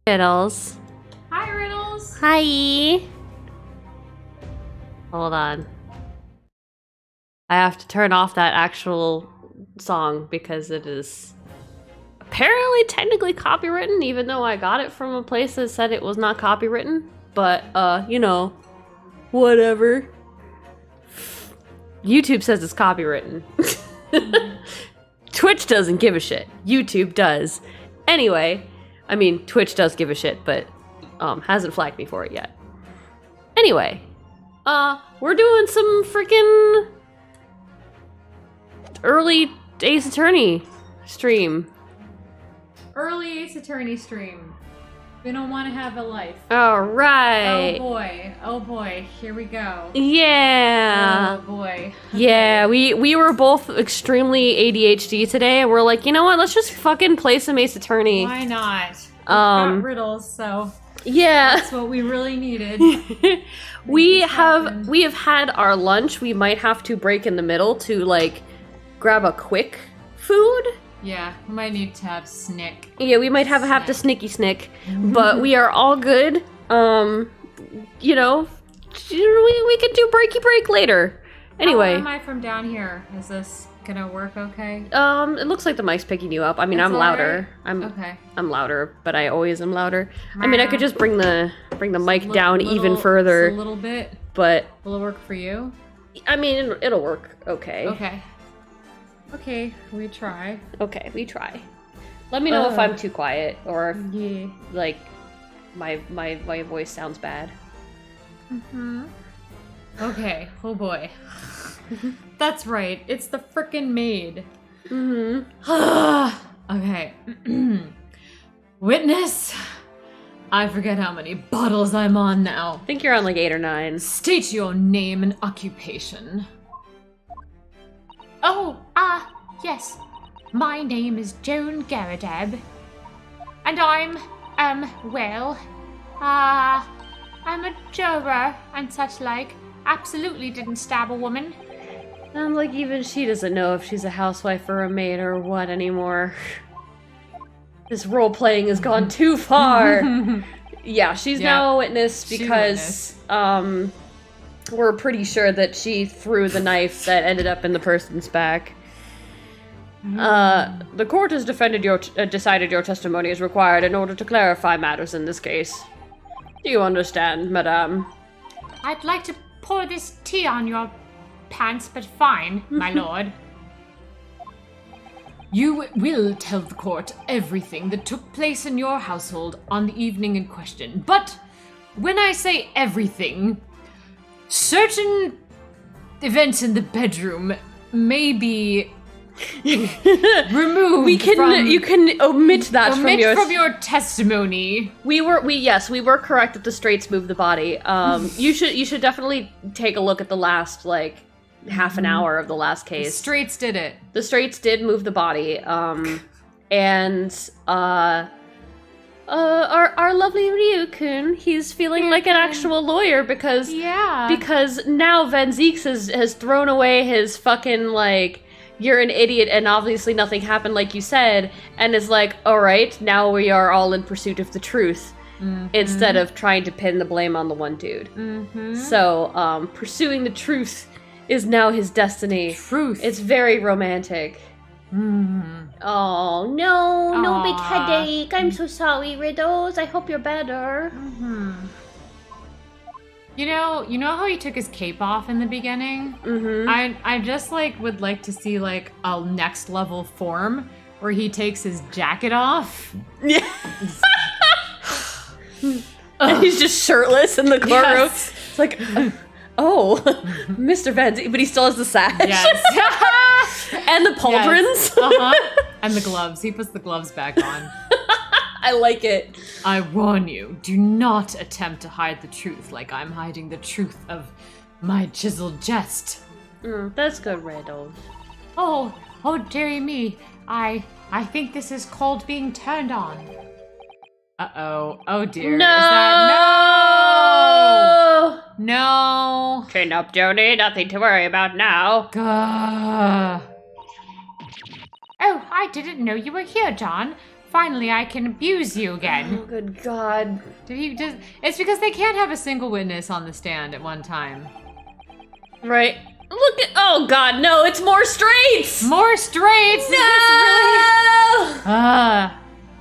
Riddles. Hi, Riddles. Hi. Hold on. I have to turn off that actual song because it is apparently technically copywritten, even though I got it from a place that said it was not copywritten. But, you know, whatever. YouTube says it's copywritten. Twitch doesn't give a shit. YouTube does. Anyway, I mean, Twitch does give a shit, but hasn't flagged me for it yet. Anyway, we're doing some freaking early Ace Attorney stream. Early Ace Attorney stream. We don't want to have a life. All right. Oh boy, here we go. Yeah. Oh boy. Yeah, we were both extremely ADHD today, and we're like, you know what? Let's just fucking play some Ace Attorney. Why not? We've got riddles, so yeah, that's what we really needed. we have had our lunch. We might have to break in the middle to like grab a quick food. Yeah, we might need to have snick. Yeah, we might have to snicky snick, but we are all good. You know, we can do breaky break later. Anyway, how am I from down here? Is this gonna work okay? It looks like the mic's picking you up. I mean, It's I'm all louder. right. I'm louder, but I always am louder. I mean, I could just bring the mic down even Little- further, a little bit. but Will it work for you? I mean, it'll work. Okay. Okay, we try. Okay, we try. Let me know if I'm too quiet or if, Yeah. like, my voice sounds bad. Okay, oh boy. That's right, it's the frickin' maid. Okay. Witness, I forget how many bottles I'm on now. I think you're on like 8 or 9. State your name and occupation. Oh, yes. My name is Joan Garadeb. And I'm a juror and such like. Absolutely didn't stab a woman. I'm like, even she doesn't know if she's a housewife or a maid or what anymore. This role playing has gone too far. Yeah, she's now a witness because we're pretty sure that she threw the knife that ended up in the person's back. The court has decided your testimony is required in order to clarify matters in this case. Do you understand, madame? I'd like to pour this tea on your pants, but fine, my lord. You will tell the court everything that took place in your household on the evening in question. But when I say everything, certain events in the bedroom may be removed. You can omit that from your testimony. We were correct that the straights moved the body. You should definitely take a look at the last like half an hour of the last case. The straights did it. The straights did move the body. And our lovely Ryu-kun, he's feeling like an actual lawyer because now Van Zieks has thrown away his fucking like, you're an idiot and obviously nothing happened like you said, and is like, all right, now we are all in pursuit of the truth instead of trying to pin the blame on the one dude. So pursuing the truth is now his destiny. Truth. It's very romantic. Oh, no big headache. I'm so sorry, Riddles. I hope you're better. You know how he took his cape off in the beginning? I just like would like to see like a next level form where he takes his jacket off. Yeah. And he's just shirtless in the courtroom. Yes. It's like, oh, Mr. Van Zieks, but he still has the sash. Yes. And the pauldrons. Yes. And the gloves. He puts the gloves back on. I like it. I warn you, do not attempt to hide the truth like I'm hiding the truth of my chiseled jest. That's good, Riddles. Oh, dearie me. I think this is called being turned on. Uh-oh. Oh dear. No! Is that no? Chin up, Joni. Nothing to worry about now. Gah. Oh, I didn't know you were here, John. Finally, I can abuse you again. Oh, good God. It's because they can't have a single witness on the stand at one time. Right. Look at, oh God, no, it's more straights! More straights! No!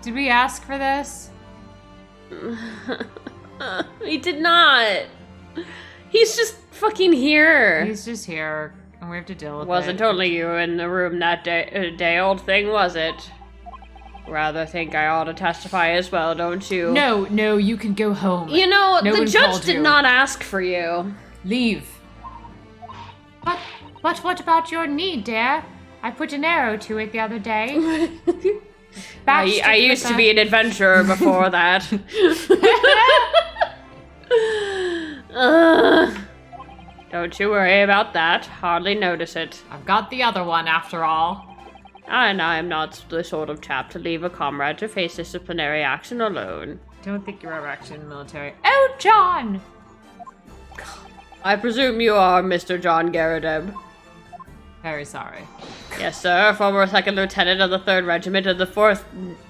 Did we ask for this? He did not. He's just fucking here. He's just here, and we have to deal with it. Wasn't only you in the room that day, old thing, was it? Rather think I ought to testify as well, don't you? No, you can go home. You know, No the one judge called did you. not ask for you. Leave. But what about your knee, dear? I put an arrow to it the other day. I used to be an adventurer before that. Don't you worry about that. Hardly notice it. I've got the other one after all. And I'm not the sort of chap to leave a comrade to face disciplinary action alone. Don't think you're ever actually in the military. Oh, John! I presume you are Mr. John Garadeb. Very sorry. Yes, sir. Former second lieutenant of the 3rd Regiment of the 4th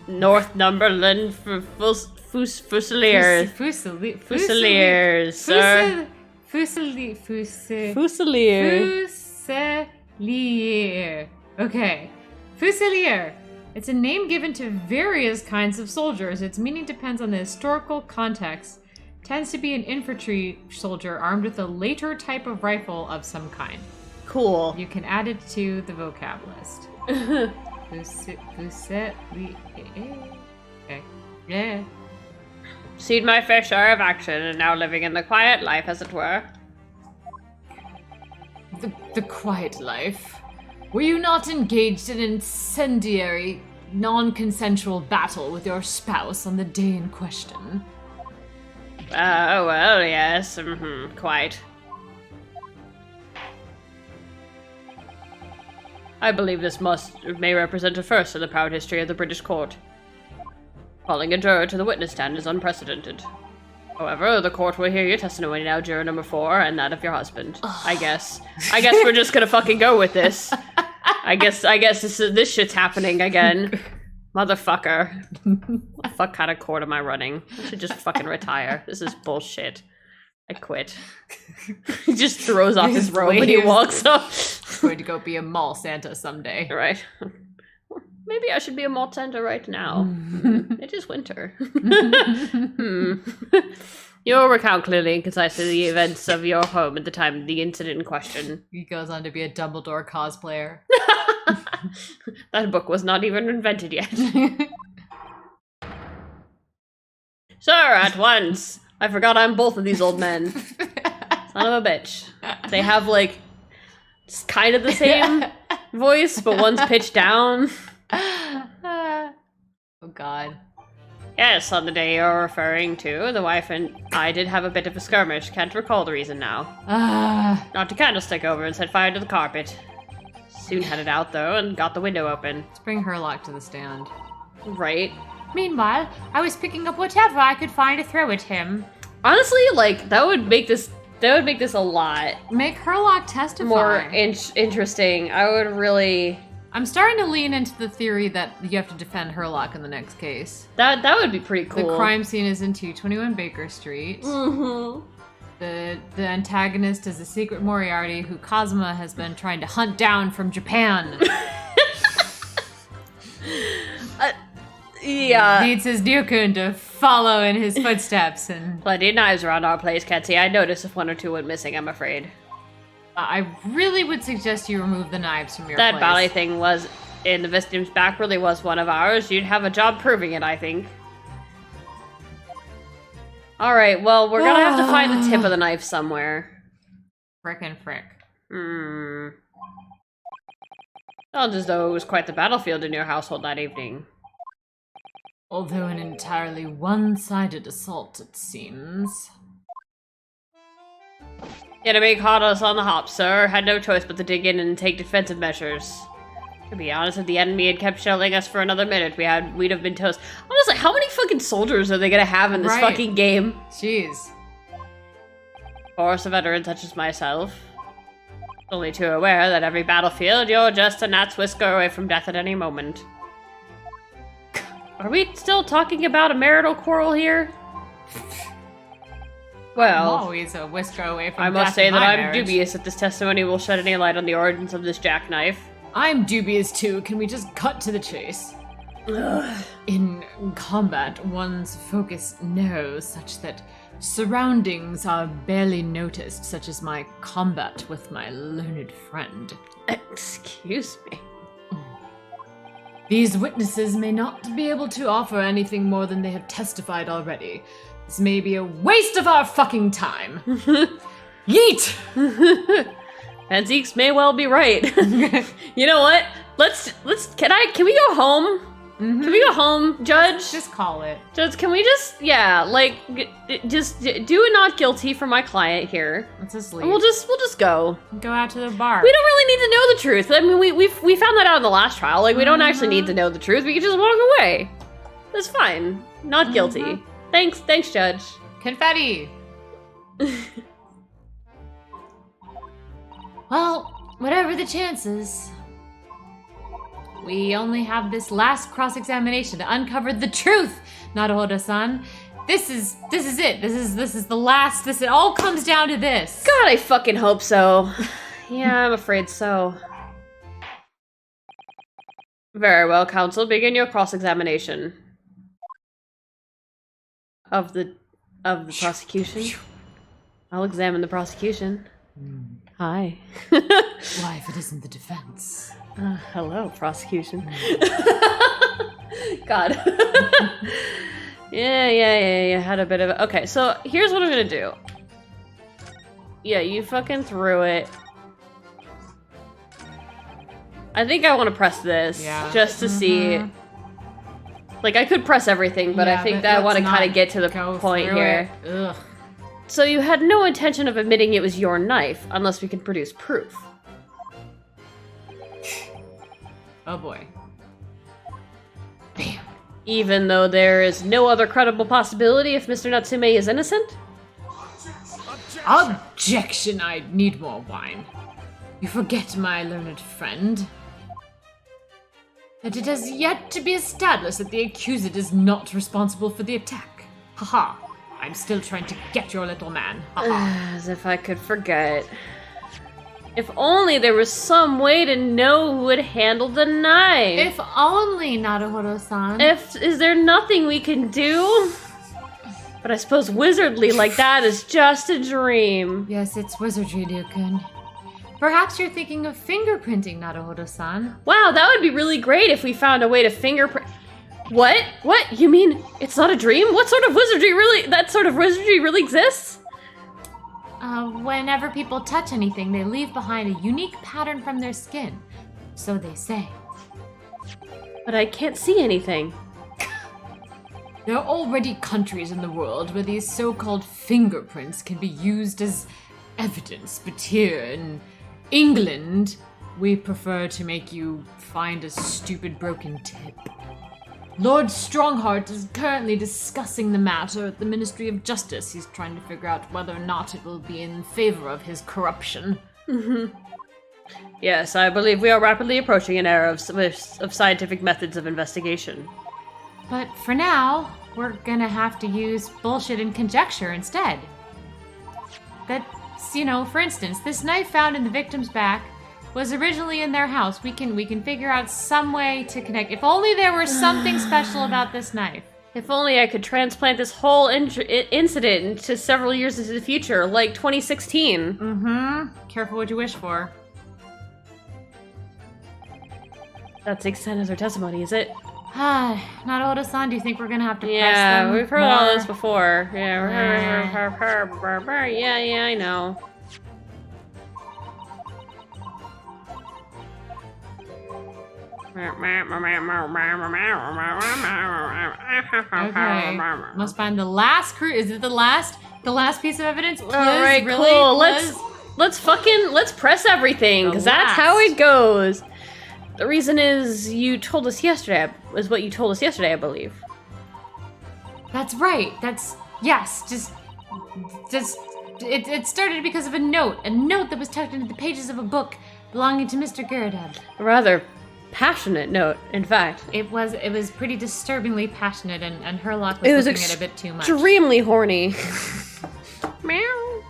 North Numberland Fusiliers. Fusiliers, sir. Fusilier. Fusilier. Okay. Fusilier. It's a name given to various kinds of soldiers. Its meaning depends on the historical context. Tends to be an infantry soldier armed with a later type of rifle of some kind. Cool. You can add it to the vocab list. Okay. Yeah. Seen my fair share of action and now living in the quiet life, as it were. The quiet life. Were you not engaged in an incendiary, non-consensual battle with your spouse on the day in question? Oh, well, yes. Quite. I believe this may represent a first in the proud history of the British court. Calling a juror to the witness stand is unprecedented. However, the court will hear your testimony now, juror number 4, and that of your husband. I guess we're just gonna fucking go with this. I guess this shit's happening again. Motherfucker. What the fuck kind of court am I running? I should just fucking retire. This is bullshit. I quit. He just throws off his robe and he walks up. He's going to go be a mall Santa someday. Right. Maybe I should be a malt Santa right now. It is winter. You'll recount clearly and concisely the events of your home at the time of the incident in question. He goes on to be a Dumbledore cosplayer. That book was not even invented yet. Sir, at once. I forgot I'm both of these old men. Son of a bitch. They have, like, it's kind of the same voice, but one's pitched down. Oh, God. Yes, on the day you're referring to, the wife and I did have a bit of a skirmish. Can't recall the reason now. Knocked a candlestick over and set fire to the carpet. Soon had it out, though, and got the window open. Let's bring Herlock to the stand. Right. Meanwhile, I was picking up whatever I could find to throw at him. Honestly, like, that would make this a lot Make Herlock testify. more interesting. I would really... I'm starting to lean into the theory that you have to defend Herlock in the next case. That would be pretty cool. The crime scene is in 221 Baker Street. Mm-hmm. The antagonist is a secret Moriarty who Kazuma has been trying to hunt down from Japan. Yeah. Needs his Ryukun to follow in his footsteps. And Plenty of knives around our place, Ketsy. I noticed if 1 or 2 went missing, I'm afraid. I really would suggest you remove the knives from your That place. ballet thing was in the victim's back really was one of ours. You'd have a job proving it, I think. Alright, well, we're gonna have to find the tip of the knife somewhere. Frickin' frick. Felt as though it was quite the battlefield in your household that evening. Although an entirely one-sided assault, it seems. Enemy caught us on the hop, sir. Had no choice but to dig in and take defensive measures. To be honest, if the enemy had kept shelling us for another minute, we'd have been toast. Honestly, how many fucking soldiers are they gonna have in this fucking game? Jeez. Of course, a veteran such as myself. Only too aware that every battlefield, you're just a gnat's whisker away from death at any moment. Are we still talking about a marital quarrel here? Well, I'm always a whisker away from I must death say in that my I'm marriage. dubious that this testimony will shed any light on the origins of this jackknife. I'm dubious too. Can we just cut to the chase? In combat, one's focus narrows such that surroundings are barely noticed, such as my combat with my learned friend. Excuse me. These witnesses may not be able to offer anything more than they have testified already. This may be a waste of our fucking time. Yeet! And Zieks may well be right. You know what? Can we go home? Mm-hmm. Can we go home, Judge? Just call it. Judge, can we just just do a not guilty for my client here? Let's just leave. And we'll just go. Go out to the bar. We don't really need to know the truth. I mean, we found that out in the last trial. Like, we don't actually need to know the truth. We can just walk away. That's fine. Not guilty. Thanks, Judge. Confetti! Well, whatever the chances, we only have this last cross-examination to uncover the truth, Naruhodo-san. This is it. This is the last. It all comes down to this. God, I fucking hope so. Yeah, I'm afraid so. Very well, counsel. Begin your cross-examination of the prosecution. I'll examine the prosecution. Hi. Why, if it isn't the defense? Hello, prosecution. God. Yeah. Had a bit of okay, so here's what I'm gonna do. Yeah, you fucking threw it. I think I want to press this just to see. Like, I could press everything, but I think that I want to kind of get to the point here. Ugh. So you had no intention of admitting it was your knife, unless we can produce proof. Oh boy. Bam. Even though there is no other credible possibility if Mr. Natsume is innocent? Objection! I need more wine. You forget, my learned friend, that it has yet to be established that the accused is not responsible for the attack. Haha. I'm still trying to get your little man. Haha. As if I could forget. If only there was some way to know who would handle the knife. If only, Naruhodo-san. Is there nothing we can do? But I suppose wizardly like that is just a dream. Yes, it's wizardry, Ryukun. Perhaps you're thinking of fingerprinting, Naruhodo-san. Wow, that would be really great if we found a way to fingerprint. What? What? You mean it's not a dream? What sort of wizardry really exists? Whenever people touch anything, they leave behind a unique pattern from their skin. So they say. But I can't see anything. There are already countries in the world where these so-called fingerprints can be used as evidence, but here in England, we prefer to make you find a stupid broken tip. Lord Strongheart is currently discussing the matter at the Ministry of Justice. He's trying to figure out whether or not it will be in favor of his corruption. Yes, I believe we are rapidly approaching an era of scientific methods of investigation. But for now, we're gonna have to use bullshit and conjecture instead. That's, for instance, this knife found in the victim's back was originally in their house. We can figure out some way to connect. If only there were something special about this knife. If only I could transplant this whole incident into several years into the future, like 2016. Careful what you wish for. That's the extent of their testimony, is it? Naruhodo-san, do you think we're gonna have to press Yeah, them we've heard more? all this before. Yeah, I know. Okay. Must find the last crew. Is it the last piece of evidence? Liz, All right, really? cool. Liz? Let's press everything, because that's how it goes. The reason is you told us yesterday, I believe. That's right. Yes. It started because of a note that was tucked into the pages of a book belonging to Mr. Garadeb. A rather passionate note, in fact. It was pretty disturbingly passionate, and Herlock was looking at it a bit too much. Extremely horny. Meow.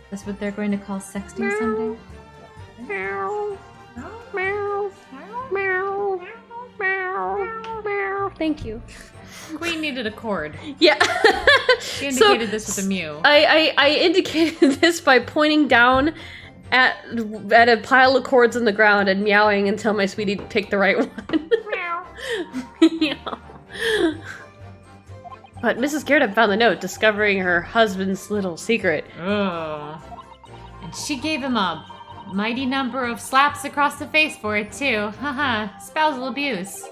That's what they're going to call sexting someday? Meow. Meow. Meow. Meow. Meow. Thank you. Queen needed a chord. Yeah. She indicated this with a mew. I indicated this by pointing down at a pile of cords on the ground and meowing until my sweetie picked the right one. Meow. Meow. But Mrs. Garrett found the note, discovering her husband's little secret. Oh. And she gave him a mighty number of slaps across the face for it, too. Haha, spousal abuse.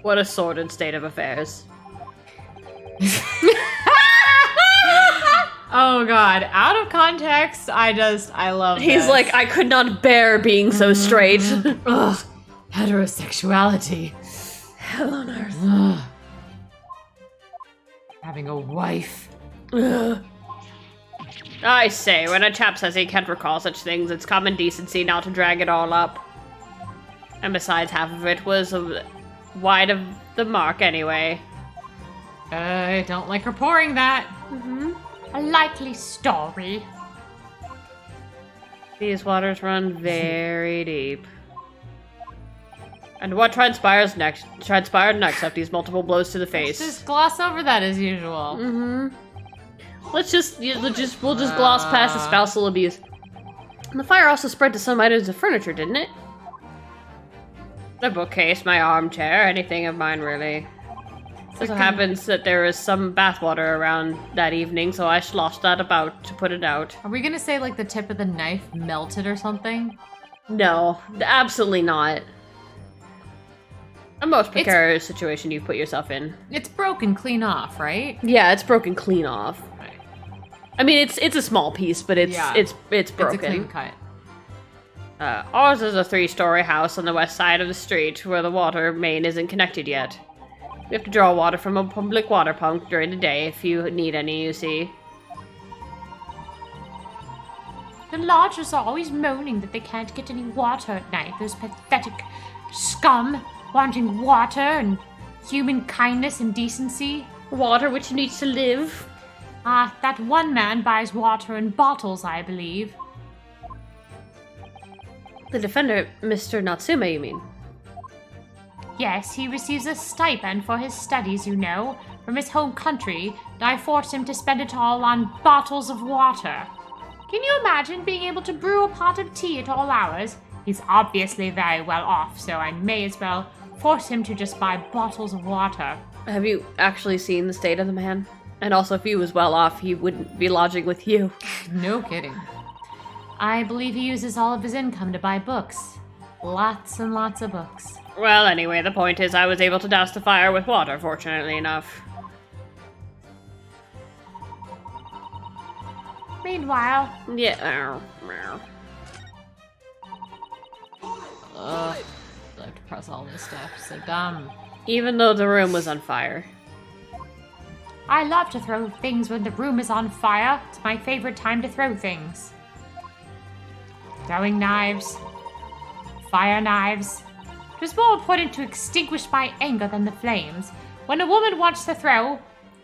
What a sordid state of affairs. Oh god, out of context, I love this. He's like, I could not bear being so straight. Ugh, heterosexuality. Hell on earth. Ugh. Having a wife. Ugh. I say, when a chap says he can't recall such things, it's common decency not to drag it all up. And besides, half of it was wide of the mark anyway. I don't like her pouring that. Mm-hmm. A likely story. These waters run very deep. And what transpired next after these multiple blows to the face? Just gloss over that as usual. Mm-hmm. We'll just gloss past the spousal abuse. And the fire also spread to some items of furniture, didn't it? The bookcase, my armchair, anything of mine really. It so happens that there was some bathwater around that evening, so I sloshed that about to put it out. Are we gonna say like the tip of the knife melted or something? No, absolutely not. A most precarious situation you put yourself in. It's broken clean off, right? Yeah, it's broken clean off. Right. I mean, it's a small piece, but it's broken. It's a clean cut. Ours is a 3-story house on the west side of the street where the water main isn't connected yet. We have to draw water from a public water pump during the day if you need any, you see. The lodgers are always moaning that they can't get any water at night. Those pathetic scum wanting water and human kindness and decency. Water which needs to live. That one man buys water in bottles, I believe. The defender, Mr. Natsume, you mean? Yes, he receives a stipend for his studies, you know, from his home country, and I forced him to spend it all on bottles of water. Can you imagine being able to brew a pot of tea at all hours? He's obviously very well off, so I may as well force him to just buy bottles of water. Have you actually seen the state of the man? And also, if he was well off, he wouldn't be lodging with you. No kidding. I believe he uses all of his income to buy books. Lots and lots of books. Well, anyway, the point is I was able to douse the fire with water, fortunately enough. Meanwhile... Yeah. I have to press all this stuff. So dumb. Even though the room was on fire. I love to throw things when the room is on fire. It's my favorite time to throw things. Throwing knives. Fire knives. It was more important to extinguish my anger than the flames. When a woman wants to throw,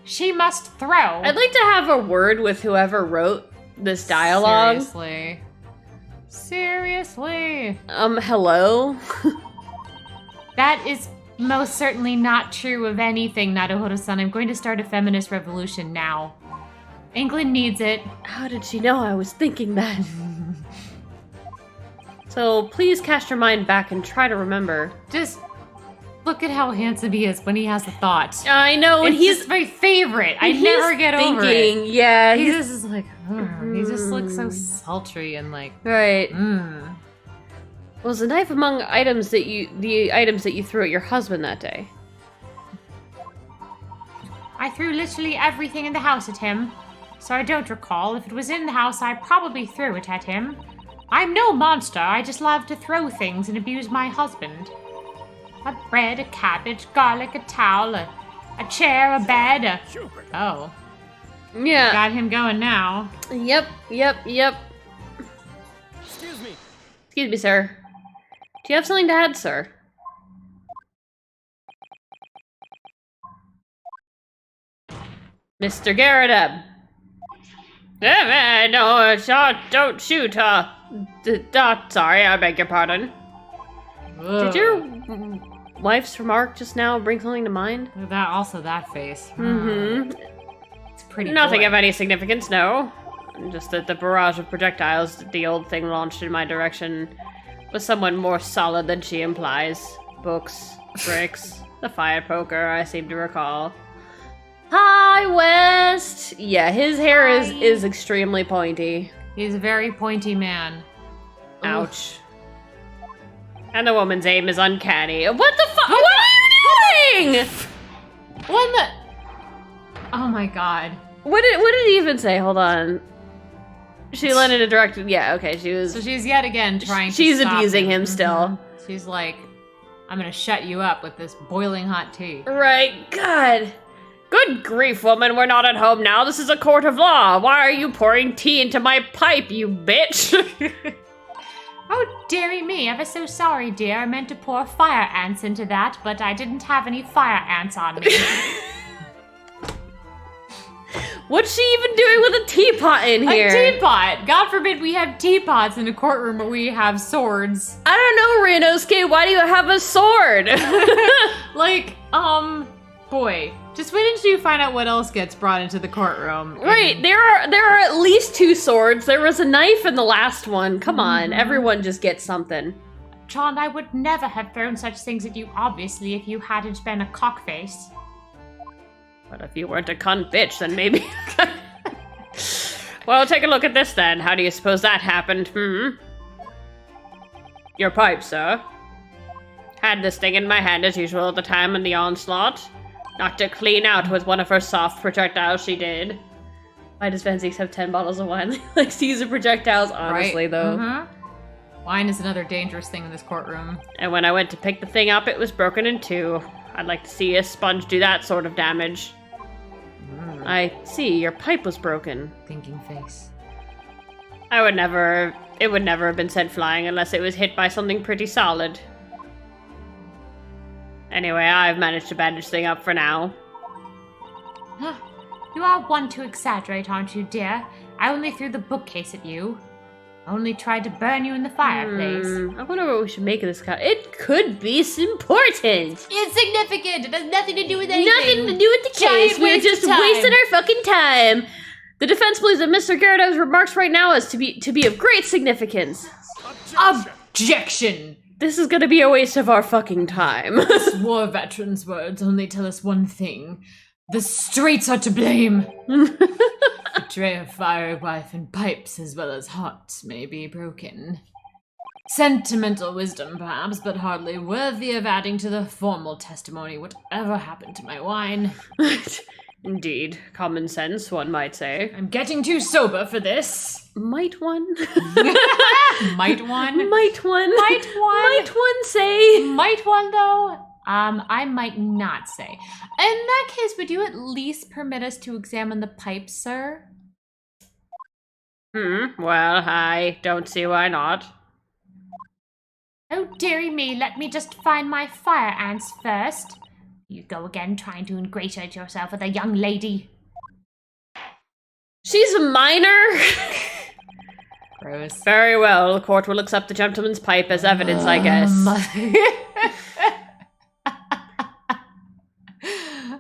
she must throw. I'd like to have a word with whoever wrote this dialogue. Seriously. Hello? That is most certainly not true of anything, Naruhodo-san. I'm going to start a feminist revolution now. England needs it. How did she know I was thinking that? So please cast your mind back and try to remember. Just look at how handsome he is when he has a thought. I know, and he's my favorite. I never get over it. Yeah, he just is like, he just looks so sultry and like, right. Was the knife among the items that you threw at your husband that day? I threw literally everything in the house at him, so I don't recall. If it was in the house, I probably threw it at him. I'm no monster. I just love to throw things and abuse my husband. A bread, a cabbage, garlic, a towel, a chair, a bed, Oh. Yeah. Got him going now. Yep. Excuse me. Excuse me, sir. Do you have something to add, sir? Mr. Garrideb. No, don't shoot, sorry, I beg your pardon. Ugh. Did your wife's remark just now bring something to mind? That face. Mm-hmm. It's pretty Nothing good. of any significance, no. Just that the barrage of projectiles that the old thing launched in my direction was someone more solid than she implies. Books, bricks, the fire poker, I seem to recall. Hi, West! Yeah, his hair is extremely pointy. He's a very pointy man. Ouch. And the woman's aim is uncanny. What the fuck? What are you doing? What the? Oh my god. What did he even say? Hold on. She led in a direct. Yeah, okay, she was. So she's yet again trying to She's stop abusing him still. She's like, I'm gonna shut you up with this boiling hot tea. Right, God. Good grief, woman, we're not at home now. This is a court of law. Why are you pouring tea into my pipe, you bitch? Oh, dearie me, ever so sorry, dear. I meant to pour fire ants into that, but I didn't have any fire ants on me. What's she even doing with a teapot in here? A teapot! God forbid we have teapots in a courtroom where we have swords. I don't know, Renosuke, why do you have a sword? Boy, just wait until you find out what else gets brought into the courtroom. Right, there are at least 2 swords. There was a knife in the last one. Come on, everyone just gets something. John, I would never have thrown such things at you, obviously, if you hadn't been a cockface. But if you weren't a cunt bitch, then maybe... Well, take a look at this then. How do you suppose that happened, Your pipe, sir. Had this thing in my hand as usual at the time in the onslaught. Knocked it clean out with one of her soft projectiles, she did. Why does Van Zieks have 10 bottles of wine? Likes to use the projectiles, honestly, right? though. Wine is another dangerous thing in this courtroom. And when I went to pick the thing up, it was broken in 2. I'd like to see a sponge do that sort of damage. I see, your pipe was broken. Thinking face. It would never have been sent flying unless it was hit by something pretty solid. Anyway, I've managed to bandage this thing up for now. You are one to exaggerate, aren't you, dear? I only threw the bookcase at you. I only tried to burn you in the fireplace. I wonder what we should make of this guy. It could be important. Insignificant! It has nothing to do with anything! Nothing to do with the case. We're just wasting our fucking time. The defense believes that Mr. Garrideb's remarks right now is to be of great significance. Objection! This is gonna be a waste of our fucking time. War veterans' words only tell us one thing. The straights are to blame. The tray of fire, wife, and pipes, as well as hearts, may be broken. Sentimental wisdom, perhaps, but hardly worthy of adding to the formal testimony. Whatever happened to my wine? Indeed. Common sense, one might say. I'm getting too sober for this. Might one? Might one? Might one? Might one? Might one say? Might one, though? I might not say. In that case, would you at least permit us to examine the pipe, sir? Well, I don't see why not. Oh, dearie me, let me just find my fire ants first. You go again trying to ingratiate yourself with a young lady. She's a minor? Gross. Very well, the court will accept the gentleman's pipe as evidence, I guess.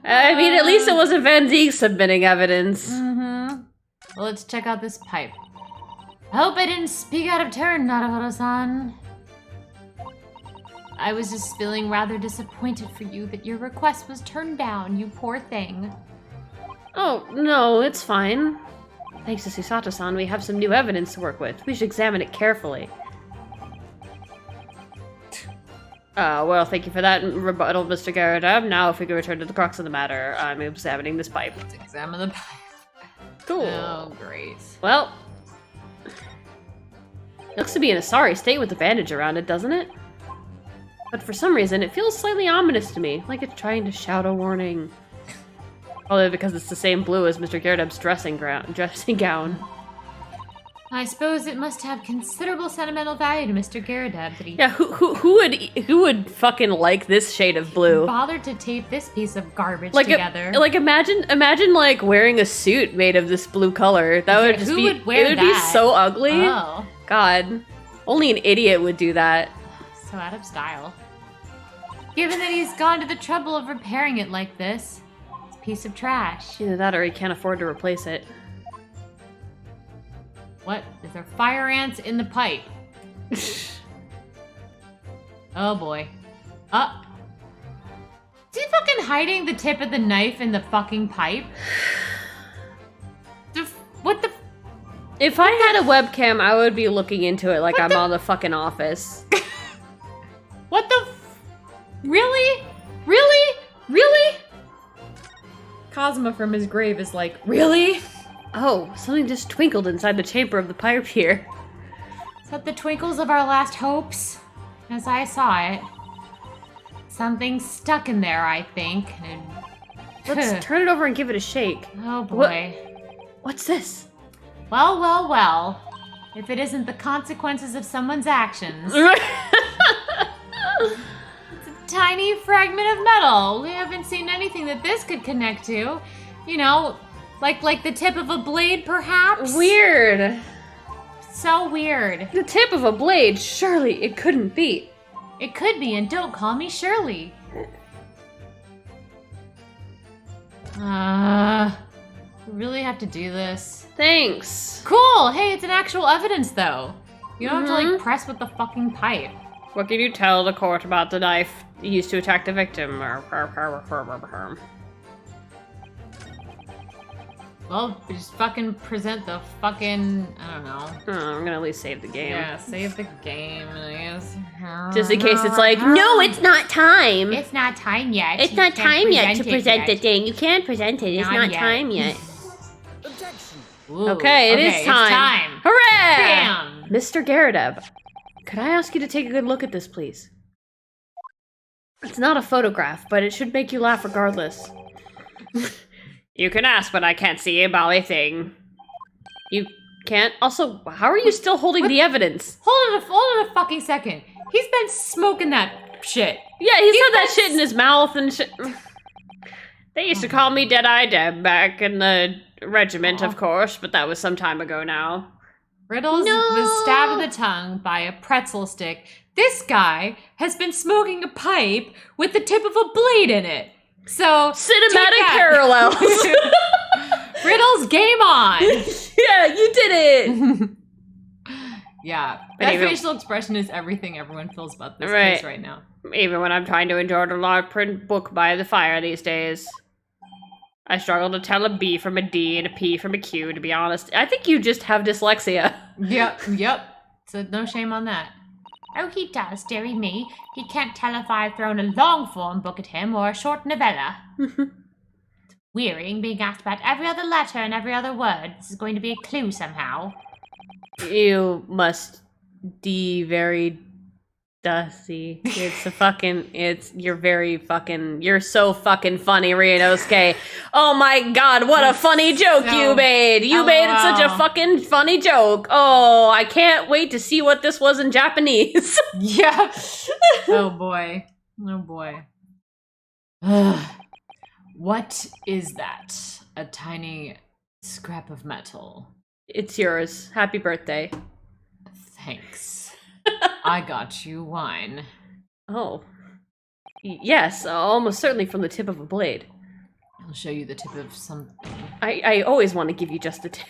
I mean, at least it wasn't Van Zieks submitting evidence. Well, let's check out this pipe. I hope I didn't speak out of turn, Naruto-san. I was just feeling rather disappointed for you that your request was turned down, you poor thing. Oh, no, it's fine. Thanks to Susato-san, we have some new evidence to work with. We should examine it carefully. Well, thank you for that rebuttal, Mr. Garrideb. Now, if we could return to the crux of the matter, I'm examining this pipe. Let's examine the pipe. Cool. Oh, great. Well, it looks to be in a sorry state with the bandage around it, doesn't it? But for some reason, it feels slightly ominous to me, like it's trying to shout a warning. Probably because it's the same blue as Mr. Garrideb's dressing gown. I suppose it must have considerable sentimental value to Mr. Garrideb that he who would fucking like this shade of blue? bothered to tape this piece of garbage together. Imagine like wearing a suit made of this blue color. That would just Who would wear it would that? be so ugly. Oh, God, only an idiot would do that. so out of style. Given that he's gone to the trouble of repairing it like this, it's a piece of trash. Either that or he can't afford to replace it. What? Is there fire ants in the pipe? Oh boy. Is he fucking hiding the tip of the knife in the fucking pipe? What the? If I had a webcam, I would be looking into it like I'm on the fucking Office. What the? Really? Really? Really? Cosma from his grave is like, really? Oh, something just twinkled inside the chamber of the pipe here. Is that the twinkles of our last hopes? As I saw it. Something stuck in there, I think. Let's turn it over and give it a shake. Oh boy. What's this? Well, well, well. If it isn't the consequences of someone's actions. It's a tiny fragment of metal. We haven't seen anything that this could connect to. You know, like the tip of a blade, perhaps? Weird. So weird. The tip of a blade? Surely it couldn't be. It could be, and don't call me Shirley. We really have to do this. Thanks. Cool! Hey, it's an actual evidence, though. You don't have to, like, press with the fucking pipe. What can you tell the court about the knife used to attack the victim? Well, just fucking present the fucking, I don't know. I'm gonna at least save the game. Yeah, save the game, I guess. Just in case it's like, no, it's not time. It's not time yet. It's You not can't time yet to present it the yet. thing. You can't present it. It's Not not yet. time yet. Ooh, Okay, it is it's time. time. Hooray! Bam! Mr. Garrideb, could I ask you to take a good look at this, please? It's not a photograph, but it should make you laugh regardless. You can ask, but I can't see a bally thing. You can't? Also, how are you still holding the evidence? Hold it a fucking second. He's been smoking that shit. Yeah, he said that shit in his mouth and shit. They used to call me Dead-Eye Deb back in the regiment, of course, but that was some time ago now. Riddles was stabbed in the tongue by a pretzel stick. This guy has been smoking a pipe with the tip of a blade in it. So Cinematic parallels. Riddles, game on. Yeah, you did it. Yeah, But that even- facial expression is everything everyone feels about this Right. case right now. Even when I'm trying to enjoy the large print book by the fire these days. I struggle to tell a B from a D and a P from a Q, to be honest. I think you just have dyslexia. Yep. So no shame on that. Oh, he does, dearie me. He can't tell if I've thrown a long-form book at him or a short novella. It's wearying being asked about every other letter and every other word. This is going to be a clue somehow. You must very dusty. You're so fucking funny, Ryunosuke. Oh my god, what a funny joke you made. You made it such a fucking funny joke. Oh, I can't wait to see what this was in Japanese. Yeah. Oh boy. What is that? A tiny scrap of metal. It's yours. Happy birthday. Thanks. I got you wine. Oh. Yes, almost certainly from the tip of a blade. I'll show you the tip of something. I always want to give you just the tip.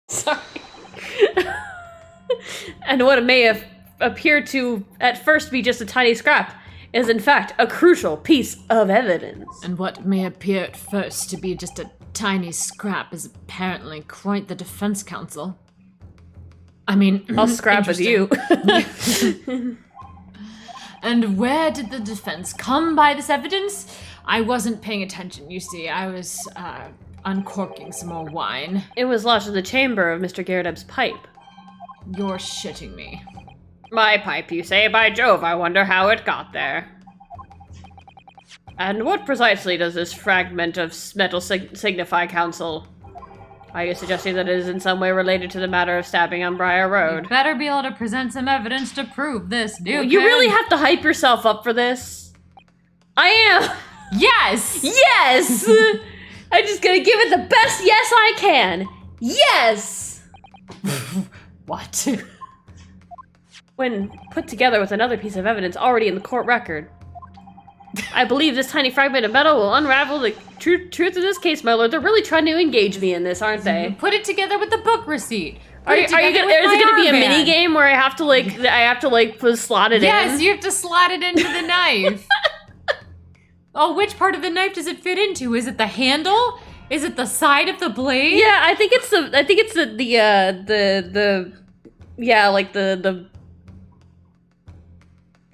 Sorry. And what may have appeared to at first be just a tiny scrap is in fact a crucial piece of evidence. And what may appear at first to be just a tiny scrap is apparently quite the defense counsel. I mean, I'll scrap with you. And where did the defense come by this evidence? I wasn't paying attention, you see. I was uncorking some more wine. It was lodged in the chamber of Mr. Garrideb's pipe. You're shitting me. My pipe, you say? By Jove, I wonder how it got there. And what precisely does this fragment of metal signify, Counsel? Are you suggesting that it is in some way related to the matter of stabbing on Briar Road? You better be able to present some evidence to prove this, dude. You really have to hype yourself up for this. I am. Yes! Yes! I'm just gonna give it the best yes I can. Yes! What? When put together with another piece of evidence already in the court record, I believe this tiny fragment of metal will unravel the truth of this case, my lord. They're really trying to engage me in this, aren't they? Put it together with the book receipt. Is it gonna be a mini game where I have to slot it in? Yes, you have to slot it into the knife. Oh, which part of the knife does it fit into? Is it the handle? Is it the side of the blade? Yeah, I think it's the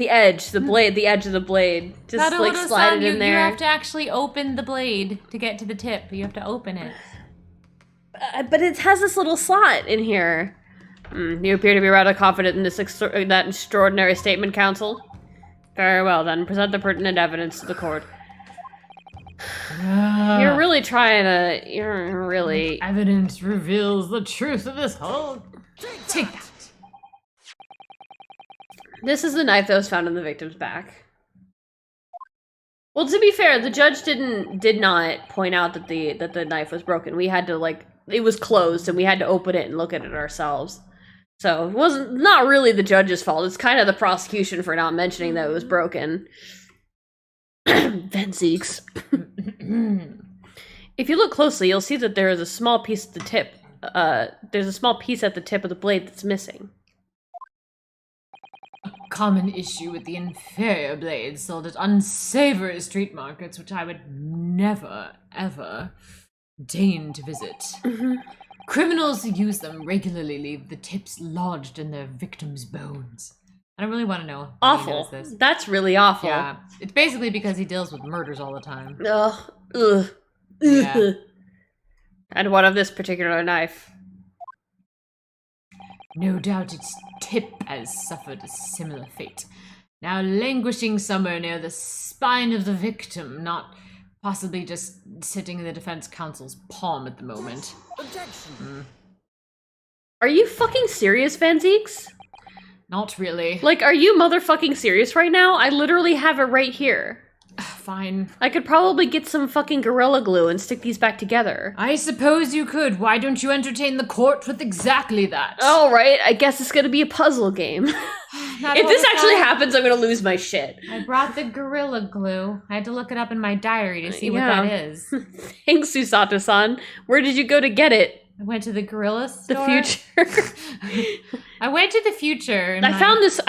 edge, the edge of the blade. Just slide it in there. You have to actually open the blade to get to the tip. You have to open it. But it has this little slot in here. You appear to be rather confident in that extraordinary statement, counsel. Very well, then. Present the pertinent evidence to the court. You're really trying to... You're really... Evidence reveals the truth of this whole... Take that. This is the knife that was found in the victim's back. Well, to be fair, the judge did not point out that the knife was broken. We had to, it was closed, and we had to open it and look at it ourselves. So it wasn't not really the judge's fault. It's kind of the prosecution for not mentioning that it was broken. Then Zieks. If you look closely, you'll see that there is a small piece at the tip. There's a small piece at the tip of the blade that's missing. A common issue with the inferior blades sold at unsavory street markets, which I would never, ever deign to visit. Criminals who use them regularly leave the tips lodged in their victims' bones. I don't really want to know. Awful. He does this. That's really awful. Yeah. It's basically because he deals with murders all the time. Ugh. Ugh. Yeah. And what of this particular knife? No doubt its tip has suffered a similar fate. Now languishing somewhere near the spine of the victim, not possibly just sitting in the defense counsel's palm at the moment. Objection! Are you fucking serious, Van Zieks? Not really. Are you motherfucking serious right now? I literally have it right here. Fine. I could probably get some fucking Gorilla Glue and stick these back together. I suppose you could. Why don't you entertain the court with exactly that? All right, I guess it's gonna be a puzzle game. If this actually happens, I'm gonna lose my shit. I brought the Gorilla Glue. I had to look it up in my diary to see what that is. Thanks, Susato-san. Where did you go to get it? I went to the gorilla store. The future. I went to the future. And I found this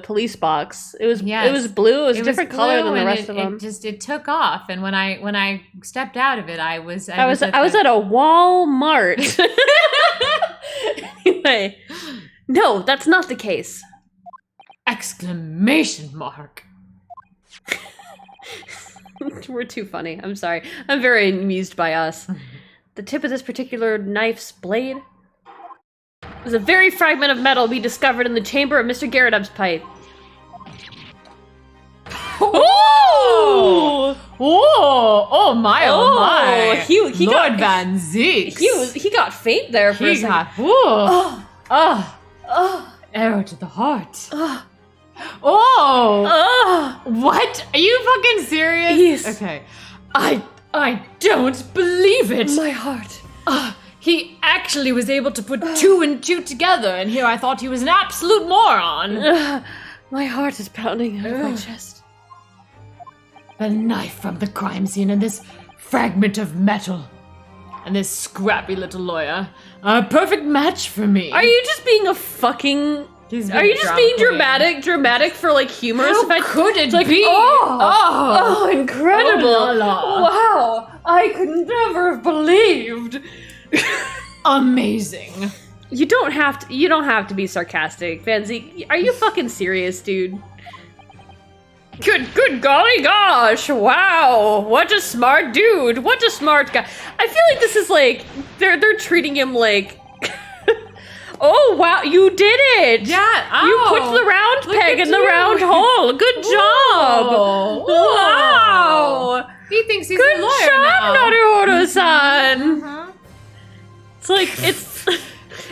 police box. It was blue. It was a different color than the rest of them. It took off, and when I stepped out of it, I was at a Walmart. Anyway, no, that's not the case. Exclamation mark. We're too funny. I'm sorry. I'm very amused by us. The tip of this particular knife's blade was a very fragment of metal we discovered in the chamber of Mr. Garridub's pipe. Oh! Oh my! Oh my! He Lord got Van Zieks. He got faint there for a second. Arrow to the heart. Oh! What? Are you fucking serious? Yes. Okay. I don't believe it. My heart. He actually was able to put two and two together, and here I thought he was an absolute moron. My heart is pounding out of my chest. The knife from the crime scene and this fragment of metal. And this scrappy little lawyer. A perfect match for me. Are you just being a fucking... Are you just being dramatic for humorous effect? How could it be? Oh, incredible! Oh, la, la. Wow, I could never have believed. Amazing. You don't have to be sarcastic, Van Zieks. Are you fucking serious, dude? Good golly gosh! Wow, what a smart dude! What a smart guy! I feel like this is they're treating him like. Oh, wow, you did it! Yeah, You put the round peg in the round hole. Good job! Whoa. Wow! He thinks he's Good a lawyer job, now. Naruhodo-san. It's like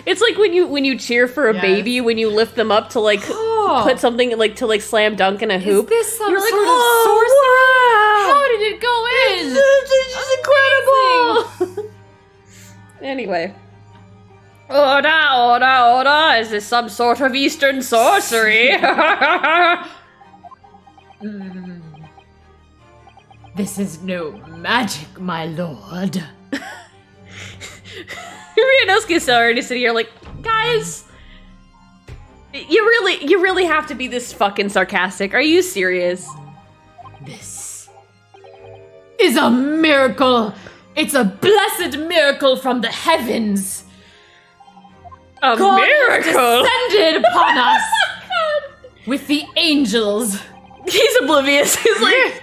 it's like when you cheer for a baby, when you lift them up to like put something like to like slam dunk in a hoop. Is this some You're like, sort of oh, sorcery? How did it go in? This is incredible. Anyway. Order, is this some sort of Eastern sorcery? This is no magic, my lord. Ryunosuke's already sitting here like, guys, you really have to be this fucking sarcastic. Are you serious? This is a miracle. It's a blessed miracle from the heavens. A God miracle descended upon us with the angels. He's oblivious. He's like,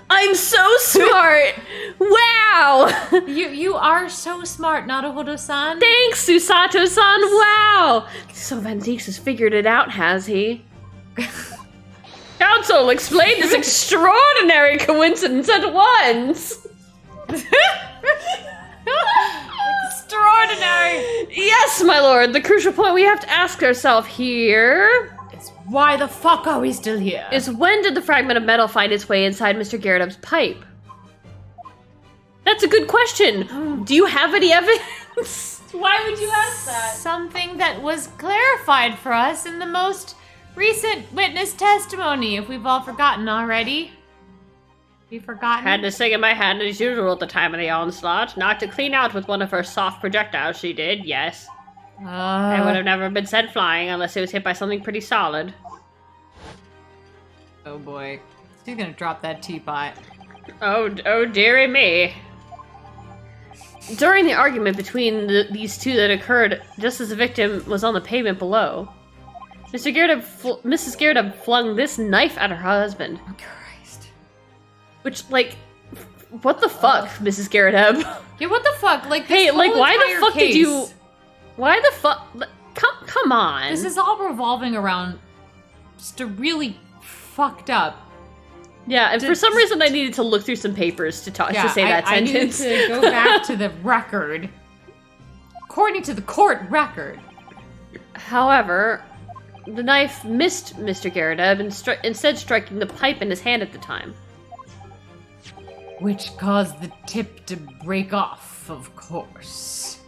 I'm so smart. Wow. You are so smart, Naruhodo-san. Thanks, Susato-san. Wow. So Van Zieks has figured it out, has he? Council, explain this extraordinary coincidence at once. Extraordinary. Yes, my lord. The crucial point we have to ask ourselves here Is why the fuck are we still here? is when did the fragment of metal find its way inside Mr. Garrett's pipe? That's a good question. Do you have any evidence? Why would you ask that? Something that was clarified for us in the most recent witness testimony, if we've all forgotten already. We've forgotten? Had to sing in my hand as usual at the time of the onslaught. Knocked it clean out with one of her soft projectiles, she did, yes. I would have never been sent flying unless it was hit by something pretty solid. Oh boy. She's gonna drop that teapot. Oh dearie me. During the argument between these two that occurred just as the victim was on the pavement below, Mrs. Garrett flung this knife at her husband. Christ. Which, like, what the fuck, Mrs. Garrett? Yeah, what the fuck? Like, this Hey, like, whole why the entire fuck case, did you... Why the fuck... Come on. This is all revolving around just a really fucked up. Yeah, and for some reason I needed to look through some papers to say that sentence. I needed to go back to the record. According to the court record. However, the knife missed Mr. Garredeb, instead striking the pipe in his hand at the time. Which caused the tip to break off, of course.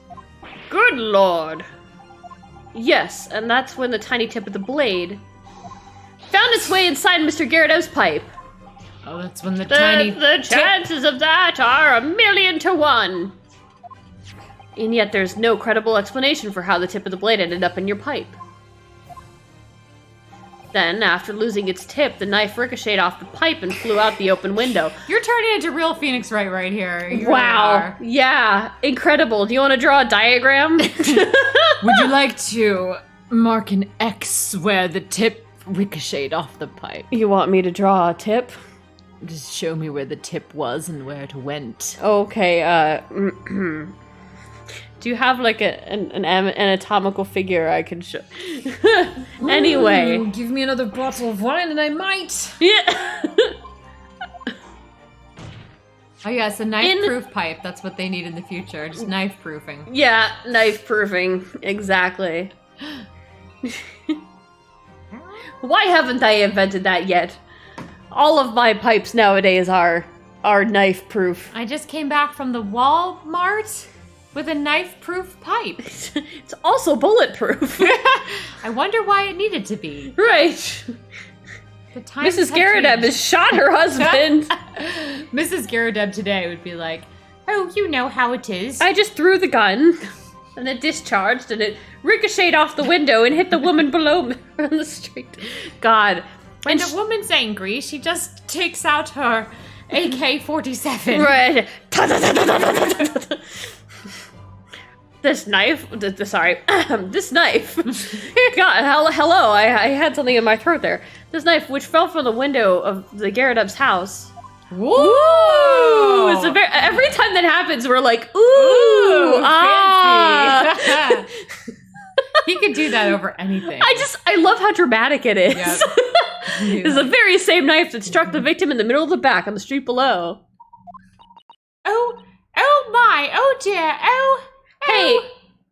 Good lord. Yes, and that's when the tiny tip of the blade found its way inside Mr. Garredeb's pipe. Oh, that's when the tiny The chances of that are 1,000,000 to 1. And yet there's no credible explanation for how the tip of the blade ended up in your pipe. Then, after losing its tip, the knife ricocheted off the pipe and flew out the open window. You're turning into real Phoenix Wright right here. You Wow. really are. Yeah. Incredible. Do you want to draw a diagram? Would you like to mark an X where the tip ricocheted off the pipe? You want me to draw a tip? Just show me where the tip was and where it went. Okay, do you have like an anatomical figure I can show? Anyway. Give me another bottle of wine and I might. Yeah. Oh yes, a knife-proof pipe. That's what they need in the future. Just knife-proofing. Yeah, knife proofing. Exactly. Why haven't I invented that yet? All of my pipes nowadays are knife proof. I just came back from the Walmart with a knife-proof pipe. It's also bulletproof. I wonder why it needed to be. Right. The times Mrs. have Garredeb changed. has shot her husband. Mrs. Garredeb today would be like, Oh, you know how it is. I just threw the gun, and it discharged, and it ricocheted off the window and hit the woman below me on the street. God. When a woman's angry, she just takes out her AK-47. Right. This knife, sorry, this knife. God, hello, I had something in my throat there. This knife, which fell from the window of the Garredeb's house. "Whoa!" It's every time that happens, we're like, ooh, ah. fancy. He could do that over anything. I love how dramatic it is. Yep. It's the very same knife that struck the victim in the middle of the back on the street below. Oh my, oh dear,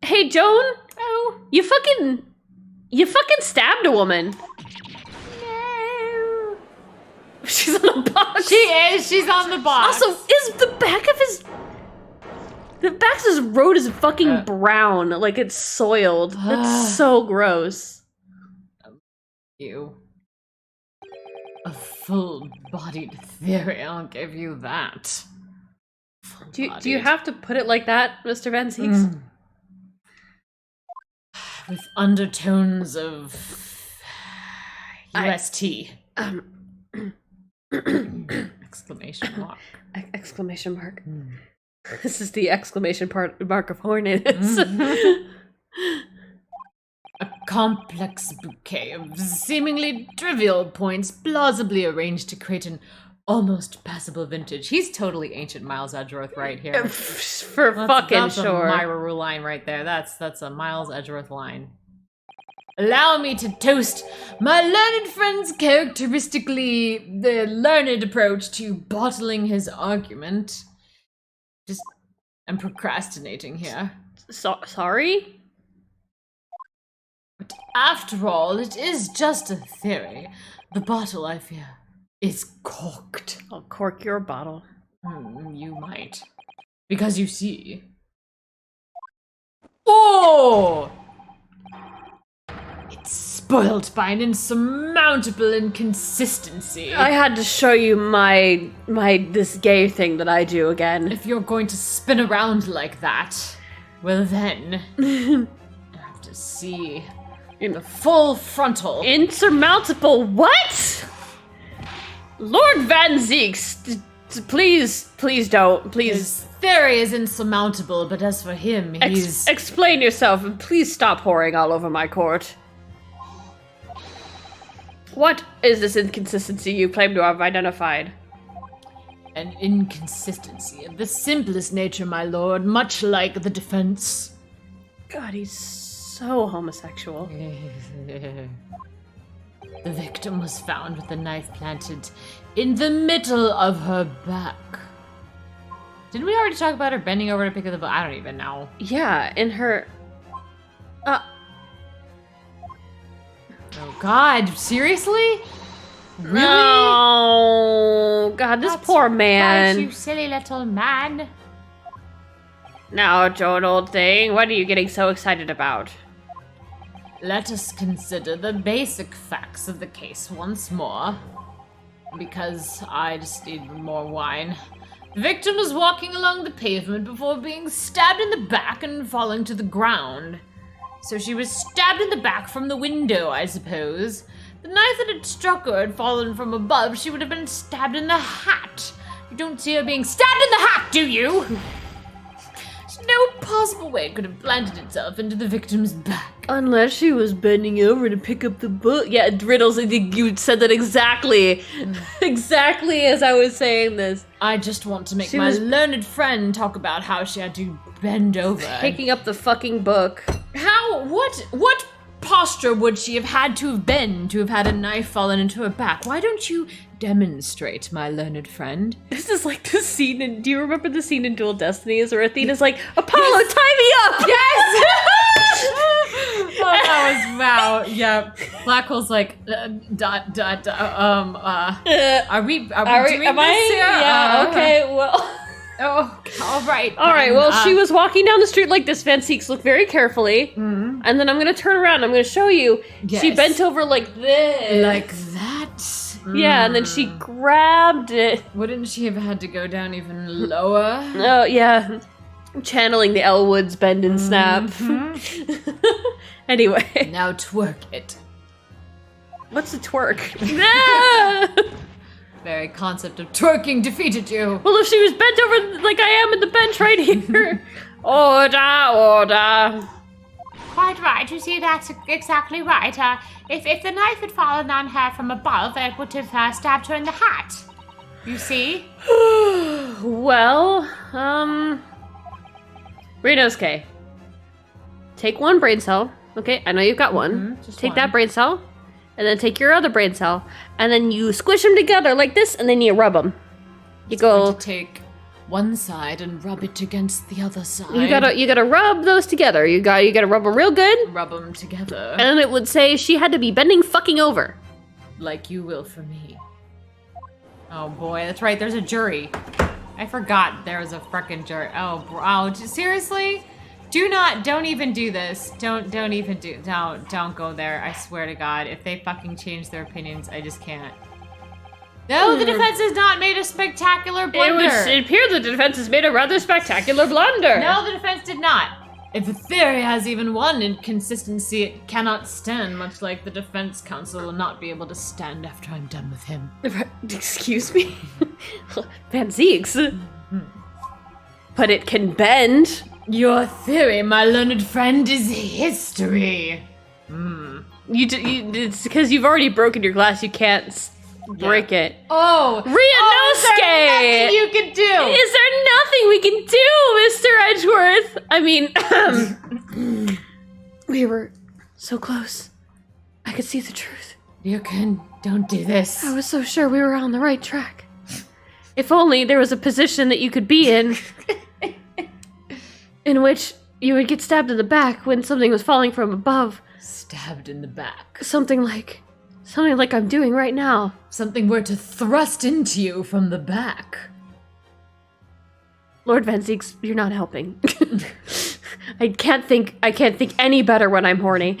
Hey, Joan. oh. You fucking stabbed a woman. No. She's on a box. She is, she's on the box. Also, is the back of his road is fucking brown, like it's soiled. That's so gross. You. A full-bodied theory, I'll give you that. Do you have to put it like that, Mr. Van Zieks? With undertones of UST. Exclamation mark. Exclamation mark. This is the exclamation mark of horniness. A complex bouquet of seemingly trivial points plausibly arranged to create an almost passable vintage. He's totally ancient Miles Edgeworth right here. That's sure. That's a Myra Rule line right there. That's a Miles Edgeworth line. Allow me to toast my learned friend's characteristically the learned approach to bottling his argument. I'm procrastinating here. Sorry? But after all, it is just a theory. The bottle, I fear, is corked. I'll cork your bottle. You might. Because you see... Oh! It's spoiled by an insurmountable inconsistency. I had to show you my this gay thing that I do again. If you're going to spin around like that, well then... I have to see... in the full frontal. Insurmountable what? Lord Van Zieks, please don't. Please. His theory is insurmountable, but as for him, he's... Explain yourself, and please stop whoring all over my court. What is this inconsistency you claim to have identified? An inconsistency of the simplest nature, my lord, much like the defense. God, he's so homosexual. The victim was found with the knife planted in the middle of her back. Didn't we already talk about her bending over to pick up the book? I don't even know. Yeah, in her... Oh god, seriously? Really? No, God, this poor man. Right, you silly little man. Now, Joan, old thing, what are you getting so excited about? Let us consider the basic facts of the case once more. Because I just need more wine. The victim was walking along the pavement before being stabbed in the back and falling to the ground. So she was stabbed in the back from the window, I suppose. The knife that had struck her had fallen from above. She would have been stabbed in the hat. You don't see her being stabbed in the hat, do you? There's no possible way it could have planted itself into the victim's back. Unless she was bending over to pick up the book. Yeah, Riddles, I think you said that exactly. Exactly as I was saying this. I just want to make my learned friend talk about how she had to bend over. Picking up the fucking book. How? What posture would she have had to have been to have had a knife fallen into her back? Why don't you demonstrate, my learned friend? This is like the scene in, do you remember the scene in Dual Destinies where Athena's like, Apollo, tie me up! Yes! Oh, that was, wow, yeah. Black Hole's like, are we doing this here? Yeah, okay, well... Oh, all right. All right, well, she was walking down the street like this. Van Zieks, look very carefully. Mm-hmm. And then I'm going to turn around. I'm going to show you. Yes. She bent over like this. Like that? Yeah, and then she grabbed it. Wouldn't she have had to go down even lower? Oh, yeah. Channeling the Elwood's bend and snap. Mm-hmm. Anyway. Now twerk it. What's a twerk? Very concept of twerking defeated you. Well, if she was bent over like I am at the bench right here. Order. Quite right. You see, that's exactly right. If the knife had fallen on her from above, it would have stabbed her in the hat. You see? Well, Renosuke. Take one brain cell. Okay, I know you've got one. Take that brain cell. And then take your other brain cell, and then you squish them together like this, and then you rub them. You go. To take one side and rub it against the other side. You gotta rub those together. You gotta rub them real good. Rub them together. And it would say she had to be bending fucking over. Like you will for me. Oh boy, that's right, there's a jury. I forgot there was a frickin' jury. Oh, seriously? Don't even do this. Don't go there. I swear to God, if they fucking change their opinions, I just can't. No, the defense has not made a spectacular blunder. It appears the defense has made a rather spectacular blunder. No, the defense did not. If a theory has even one inconsistency, it cannot stand, much like the defense counsel will not be able to stand after I'm done with him. Excuse me? Van Zieks. But it can bend. Your theory, my learned friend, is history. It's because you've already broken your glass, you can't break it. Oh! Ryunosuke! Is there nothing you can do? Is there nothing we can do, Mr. Edgeworth? I mean, we were so close. I could see the truth. Ryukin, don't do this. I was so sure we were on the right track. If only there was a position that you could be in which you would get stabbed in the back when something was falling from above. Stabbed in the back. Something like I'm doing right now. Something were to thrust into you from the back. Lord Van Zieks, you're not helping. I can't think any better when I'm horny.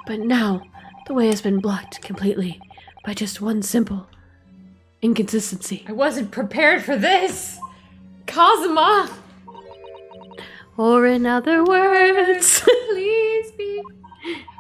But now, the way has been blocked completely by just one simple inconsistency. I wasn't prepared for this! Kazuma! Or in other words, Please be.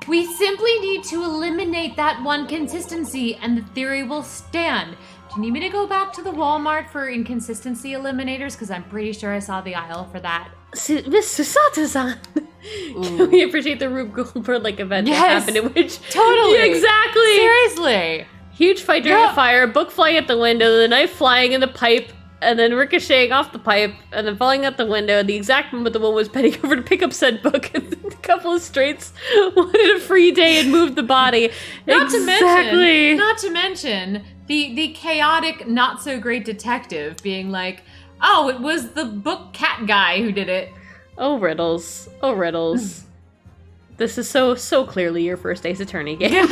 We simply need to eliminate that one consistency and the theory will stand. Do you need me to go back to the Walmart for inconsistency eliminators? Because I'm pretty sure I saw the aisle for that. Mr. Sato-san, can we appreciate the Rube Goldberg event that happened in which... Totally! Yeah, exactly! Seriously! Huge fight during a fire, a book flying at the window, the knife flying in the pipe, and then ricocheting off the pipe, and then falling out the window. The exact moment the woman was bending over to pick up said book, and a couple of straights wanted a free day and moved the body. Not to mention the chaotic, not so great detective being like, oh, it was the book cat guy who did it. Oh, riddles. Oh, riddles. This is so clearly your first Ace Attorney game.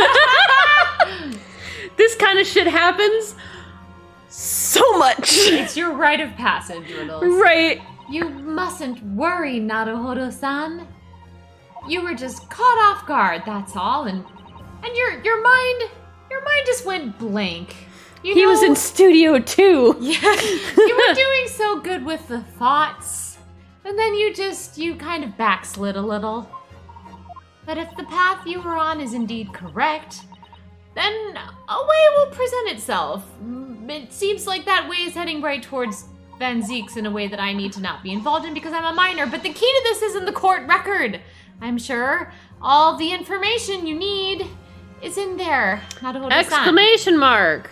This kind of shit happens so much. It's your rite of passage, Riddles. Right. You mustn't worry, Naruhodo-san. You were just caught off guard, that's all, and your mind just went blank. He was in Studio 2. Yeah, you were doing so good with the thoughts, and then you kind of backslid a little. But if the path you were on is indeed correct, then a way will present itself. It seems like that way is heading right towards Van Zieks in a way that I need to not be involved in because I'm a minor, but the key to this is in the court record. I'm sure all the information you need is in there. Exclamation mark!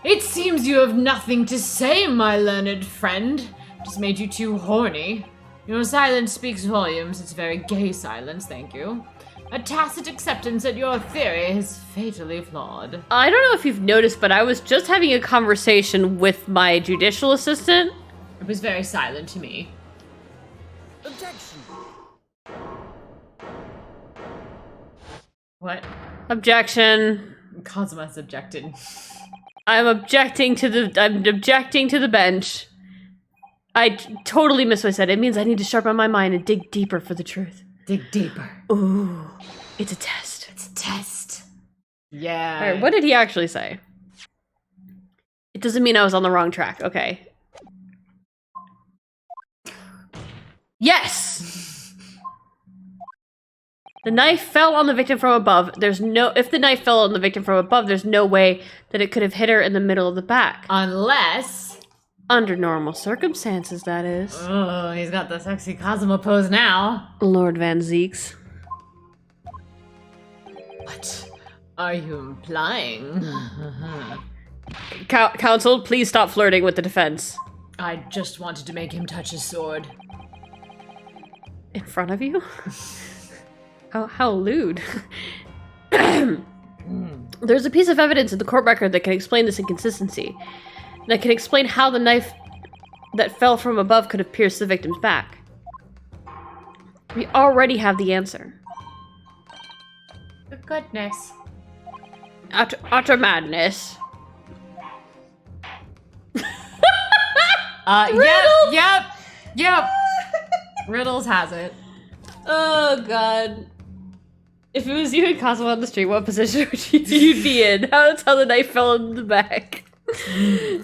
It seems you have nothing to say, my learned friend. Just made you too horny. Your silence speaks volumes. It's very gay silence, thank you. A tacit acceptance that your theory is fatally flawed. I don't know if you've noticed, but I was just having a conversation with my judicial assistant. It was very silent to me. Objection. What? Objection. Kazuma's objected. I'm objecting to the bench. I totally missed what I said. It means I need to sharpen my mind and dig deeper for the truth. Dig deeper. Ooh, it's a test. It's a test. Yeah. All right, what did he actually say? It doesn't mean I was on the wrong track. Okay. Yes! The knife fell on the victim from above. If the knife fell on the victim from above, there's no way that it could have hit her in the middle of the back. Unless... Under normal circumstances, that is. Oh, he's got the sexy Kazuma pose now. Lord Van Zieks. What are you implying? Counsel, please stop flirting with the defense. I just wanted to make him touch his sword. In front of you? How lewd. There's a piece of evidence in the court record that can explain this inconsistency. that can explain how the knife that fell from above could have pierced the victim's back. We already have the answer. For goodness. Utter madness. Yep. Riddles has it. Oh, God. If it was you and Cosmo on the street, what position would you'd be in? That's how the knife fell in the back.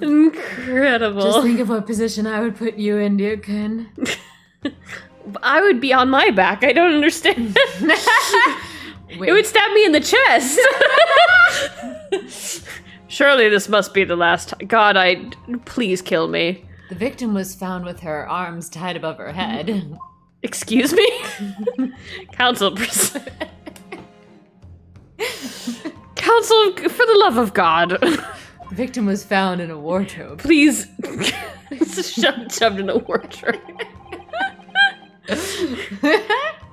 Incredible. Just think of what position I would put you in, dear Ken. I would be on my back. I don't understand. It would stab me in the chest. Surely this must be the last time. God, please kill me. The victim was found with her arms tied above her head. Excuse me? Counsel, Counsel, for the love of God. The victim was found in a wardrobe. Please. Shoved in a wardrobe.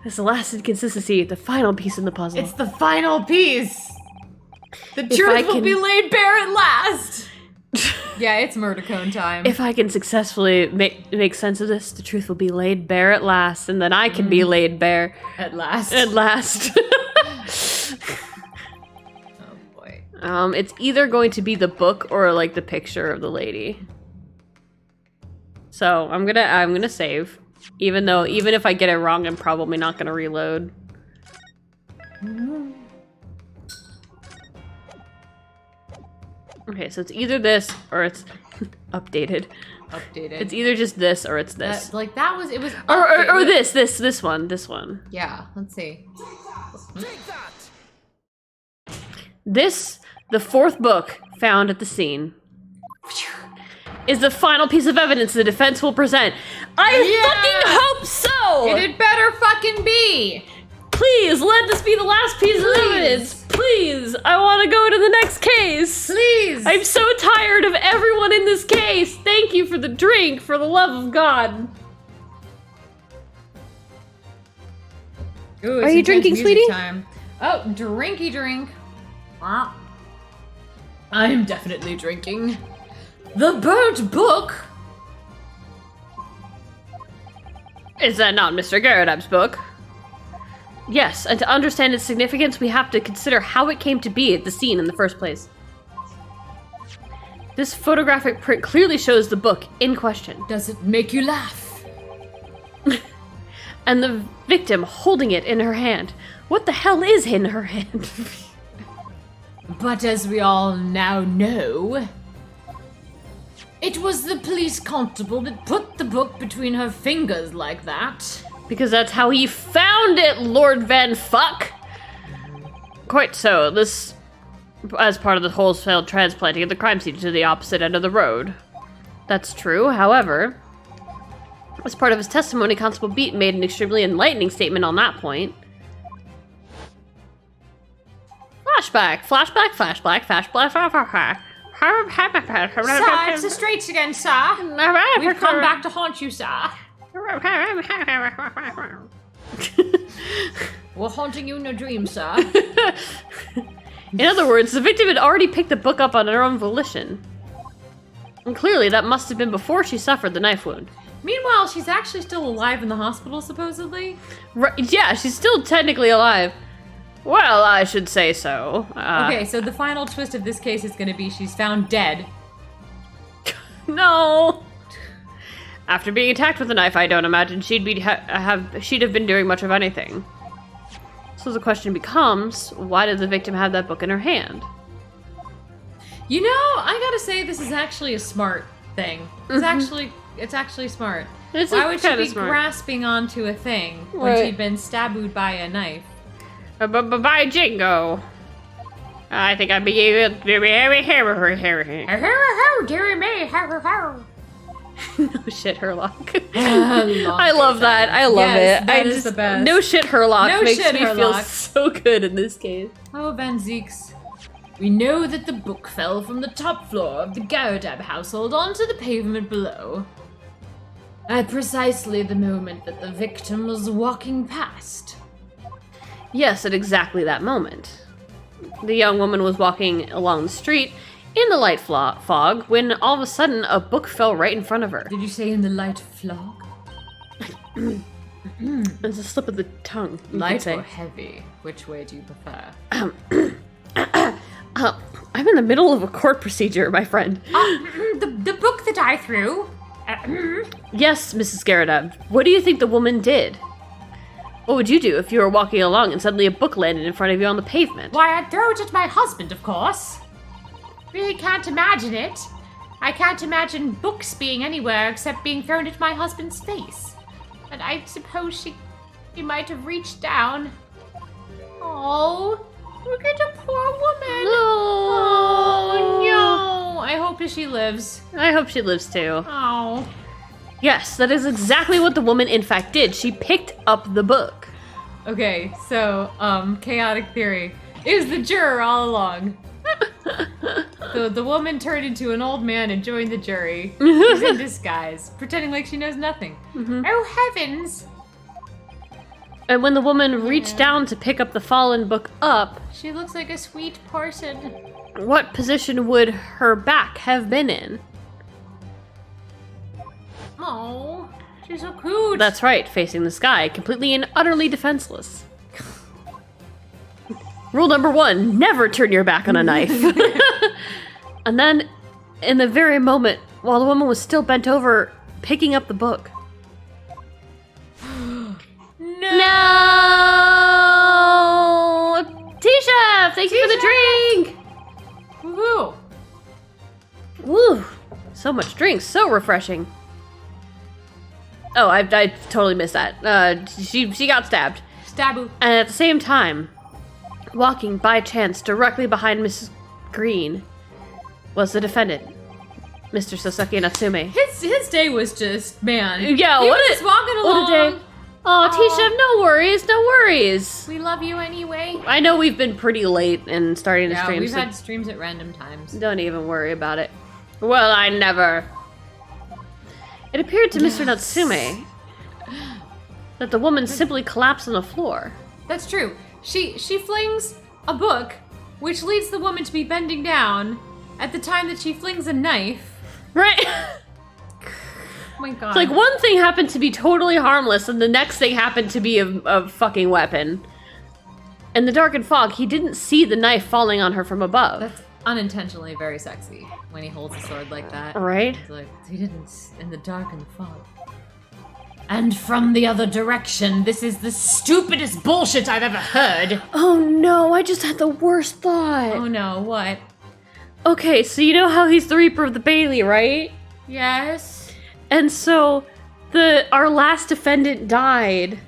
This last inconsistency, the final piece in the puzzle. It's the final piece. The truth will be laid bare at last. Yeah, it's murder cone time. If I can successfully make sense of this, the truth will be laid bare at last, and then I can be laid bare. At last. At last. Oh boy. It's either going to be the book or like the picture of the lady. So I'm gonna save. Even if I get it wrong, I'm probably not gonna reload. Okay, so it's either this or it's updated. Updated. It's either just this or it's this. Or this one. Yeah, let's see. Take that! This, the fourth book found at the scene, is the final piece of evidence the defense will present. I fucking hope so! It better fucking be! Please, let this be the last piece of evidence. Please, I want to go to the next case. Please! I'm so tired of everyone in this case. Thank you for the drink, for the love of God. Ooh, Are you drinking, sweetie? Time. Oh, drinky drink. Wow. I'm definitely drinking. The burnt book? Is that not Mr. Garadab's book? Yes, and to understand its significance, we have to consider how it came to be at the scene in the first place. This photographic print clearly shows the book in question. Does it make you laugh? And the victim holding it in her hand. What the hell is in her hand? But as we all now know, it was the police constable that put the book between her fingers like that. Because that's how he found it, Lord Van Fuck! Quite so. This, as part of the wholesale transplanting of the crime scene to the opposite end of the road. That's true, however, as part of his testimony, Constable Beat made an extremely enlightening statement on that point. Flashback, Sir, it's the streets again, sir. We've come back to haunt you, sir. We're haunting you in your dreams, sir. In other words, the victim had already picked the book up on her own volition. And clearly, that must have been before she suffered the knife wound. Meanwhile, she's actually still alive in the hospital, supposedly. Right, yeah, she's still technically alive. Well, I should say so. Okay, so the final twist of this case is going to be she's found dead. No! After being attacked with a knife, I don't imagine she'd have been doing much of anything. So the question becomes, why did the victim have that book in her hand? You know, I gotta say this is actually a smart thing. It's actually smart. Why would she be grasping onto a thing when she'd been stabbed by a knife? By Jingo. I think I'd be able to be No shit, Herlock. I love that. I love it. That is the best. No shit, Herlock No makes shit, me feel Herlock. so good in this case. Oh, Van Zieks. We know that the book fell from the top floor of the Garadab household onto the pavement below. At precisely the moment that the victim was walking past. Yes, at exactly that moment. The young woman was walking along the street in the light fog when all of a sudden a book fell right in front of her. Did you say in the light fog? It's a slip of the tongue. Light or heavy? Which way do you prefer? I'm in the middle of a court procedure, my friend. The book that I threw. Yes, Mrs. Garrett. What do you think the woman did? What would you do if you were walking along and suddenly a book landed in front of you on the pavement? Why, I'd throw it at my husband, of course. Really can't imagine it. I can't imagine books being anywhere except being thrown at my husband's face. And I suppose she might have reached down. Oh, look at the poor woman. No. Oh, no. I hope she lives. I hope she lives too. Oh. Yes, that is exactly what the woman in fact did. She picked up the book. Okay, so, chaotic theory. Is the juror all along? So the woman turned into an old man and joined the jury. She's in disguise, pretending like she knows nothing. Oh, heavens. And when the woman reached down to pick up the fallen book up, She looks like a sweet person. what position would her back have been in? Oh, she's so cute. That's right, facing the sky, completely and utterly defenseless. Rule number 1, never turn your back on a knife. And then, in the very moment, while the woman was still bent over, picking up the book. No! Tisha, thank you for the drink! Woohoo! Woo! So much drink, so refreshing. Oh, I totally missed that. She got stabbed. Stabu. And at the same time, walking by chance directly behind Mrs. Green was the defendant, Mr. Sasaki Natsume. His day was just, man. Yeah, he what was a- just walking what a along. day. Oh, Tisha, no worries, no worries. We love you anyway. I know we've been pretty late in starting the Yeah, stream, we've so had streams at random times. don't even worry about it. Well, I never. It appeared to Mr. Natsume that the woman simply collapsed on the floor. That's true. She flings a book, which leads the woman to be bending down at the time that she flings a knife. Right? Oh my god. Like, one thing happened to be totally harmless, and the next thing happened to be a fucking weapon. In the dark and fog, he didn't see the knife falling on her from above. That's unintentionally very sexy when he holds a sword like that. Right? It's like, he didn't in the dark and the fog. And from the other direction, this is the stupidest bullshit I've ever heard. Oh no, I just had the worst thought. Oh no, what? Okay, so you know how he's the Reaper of the Bailey, right? Yes. And so our last defendant died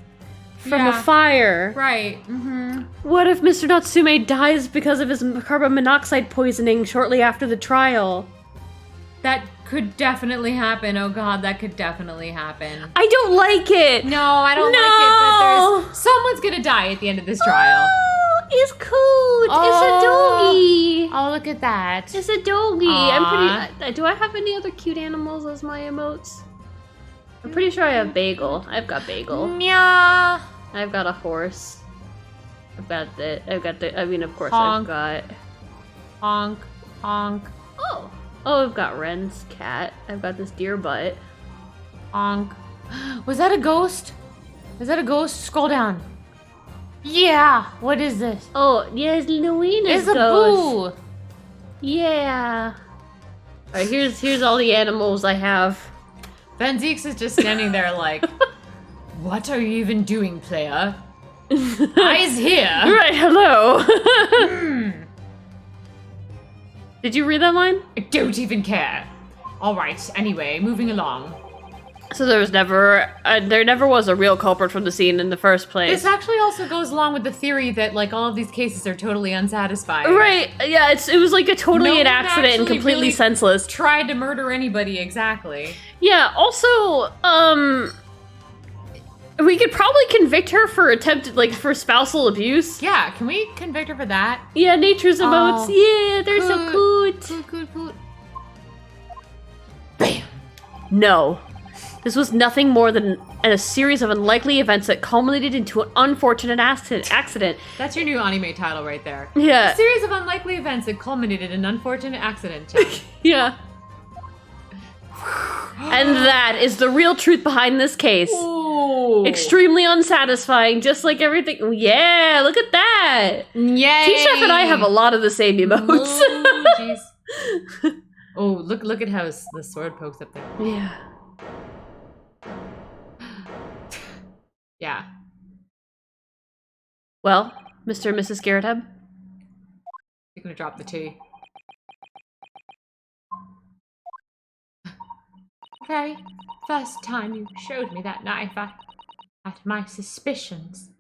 from a Yeah. fire. Right. Mm-hmm. What if Mr. Natsume dies because of his carbon monoxide poisoning shortly after the trial? That could definitely happen. Oh god, that could definitely happen. I don't like it. No, I don't No. like it, but there's someone's gonna die at the end of this trial. Oh, it's cute. Oh. It's a doggy. Oh, look at that. It's a doggy. Aw. I'm pretty. Do I have any other cute animals as my emotes? I'm pretty sure I have Bagel. I've got Bagel. Meow. I've got a horse. I've got the. I mean, of course, Honk. I've got. Honk. Honk. Oh, I've got Ren's cat. I've got this deer butt. Honk. Was that a ghost? Is that a ghost? Scroll down. Yeah. What is this? Oh, yes, Luina's It's a ghost. boo. Yeah. All right, here's all the animals I have. Ben Zieks is just standing there like, what are you even doing, player? Eyes here. Right, hello. Did you read that line? I don't even care. All right. Anyway, moving along. So there never was a real culprit from the scene in the first place. This actually also goes along with the theory that like all of these cases are totally unsatisfying. Right, yeah, it was like totally No an one accident and actually completely really senseless. Tried to murder anybody exactly. Yeah, also, we could probably convict her for for spousal abuse. Yeah, can we convict her for that? Yeah, nature's emotes. Oh, Yeah, they're so cute. Coot. Bam. No. This was nothing more than a series of unlikely events that culminated into an unfortunate accident. That's your new anime title right there. Yeah. A series of unlikely events that culminated in an unfortunate accident, Chan. Yeah. And that is the real truth behind this case. Ooh. Extremely unsatisfying, just like everything. Yeah, look at that. Yay! T-Chef and I have a lot of the same emotes. Oh, jeez. Oh, look at how the sword pokes up there. Yeah. Yeah. Well, Mr. and Mrs. Garrett, You're gonna drop the tea. Very first time you showed me that knife, I had my suspicions.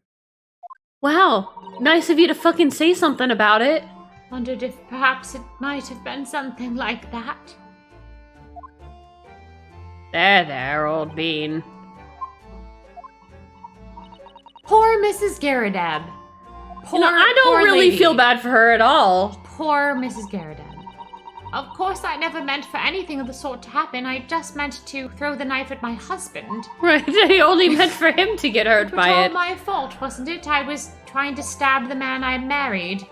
wow, nice of you to fucking say something about it. Wondered if perhaps it might have been something like that. There, old bean. Poor Mrs. Garridab. You know, I don't really feel bad for her at all. Poor Mrs. Garridab. Of course, I never meant for anything of the sort to happen. I just meant to throw the knife at my husband. Right, I only meant for him to get hurt by It was all it. my fault, wasn't it? I was trying to stab the man I married.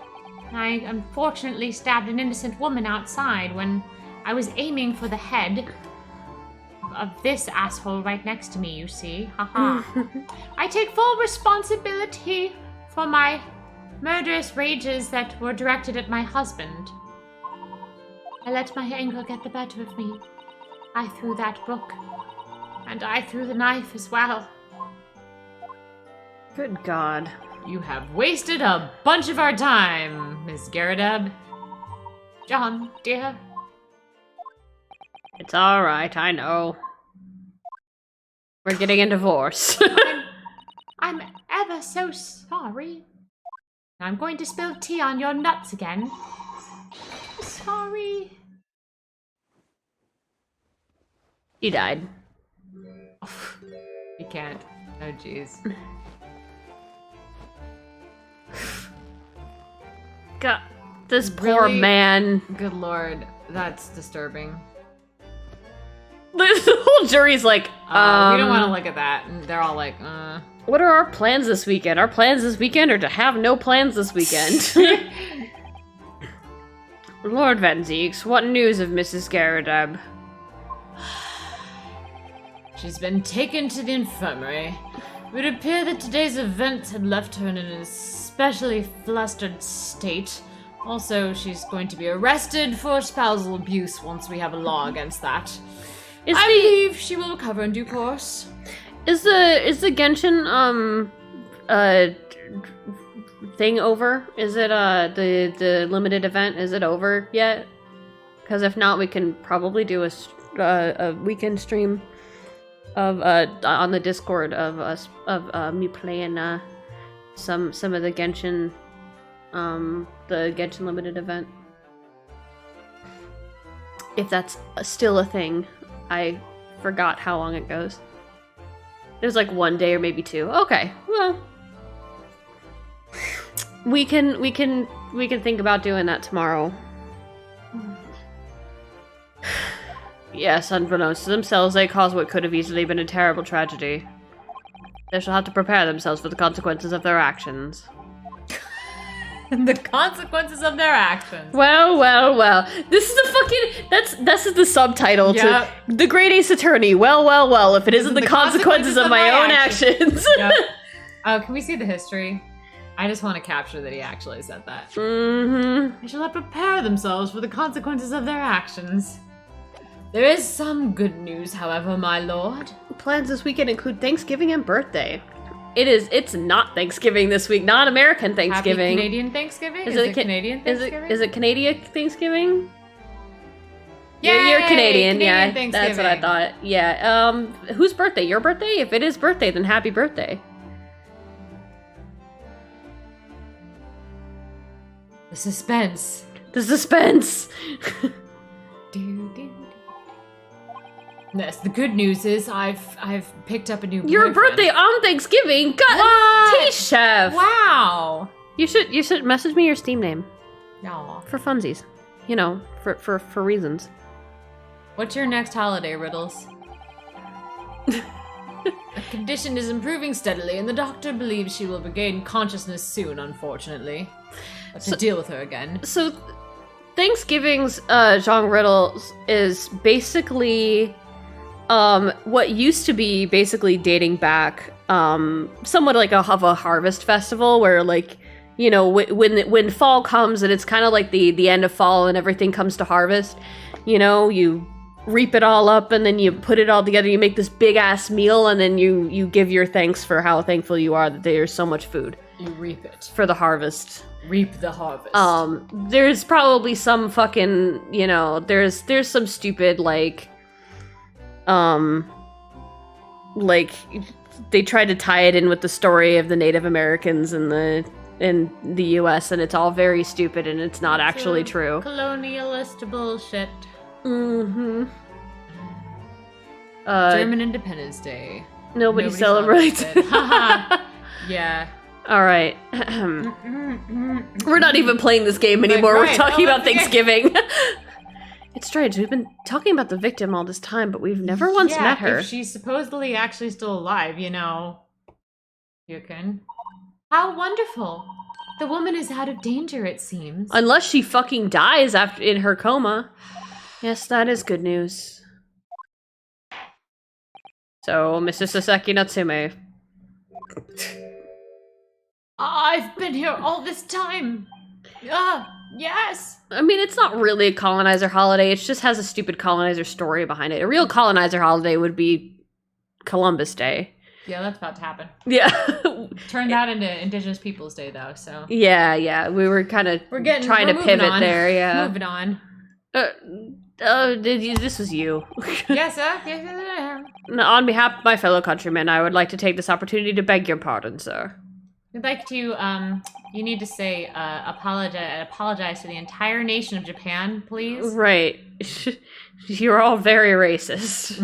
I unfortunately stabbed an innocent woman outside when I was aiming for the head of this asshole right next to me, you see. Haha. I take full responsibility for my murderous rages that were directed at my husband. I let my anger get the better of me. I threw that book, and I threw the knife as well. Good God. You have wasted a bunch of our time, Miss Garridab. John, dear. It's alright, I know. We're getting a divorce. I'm ever so sorry. I'm going to spill tea on your nuts again. Sorry. He died. You can't. Oh, jeez. God, this poor Really? man. Good lord, that's disturbing. The whole jury's like, We don't want to look at that. And they're all like, What are our plans this weekend? Our plans this weekend are to have no plans this weekend. Lord Van Zieks, what news of Mrs. Garridab? She's been taken to the infirmary. It would appear that today's events had left her in an especially flustered state. Also, she's going to be arrested for spousal abuse once we have a law against that. I believe she will recover in due course. Is the Genshin thing over? Is it the limited event? Is it over yet? Because if not, we can probably do a weekend stream of on the Discord of us of me playing some of the Genshin limited event. If that's still a thing. I forgot how long it goes. There's like 1 day or maybe 2. Okay, well, we can think about doing that tomorrow. Yes, unbeknownst to themselves, they caused what could have easily been a terrible tragedy. They shall have to prepare themselves for the consequences of their actions. The consequences of their actions. Well. This is the fucking this is the subtitle to The Great Ace Attorney. Well, if it isn't the consequences of my own actions. Yep. Oh, can we see the history? I just want to capture that he actually said that. Mm-hmm. They shall have to prepare themselves for the consequences of their actions. There is some good news, however, my lord. Plans this weekend include Thanksgiving and birthday. It's not Thanksgiving this week, not American Thanksgiving. Happy Canadian Thanksgiving? Is it Canadian Thanksgiving? Is it Canadian Thanksgiving? Yay! You're Canadian, yeah. Thanksgiving. That's what I thought. Yeah. Whose birthday? Your birthday? If it is birthday, then happy birthday. The suspense. The suspense. Yes, the good news is I've picked up a new Your boyfriend. birthday on Thanksgiving. God, What? T-Chef. Wow. You should message me your Steam name Aw. for funsies. You know, for reasons. What's your next holiday, Riddles? Her condition is improving steadily, and the doctor believes she will regain consciousness soon, unfortunately. Have to deal with her again. So, Thanksgiving's Jean Riddles is basically what used to be basically dating back somewhat like of a harvest festival where, like, you know, when fall comes and it's kind of like the end of fall and everything comes to harvest, you know, you reap it all up and then you put it all together, you make this big ass meal, and then you give your thanks for how thankful you are that there's so much food. You reap it. For the harvest. Reap the harvest. There's probably some fucking, you know, there's some stupid like they tried to tie it in with the story of the Native Americans in the US, and it's all very stupid and it's not actually true. Colonialist bullshit. Mm-hmm. German Independence Day. Nobody celebrates it. Yeah. All right. We're not even playing this game anymore. Right. We're talking about Thanksgiving. It's strange. We've been talking about the victim all this time, but we've never once met her. If she's supposedly actually still alive, you know. You can. How wonderful. The woman is out of danger, it seems. Unless she fucking dies after in her coma. Yes, that is good news. So, Mr. Sasaki Natsume. I've been here all this time. Yes. I mean, it's not really a colonizer holiday. It just has a stupid colonizer story behind it. A real colonizer holiday would be Columbus Day. Yeah, that's about to happen. Yeah. Turn that into Indigenous Peoples Day, though, so. Yeah. We were kind of trying to pivot there, yeah. Moving on. This was you. Yes, sir. Yes. On behalf of my fellow countrymen, I would like to take this opportunity to beg your pardon, sir. We'd like to, you need to say, apologize to the entire nation of Japan, please. Right. You're all very racist.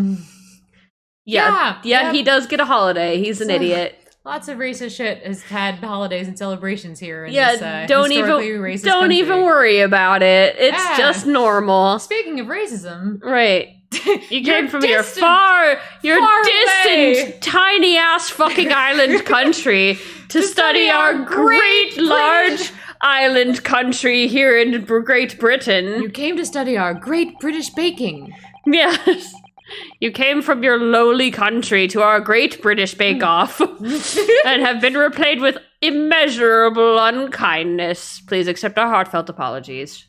Yeah, he does get a holiday. He's an idiot. Lots of racist shit has had holidays and celebrations here in this don't even worry about it. It's just normal. Speaking of racism. Right. You came from your distant, tiny ass fucking island country to study our great large island country here in Great Britain. You came to study our great British baking. Yes. You came from your lowly country to our great British bake-off and have been repaid with immeasurable unkindness. Please accept our heartfelt apologies.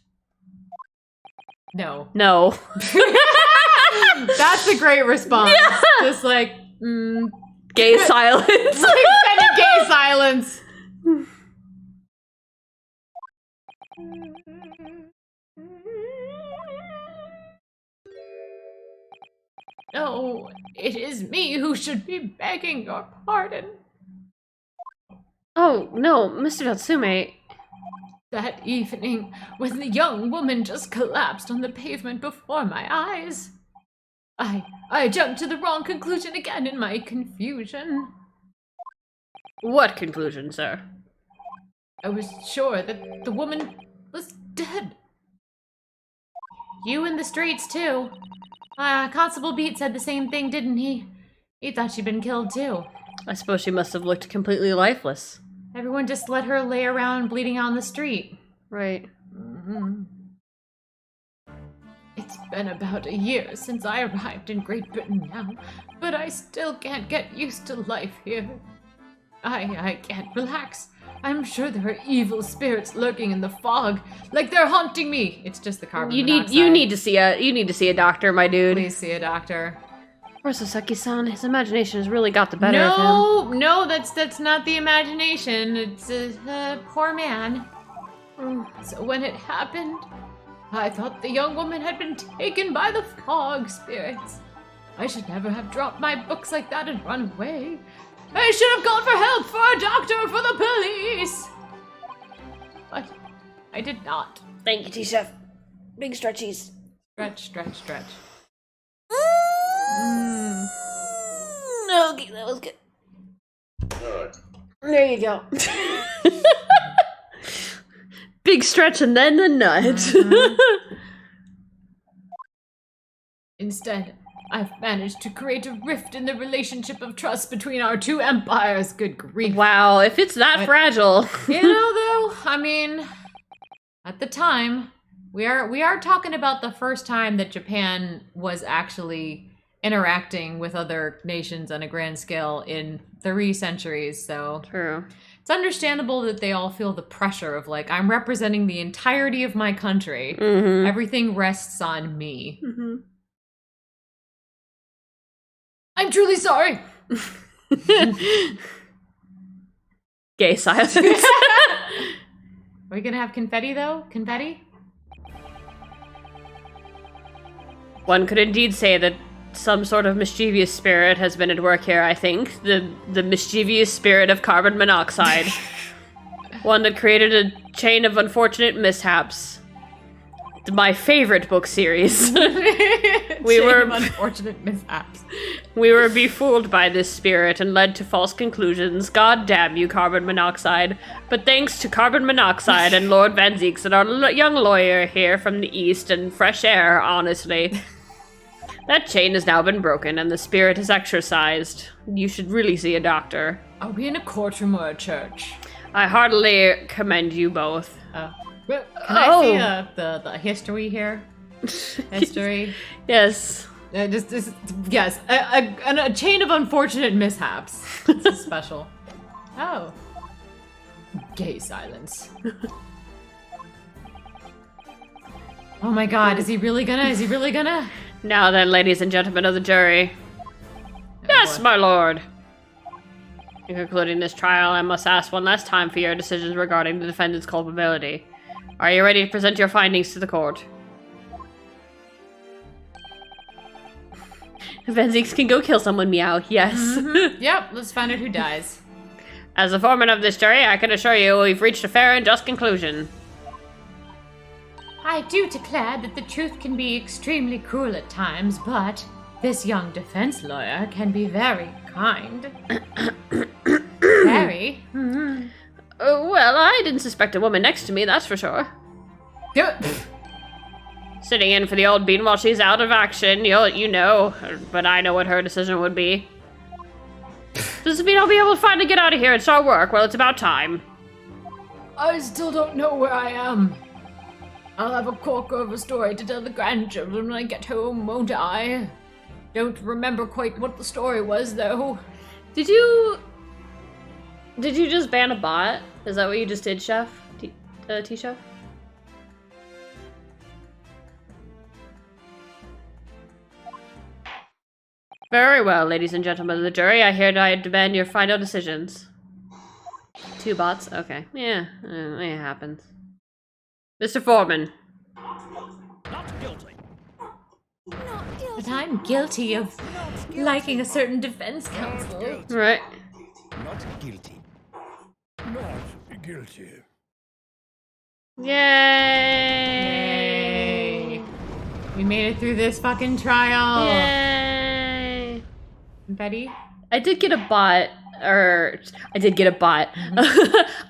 No. That's a great response. Yeah. Just like, gay silence. Like kind of gay silence. No, it is me who should be begging your pardon. Oh, no, Mr. Natsume. That evening, when the young woman just collapsed on the pavement before my eyes, I jumped to the wrong conclusion again in my confusion. What conclusion, sir? I was sure that the woman was dead. You in the streets, too. Constable Beat said the same thing, didn't he? He thought she'd been killed, too. I suppose she must have looked completely lifeless. Everyone just let her lay around bleeding on the street. Right. Mm-hmm. It's been about a year since I arrived in Great Britain now, but I still can't get used to life here. I can't relax. I'm sure there are evil spirits lurking in the fog, like they're haunting me. It's just the carbon monoxide. You need to see a doctor, my dude. Please see a doctor. Poor Sasaki-san, his imagination has really got the better of him. No, that's not the imagination. It's a poor man. So when it happened, I thought the young woman had been taken by the fog spirits. I should never have dropped my books like that and run away. I should have gone for help, for a doctor, for the police. But I did not. Thank you, T-Chef. Big stretchies. Stretch. Okay, that was good. There you go. Big stretch and then the nut. Instead, I've managed to create a rift in the relationship of trust between our two empires. Good grief. Wow, if it's that fragile. You know, though, I mean, at the time, we are talking about the first time that Japan was actually interacting with other nations on a grand scale in 3 centuries, so... True. It's understandable that they all feel the pressure of, like, I'm representing the entirety of my country. Mm-hmm. Everything rests on me. Mm-hmm. I'm truly sorry. Gay silence. Are we gonna have confetti, though? Confetti? One could indeed say that some sort of mischievous spirit has been at work here, I think. The mischievous spirit of carbon monoxide. One that created a chain of unfortunate mishaps. My favorite book series. Unfortunate mishaps. We were befooled by this spirit and led to false conclusions. God damn you, carbon monoxide. But thanks to carbon monoxide and Lord Van Zieks and our young lawyer here from the east and fresh air, honestly. That chain has now been broken and the spirit is exorcised. You should really see a doctor. Are we in a courtroom or a church? I heartily commend you both. Can I see the history here? History? Yes. Yes, a chain of unfortunate mishaps. This is special. Oh. Gay silence. Oh my god, is he really gonna? Now then, ladies and gentlemen of the jury. Yes, my lord. In concluding this trial, I must ask one last time for your decisions regarding the defendant's culpability. Are you ready to present your findings to the court? Van Zieks can go kill someone, meow. Yes. Mm-hmm. Yep, let's find out who dies. As the foreman of this jury, I can assure you we've reached a fair and just conclusion. I do declare that the truth can be extremely cruel at times, but this young defense lawyer can be very kind. Very. Mm-hmm. Well, I didn't suspect a woman next to me, that's for sure. Sitting in for the old bean while she's out of action, you know, but I know what her decision would be. Does this mean I'll be able to finally get out of here and start work? Well, it's about time. I still don't know where I am. I'll have a corker of a story to tell the grandchildren when I get home, won't I? Don't remember quite what the story was, though. Did you just ban a bot? Is that what you just did, Chef? T-Chef? Very well, ladies and gentlemen of the jury. I hereby demand your final decisions. 2 bots? Okay. Yeah, it happens. Mr. Foreman. Not guilty. But I'm guilty of liking a certain defense counsel. Right. Not guilty. Not guilty. Yay! We made it through this fucking trial. Yay! Betty? I did get a bot. Mm-hmm.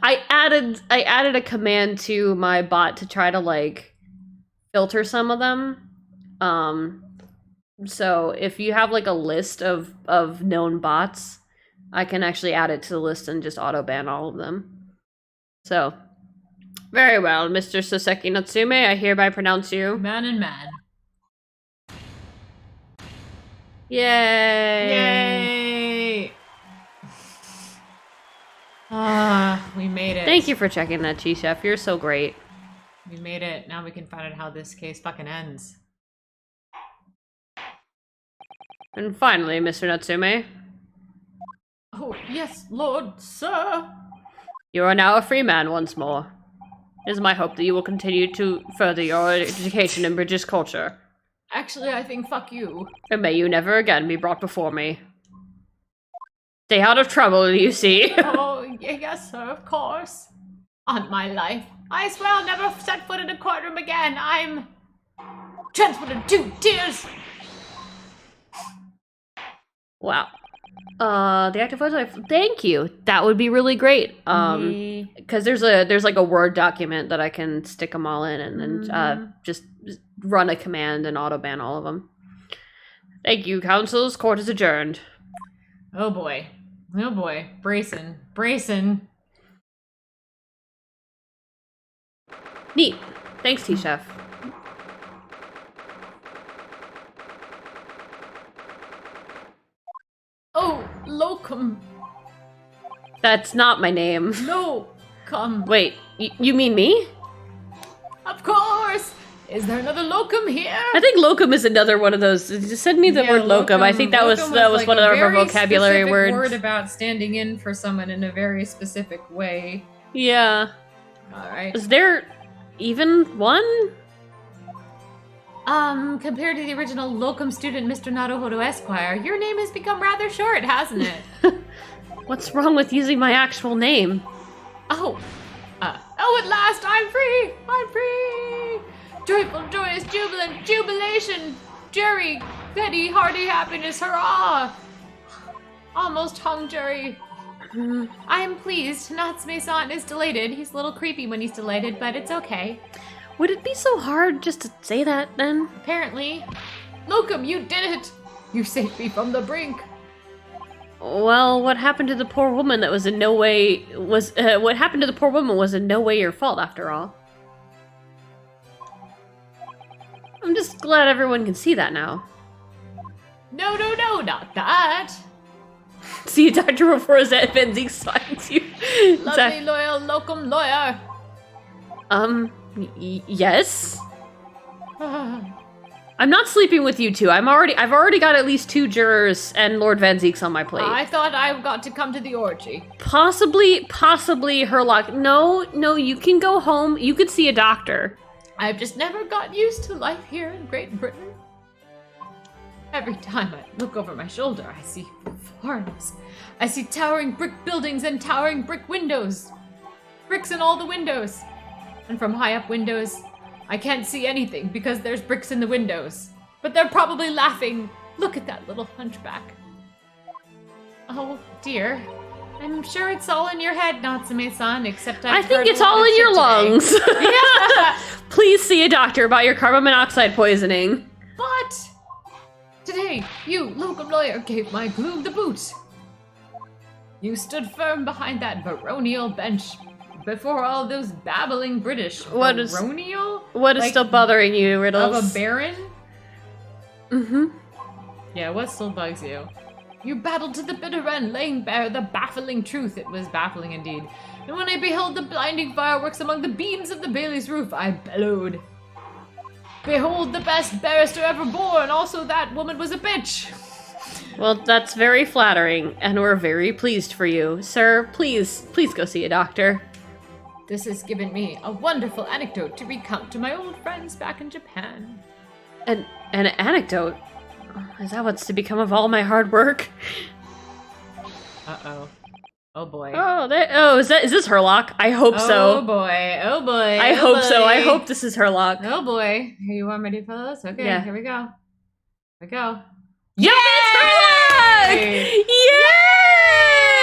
I added a command to my bot to try to like filter some of them. So if you have like a list of known bots, I can actually add it to the list and just auto ban all of them. So very well, Mr. Soseki Natsume, I hereby pronounce you Man and man. Yay! Yay! We made it. Thank you for checking that, G-Chef. You're so great. We made it. Now we can find out how this case fucking ends. And finally, Mr. Natsume, Oh, yes, Lord, sir. you are now a free man once more. It is my hope that you will continue to further your education in British culture. Actually, I think fuck you. And may you never again be brought before me. Stay out of trouble, you see. Oh, yes, sir, of course. On my life. I swear I'll never set foot in a courtroom again. I'm transported to tears. Wow. The active voice, thank you. That would be really great. Because there's like a Word document that I can stick them all in and then just run a command and auto ban all of them. Thank you, councils. Court is adjourned. Oh boy. Oh boy. Brayson. Neat. Thanks, T-Chef. Oh, locum. That's not my name. No, come. Wait, you mean me? Of course. Is there another locum here? I think locum is another one of those. Just send me the word locum. I think that was like one of our vocabulary words. Word about standing in for someone in a very specific way. Yeah. All right. Is there even one? Compared to the original locum student, Mr. Naruhodo Esquire, your name has become rather short, hasn't it? What's wrong with using my actual name? Oh, at last I'm free! I'm free! Joyful, joyous, jubilant, jubilation! Jerry, Betty, hearty happiness, hurrah! Almost hung Jerry. I am pleased. Natsume-san is delighted. He's a little creepy when he's delighted, but it's okay. Would it be so hard just to say that, then? Apparently. Locum, you did it! You saved me from the brink. Well, what happened to the poor woman that was in no way what happened to the poor woman was in no way your fault, after all. I'm just glad everyone can see that now. No, not that. See, Dr. before Van Zieks finds you. Lovely, loyal locum lawyer. Yes? I'm not sleeping with you two. I've already got at least 2 jurors and Lord Van Zieks on my plate. I thought I got to come to the orgy. Possibly Herlock. No, you can go home. You could see a doctor. I've just never got used to life here in Great Britain. Every time I look over my shoulder, I see foreigners. I see towering brick buildings and towering brick windows. Bricks in all the windows. And from high up windows, I can't see anything because there's bricks in the windows. But they're probably laughing. Look at that little hunchback. Oh dear. I'm sure it's all in your head, Natsume-san, except I think it's all in your lungs. Yeah. Please see a doctor about your carbon monoxide poisoning. But today, you, locum lawyer, gave my gloom the boot. You stood firm behind that baronial bench before all those babbling British. What is still bothering you, Riddles? Of a baron? Mm-hmm. Yeah, what still bugs you? You battled to the bitter end, laying bare the baffling truth. It was baffling indeed. And when I beheld the blinding fireworks among the beams of the Bailey's roof, I bellowed. Behold the best barrister ever born, also that woman was a bitch. Well, that's very flattering, and we're very pleased for you. Sir, please go see a doctor. This has given me a wonderful anecdote to recount to my old friends back in Japan. An anecdote? Is that what's to become of all my hard work? Uh-oh. Oh boy. Is this Herlock? I hope so. Oh boy. I hope so. I hope this is Herlock. Oh boy. Are you all ready for this? Okay, yeah. Here we go. Here we go. Yay! It's Herlock!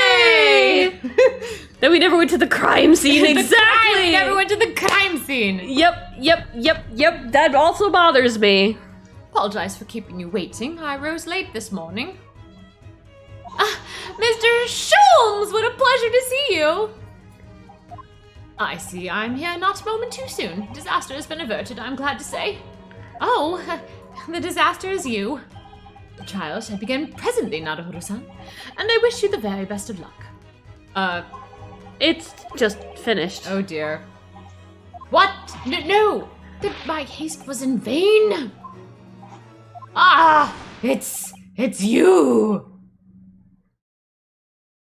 Yay! Then we never went to the crime scene. Exactly. We never went to the crime scene. Yep. That also bothers me. Apologize for keeping you waiting. I rose late this morning. Mr. Sholmes, what a pleasure to see you. I see I'm here not a moment too soon. Disaster has been averted, I'm glad to say. Oh, the disaster is you. The trial shall begin presently, Naruhodo-san, and I wish you the very best of luck. It's just finished. Oh dear. What? No! That my haste was in vain! Ah! It's you!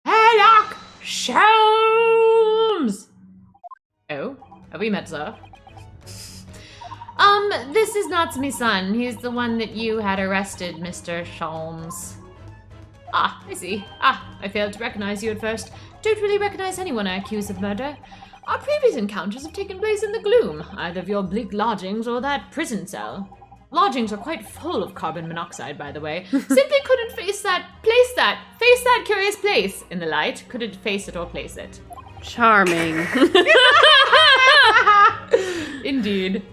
Herlock Sholmes! Oh? Have we met, sir? This is Natsume-san. He's the one that you had arrested, Mr. Sholmes. Ah, I see. I failed to recognize you at first. Don't really recognize anyone I accuse of murder. Our previous encounters have taken place in the gloom, either of your bleak lodgings or that prison cell. Lodgings are quite full of carbon monoxide, by the way. Simply couldn't face that curious place in the light. Couldn't face it or place it. Charming. Indeed.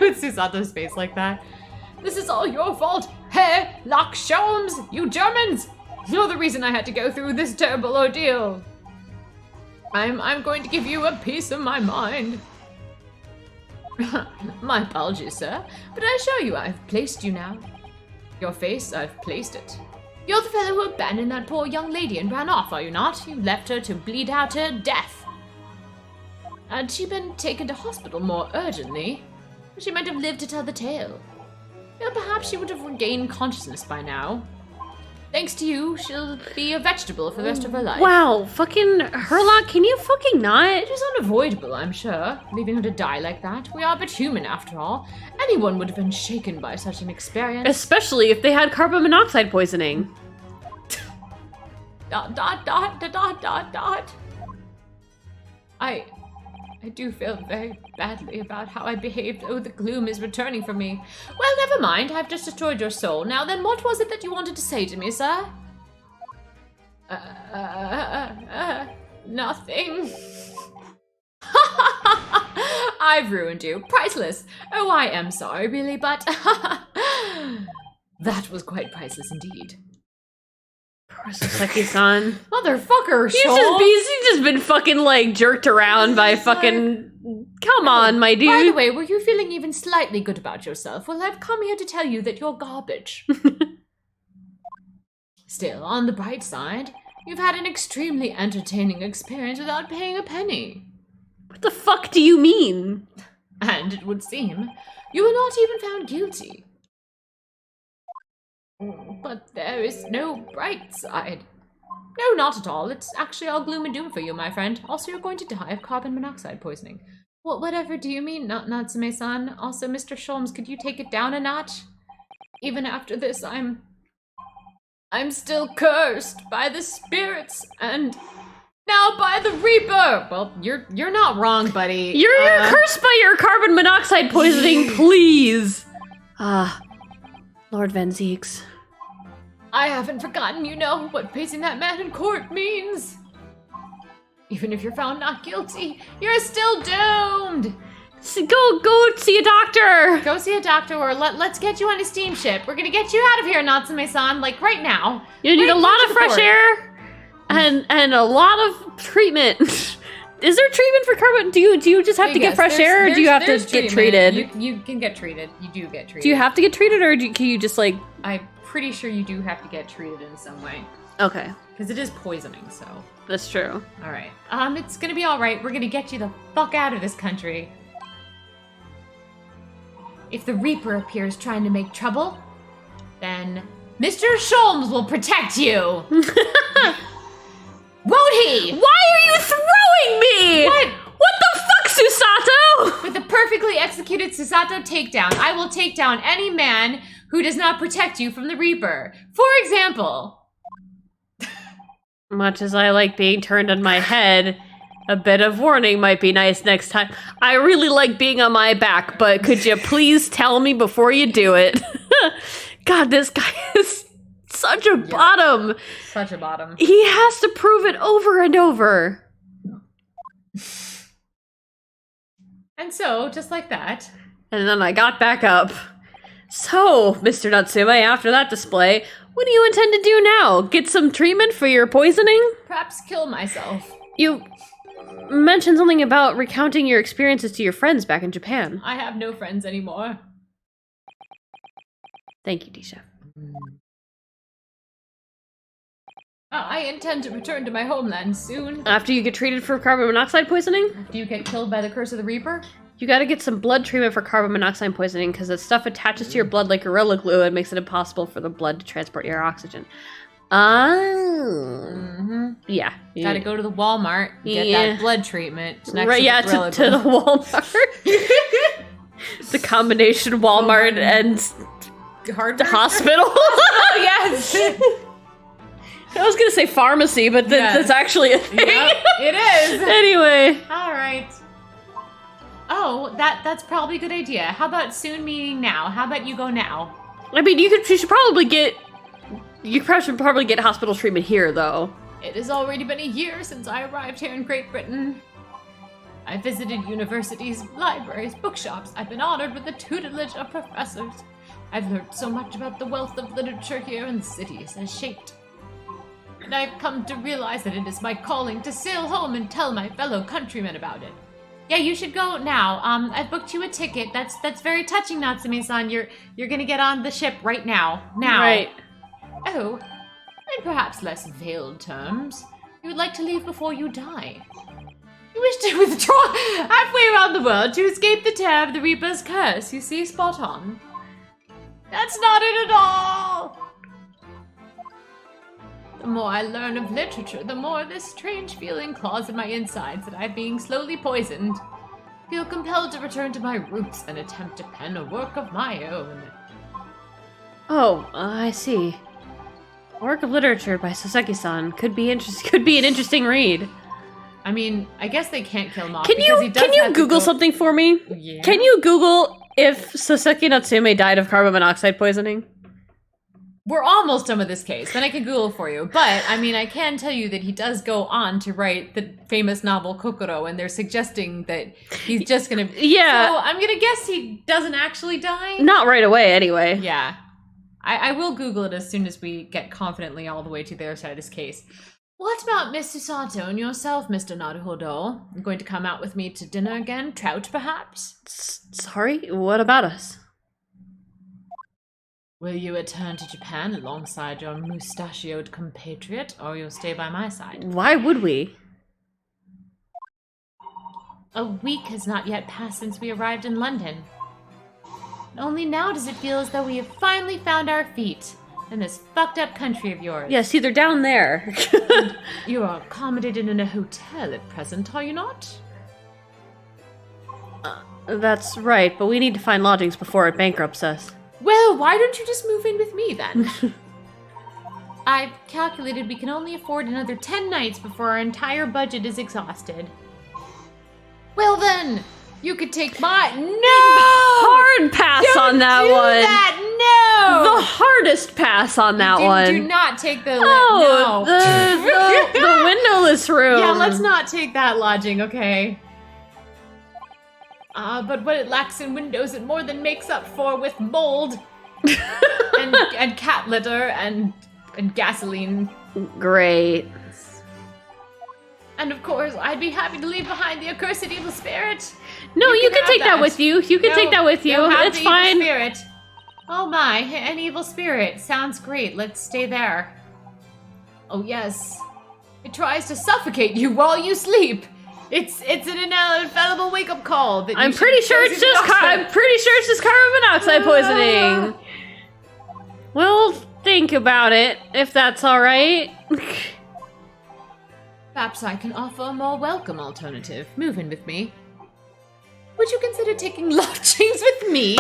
With Susato's face like that. This is all your fault. Hey, Loch Sholmes, you Germans! You're the reason I had to go through this terrible ordeal. I'm going to give you a piece of my mind. My apologies, sir, but I assure you I've placed you now. Your face, I've placed it. You're the fellow who abandoned that poor young lady and ran off, are you not? You left her to bleed out her death. Had she been taken to hospital more urgently, she might have lived to tell the tale. Well, perhaps she would have regained consciousness by now. Thanks to you, she'll be a vegetable for the rest of her life. Wow, fucking Herlock, can you fucking not? It was unavoidable, I'm sure, leaving her to die like that. We are but human, after all. Anyone would have been shaken by such an experience. Especially if they had carbon monoxide poisoning. ... I do feel very badly about how I behaved. Oh, the gloom is returning for me. Well, never mind. I've just destroyed your soul. Now then, what was it that you wanted to say to me, sir? Nothing. I've ruined you. Priceless. Oh, I am sorry, really, but that was quite priceless indeed. Seki-san. Motherfucker, He's just been fucking, like, jerked around by fucking... Come on, my dude. By the way, were you feeling even slightly good about yourself? Well, I've come here to tell you that you're garbage. Still, on the bright side, you've had an extremely entertaining experience without paying a penny. What the fuck do you mean? And it would seem you were not even found guilty. But there is no bright side. No, not at all. It's actually all gloom and doom for you, my friend. Also, you're going to die of carbon monoxide poisoning. Whatever do you mean, Natsume-san? Also, Mr. Sholmes, could you take it down a notch? Even after this, I'm still cursed by the spirits and now by the Reaper. Well, you're not wrong, buddy. You're cursed by your carbon monoxide poisoning, please. Lord Van Zieks. I haven't forgotten, you know, what facing that man in court means. Even if you're found not guilty, you're still doomed. Go see a doctor. Go see a doctor, or let's get you on a steamship. We're gonna get you out of here, Natsume-san, like right now. You need a lot of fresh air and a lot of treatment. Is there treatment for carbon? Do you just have to get fresh air, or do you have to get treated? You can get treated. You do get treated. Do you have to get treated, or can you just like... I'm pretty sure you do have to get treated in some way. Okay. Because it is poisoning, so. That's true. Alright. It's gonna be alright. We're gonna get you the fuck out of this country. If the Reaper appears trying to make trouble, then Mr. Sholmes will protect you! Won't he? Why are you throwing me? What the fuck, Susato? With a perfectly executed Susato takedown, I will take down any man who does not protect you from the Reaper. For example... Much as I like being turned on my head, a bit of warning might be nice next time. I really like being on my back, but could you please tell me before you do it? God, this guy is such a bottom. Such a bottom. He has to prove it over and over. And so, just like that. And then I got back up. So, Mr. Natsume, after that display, what do you intend to do now? Get some treatment for your poisoning? Perhaps kill myself. You mentioned something about recounting your experiences to your friends back in Japan. I have no friends anymore. Thank you, D-Chef. I intend to return to my homeland soon. After you get treated for carbon monoxide poisoning? Do you get killed by the curse of the Reaper? You gotta get some blood treatment for carbon monoxide poisoning because the stuff attaches to your blood like Gorilla Glue and makes it impossible for the blood to transport your oxygen. Oh. Mm-hmm. Yeah. Gotta go to the Walmart, get that blood treatment. Next to the Walmart. The combination Walmart and hardware hospital. Oh, yes. I was gonna say pharmacy, but that's actually a thing. Yep, it is. Anyway. All right. Oh, that's probably a good idea. How about soon meeting now? How about you go now? I mean, you should probably get hospital treatment here, though. It has already been a year since I arrived here in Great Britain. I visited universities, libraries, bookshops. I've been honored with the tutelage of professors. I've learned so much about the wealth of literature here in the city has shaped. And I've come to realize that it is my calling to sail home and tell my fellow countrymen about it. Yeah, you should go now. I've booked you a ticket. That's very touching, Natsume-san. You're gonna get on the ship right now. Now. Right. Oh, in perhaps less veiled terms, you would like to leave before you die. You wish to withdraw halfway around the world to escape the terror of the Reaper's curse. You see, spot on. That's not it at all! The more I learn of literature, the more this strange feeling claws at my insides that I'm being slowly poisoned. I feel compelled to return to my roots and attempt to pen a work of my own. Oh, I see. A work of literature by Saseki-san could be an interesting read. I mean, I guess they can't kill him off Can because he you does have to Google go- something for me? Yeah. Can you Google if Saseki Natsume died of carbon monoxide poisoning? We're almost done with this case, then I can Google for you. But, I mean, I can tell you that he does go on to write the famous novel Kokoro, and they're suggesting that he's just gonna... Yeah. So, I'm gonna guess he doesn't actually die? Not right away, anyway. Yeah. I will Google it as soon as we get confidently all the way to their side of this case. What about Mr. Sato and yourself, Mr. Naruhodo? You going to come out with me to dinner again? Trout, perhaps? Sorry? What about us? Will you return to Japan alongside your mustachioed compatriot, or you'll stay by my side? Why would we? A week has not yet passed since we arrived in London. And only now does it feel as though we have finally found our feet in this fucked up country of yours. Yeah, see, they're down there. You are accommodated in a hotel at present, are you not? That's right, but we need to find lodgings before it bankrupts us. Well, why don't you just move in with me then? I've calculated we can only afford another 10 nights before our entire budget is exhausted. Well then, you could take my... No! Hard pass on that do one. That. No! The hardest pass on that one. Do not take the... Oh, no. the windowless room. Yeah, let's not take that lodging, okay? But what it lacks in windows, it more than makes up for with mold and cat litter and gasoline. Great. And of course, I'd be happy to leave behind the accursed evil spirit. No, you can have take that with you. You can take that with you. You'll have It's the fine. Evil spirit. Oh my, an evil spirit. Sounds great. Let's stay there. Oh yes. It tries to suffocate you while you sleep. It's an infallible wake-up call. That I'm pretty sure it's just carbon monoxide poisoning. We'll think about it if that's all right. Perhaps I can offer a more welcome alternative. Move in with me. Would you consider taking lodgings with me?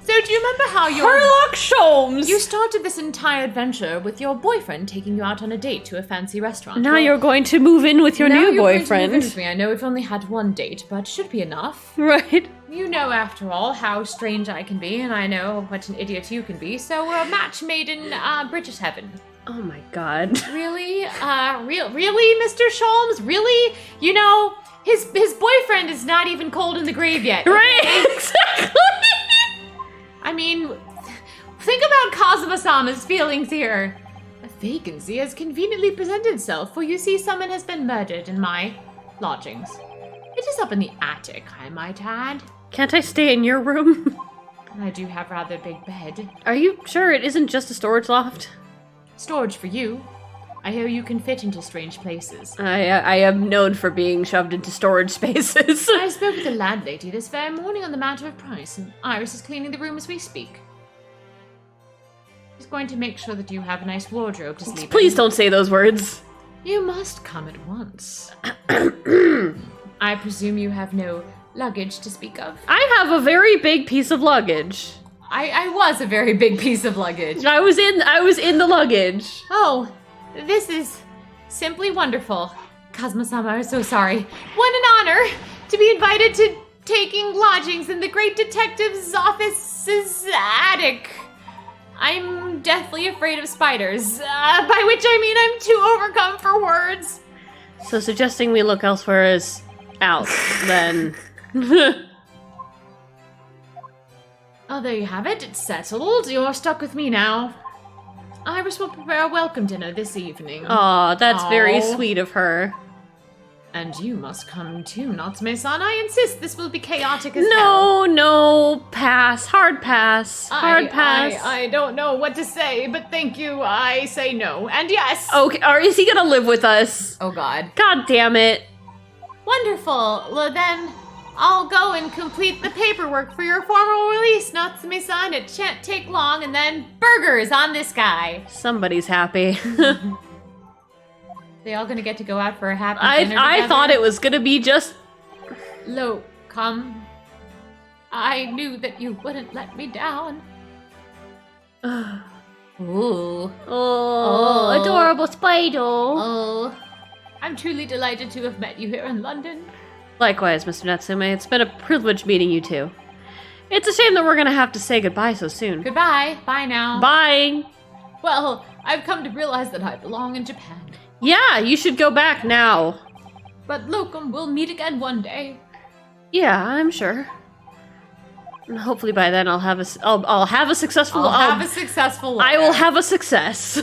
So do you remember how Sherlock Sholmes. you started this entire adventure with your boyfriend taking you out on a date to a fancy restaurant? Now Well, you're going to move in with your now new you're going to boyfriend. move in with me. I know we've only had one date, but should be enough. Right. You know, after all, how strange I can be, and I know what an idiot you can be, so we're a match made in British heaven. Oh my god. Really? Really, Mr. Sholmes? Really? You know, his boyfriend is not even cold in the grave yet. Okay? Right, exactly. I mean, think about Kazuma-sama's feelings here. A vacancy has conveniently presented itself, for you see someone has been murdered in my lodgings. It is up in the attic, I might add. Can't I stay in your room? I do have rather big bed. Are you sure it isn't just a storage loft? Storage for you. I hear you can fit into strange places. I am known for being shoved into storage spaces. I spoke with the landlady this very morning on the matter of price, and Iris is cleaning the room as we speak. She's going to make sure that you have a nice wardrobe to sleep in. Please don't say those words. You must come at once. I presume you have no luggage to speak of. I have a very big piece of luggage. I was a very big piece of luggage. I was in the luggage. Oh, this is simply wonderful. Kazuma-sama, I'm so sorry. What an honor to be invited to taking lodgings in the great detective's office's attic. I'm deathly afraid of spiders, by which I mean I'm too overcome for words. So suggesting we look elsewhere is out, then. Oh, there you have it. It's settled. You're stuck with me now. Iris will prepare a welcome dinner this evening. Aw, that's very Aw. sweet of her. And you must come too, Natsume-san. I insist this will be chaotic as hell. No, pass. Hard pass. Hard pass. I don't know what to say, but thank you. I say no. And yes. Okay, or is he gonna live with us? Oh, God. God damn it. Wonderful. Well, then I'll go and complete the paperwork for your formal release, Natsume-san. It shan't take long, and then burgers on this guy. Somebody's happy. They all gonna get to go out for a happy dinner I together? thought it was gonna be just... Lo, come. I knew that you wouldn't let me down. Ooh. Oh, adorable Spider. Oh. I'm truly delighted to have met you here in London. Likewise, Mr. Natsume. It's been a privilege meeting you two. It's a shame that we're gonna have to say goodbye so soon. Goodbye. Bye now. Bye. Well, I've come to realize that I belong in Japan. Yeah, you should go back now. But Locum, we'll meet again one day. Yeah, I'm sure. And hopefully by then I'll have a successful. I'll have a successful lawyer. I will have a success.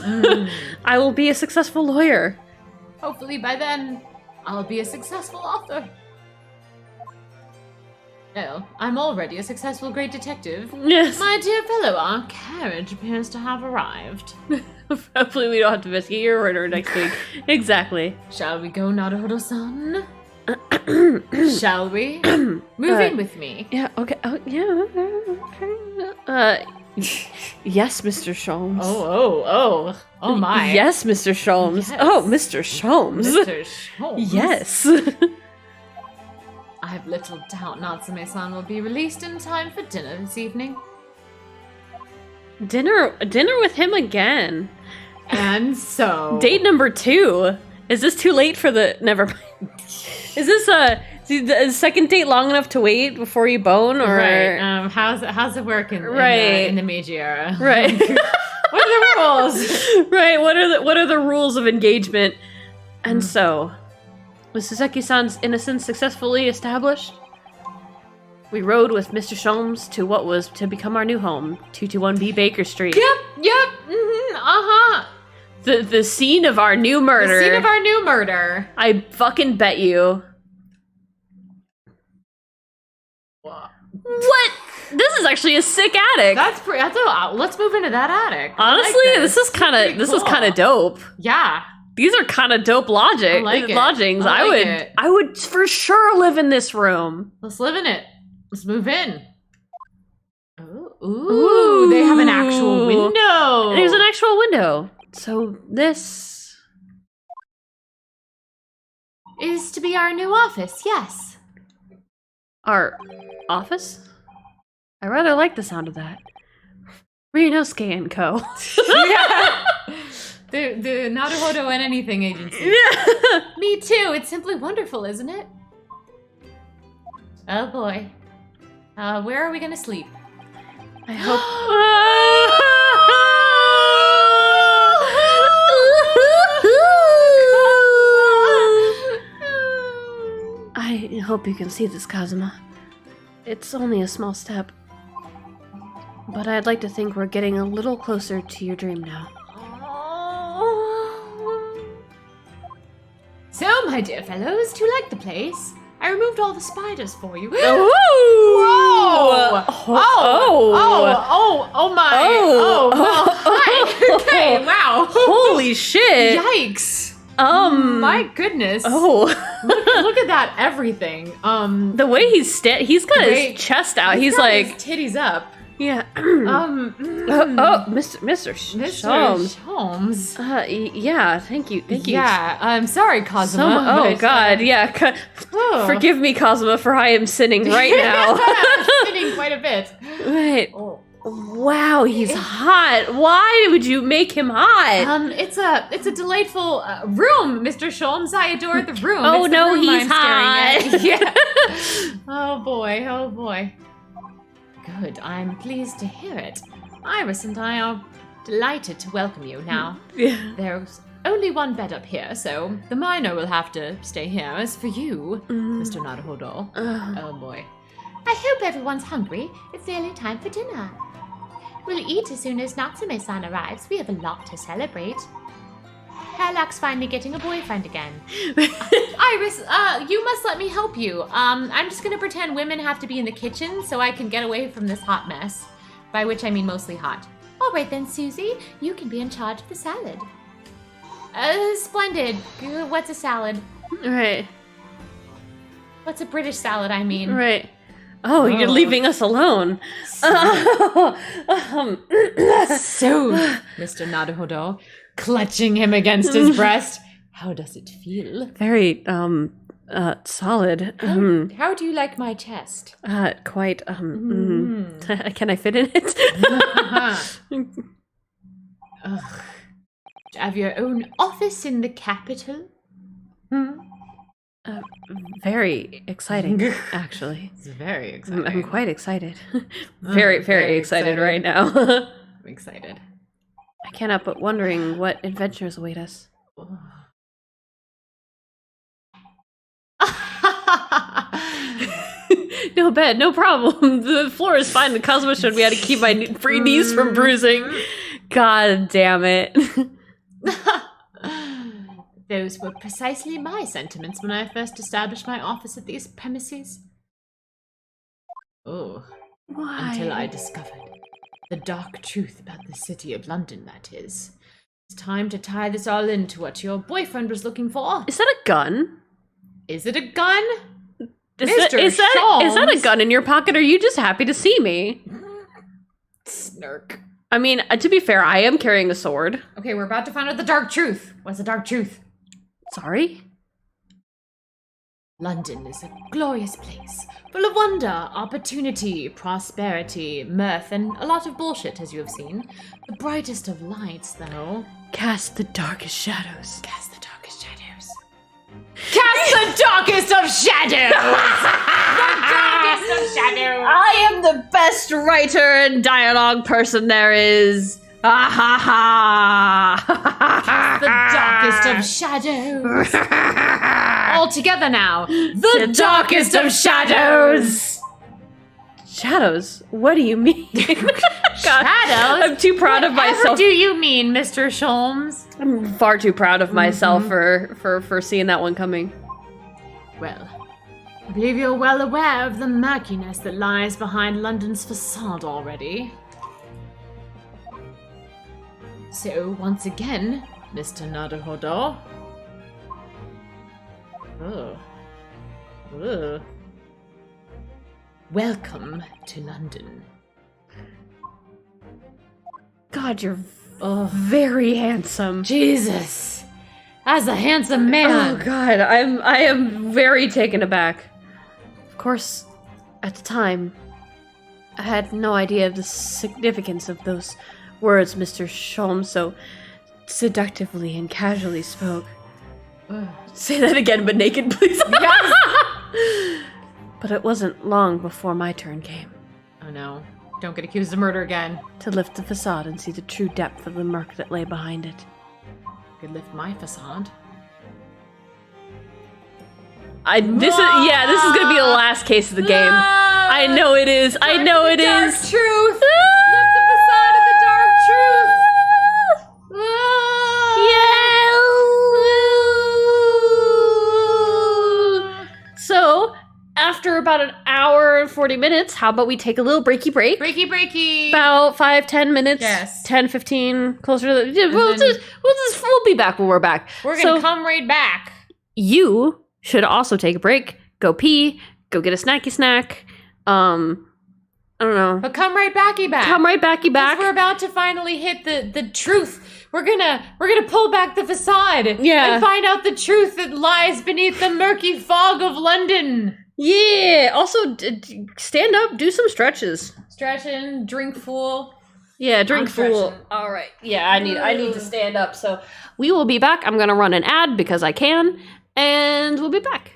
I will be a successful lawyer. Hopefully by then, I'll be a successful author. Well, I'm already a successful great detective. Yes. My dear fellow, our carriage appears to have arrived. Hopefully we don't have to investigate your murder next week. Exactly. Shall we go, Naruhodo-san? Shall we? Move in with me. Yeah. Okay. Oh, yeah. Okay. Yes, Mr. Sholmes. Oh my. Yes, Mr. Sholmes. Yes. Oh, Mr. Sholmes. Mr. Sholmes. Yes. I have little doubt Natsume-san will be released in time for dinner this evening. Dinner with him again. And so... Date number 2. Is this too late for the... Never mind. Is this a second date long enough to wait before you bone, or... Right, how's it working Right. in the Meiji era? Right. What are the rules? Right, what are the rules of engagement? And so, was Saseki-san's innocence successfully established? We rode with Mr. Sholmes to what was to become our new home, 221B Baker Street. Yep, The scene of our new murder. The scene of our new murder. I fucking bet you. What? This is actually a sick attic. Let's move into that attic. Honestly, I like this is kind of dope. Yeah. These are kind of dope I like it. lodgings. I like it. I would for sure live in this room. Let's live in it. Let's move in. Ooh, they have an actual window. There's an actual window. So this Is to be our new office, yes. our office? I rather like the sound of that. Renosuke & Co. Yeah. The Naruhodo and Anything agency. Yeah. Me too. It's simply wonderful, isn't it? Oh boy. Where are we gonna sleep? I hope. I hope you can see this, Kazuma. It's only a small step. But I'd like to think we're getting a little closer to your dream now. So, my dear fellows, do you like the place? I removed all the spiders for you. Whoa! Oh my! Hi! Okay, wow! Holy shit! Yikes! My goodness! Oh, look at that! Everything. the way he's got his chest out. He's got like, his titties up. yeah. Mr. Sholmes. Yeah. Thank you. Yeah, I'm sorry, Kazuma. Oh God, yeah. Forgive me, Kazuma, for I am sinning right now. I'm sinning quite a bit. Right. Wow, he's hot. Why would you make him hot? It's a delightful room, Mr. Sholmes. I adore the room. Oh, It's the no, room he's I'm hot. staring at. Yeah. Oh boy. Good. I'm pleased to hear it. Iris and I are delighted to welcome you now. Yeah. There's only one bed up here, so the minor will have to stay here. As for you, Mr. Naruhodo, oh boy. I hope everyone's hungry. It's nearly time for dinner. We'll eat as soon as Natsume-san arrives. We have a lot to celebrate. Herlock's finally getting a boyfriend again. Iris, you must let me help you. I'm just gonna pretend women have to be in the kitchen so I can get away from this hot mess. By which I mean mostly hot. All right then, Susie, you can be in charge of the salad. Splendid. What's a salad? Right. What's a British salad, I mean? Right. Oh, you're leaving us alone. So, Mr. Naruhodo, clutching him against his breast. How does it feel? Very, solid. How do you like my chest? Quite, can I fit in it? Have your own office in the capital? Very exciting, actually. It's very exciting. I'm quite excited. Very, very excited right now. I'm excited. I cannot but wondering what adventures await us. No bed, no problem. The floor is fine. The Cosmo showed me how to keep my free knees from bruising. God damn it. Those were precisely my sentiments when I first established my office at these premises. Oh, Why? until I discovered the dark truth about the city of London, that is. It's time to tie this all into what your boyfriend was looking for. Is that a gun? Is it a gun? Is Mr. that a gun in your pocket, or are you just happy to see me? Snark. I mean, to be fair, I am carrying a sword. Okay, we're about to find out the dark truth. What's the dark truth? Sorry? London is a glorious place, full of wonder, opportunity, prosperity, mirth, and a lot of bullshit, as you have seen. The brightest of lights, though. Cast the darkest shadows. Cast the darkest shadows. Cast the darkest of shadows! The darkest of shadows! I am the best writer and dialogue person there is. Ah ha ha! The darkest of shadows. All together now. The darkest of shadows. Shadows? What do you mean? God, Shadows? I'm too proud of Whatever myself. do you mean, Mr. Sholmes? I'm far too proud of myself for seeing that one coming. Well, I believe you're well aware of the murkiness that lies behind London's facade already. So, once again, Mr. Naruhodo. Welcome to London. God, you're very handsome. Jesus! As a handsome man! Oh God, I am very taken aback. Of course, at the time, I had no idea of the significance of those words Mr. Sholmes so seductively and casually spoke. Say that again, but naked, please. Yes! But it wasn't long before my turn came. Oh no. Don't get accused of murder again. To lift the facade and see the true depth of the murk that lay behind it. Could lift my facade. This is gonna be the last case of the game. I know it is. I know it is. Dark truth! Lift the facade of the dark truth! So, after about an hour and 40 minutes, how about we take a little breaky break? Breaky! About 5-10 minutes. Yes. 10-15, closer to the... We'll be back when we're back. We're gonna come right back. You should also take a break, go pee, go get a snacky snack. I don't know. But come right backy back. Come right backy back. We're about to finally hit the truth. We're gonna pull back the facade. Yeah. And find out the truth that lies beneath the murky fog of London. Yeah. Also, stand up, do some stretches. Stretching, drink full. Yeah, drink I'm full. stretching. All right. Yeah, I need to stand up. So we will be back. I'm gonna run an ad because I can, and we'll be back.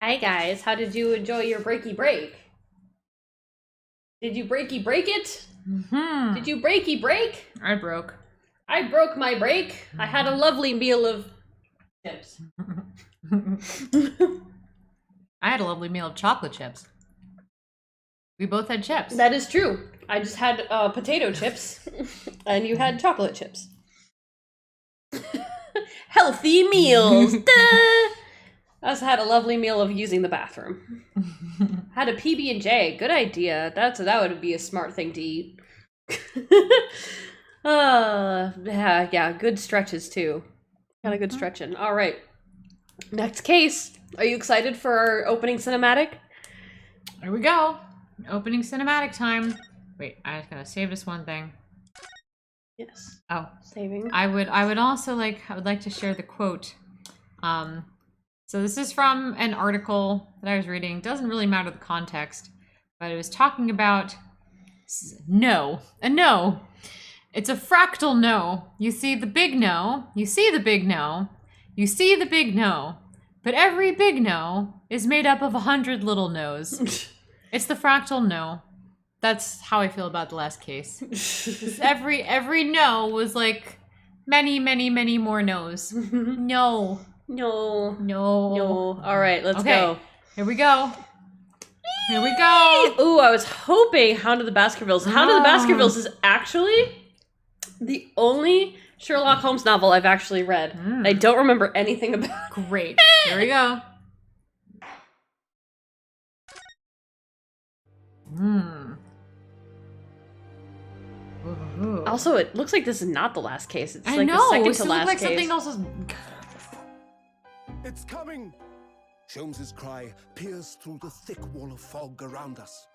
Hi guys, how did you enjoy your breaky break? Did you breaky break it? Mm-hmm. Did you breaky break? I broke. I broke my break. I had a lovely meal of chips. I had a lovely meal of chocolate chips. We both had chips. That is true. I just had potato chips, and you had chocolate chips. Healthy meals. Duh! I also had a lovely meal of using the bathroom. Had a PB&J. Good idea. That would be a smart thing to eat. Yeah, good stretches too. Got a good stretching. All right. Next case. Are you excited for our opening cinematic? Here we go. Opening cinematic time. Wait, I just gotta save this one thing. Yes. Oh, Saving. I would like to share the quote. So this is from an article that I was reading. It doesn't really matter the context, but it was talking about no. A no. It's a fractal no. You see the big no. You see the big no. You see the big no. But every big no is made up of 100 little no's. It's the fractal no. That's how I feel about the last case. Every no was like many, many, many more no's. No. No. No. All right, let's go. Here we go. Here we go. Ooh, I was hoping Hound of the Baskervilles. Hound of the Baskervilles is actually the only Sherlock Holmes novel I've actually read. I don't remember anything about it. Great. Here we go. Ooh. Also, it looks like this is not the last case. It's I like know. the second It to still last looks like case. something else is. It's coming! Sholmes's cry pierced through the thick wall of fog around us.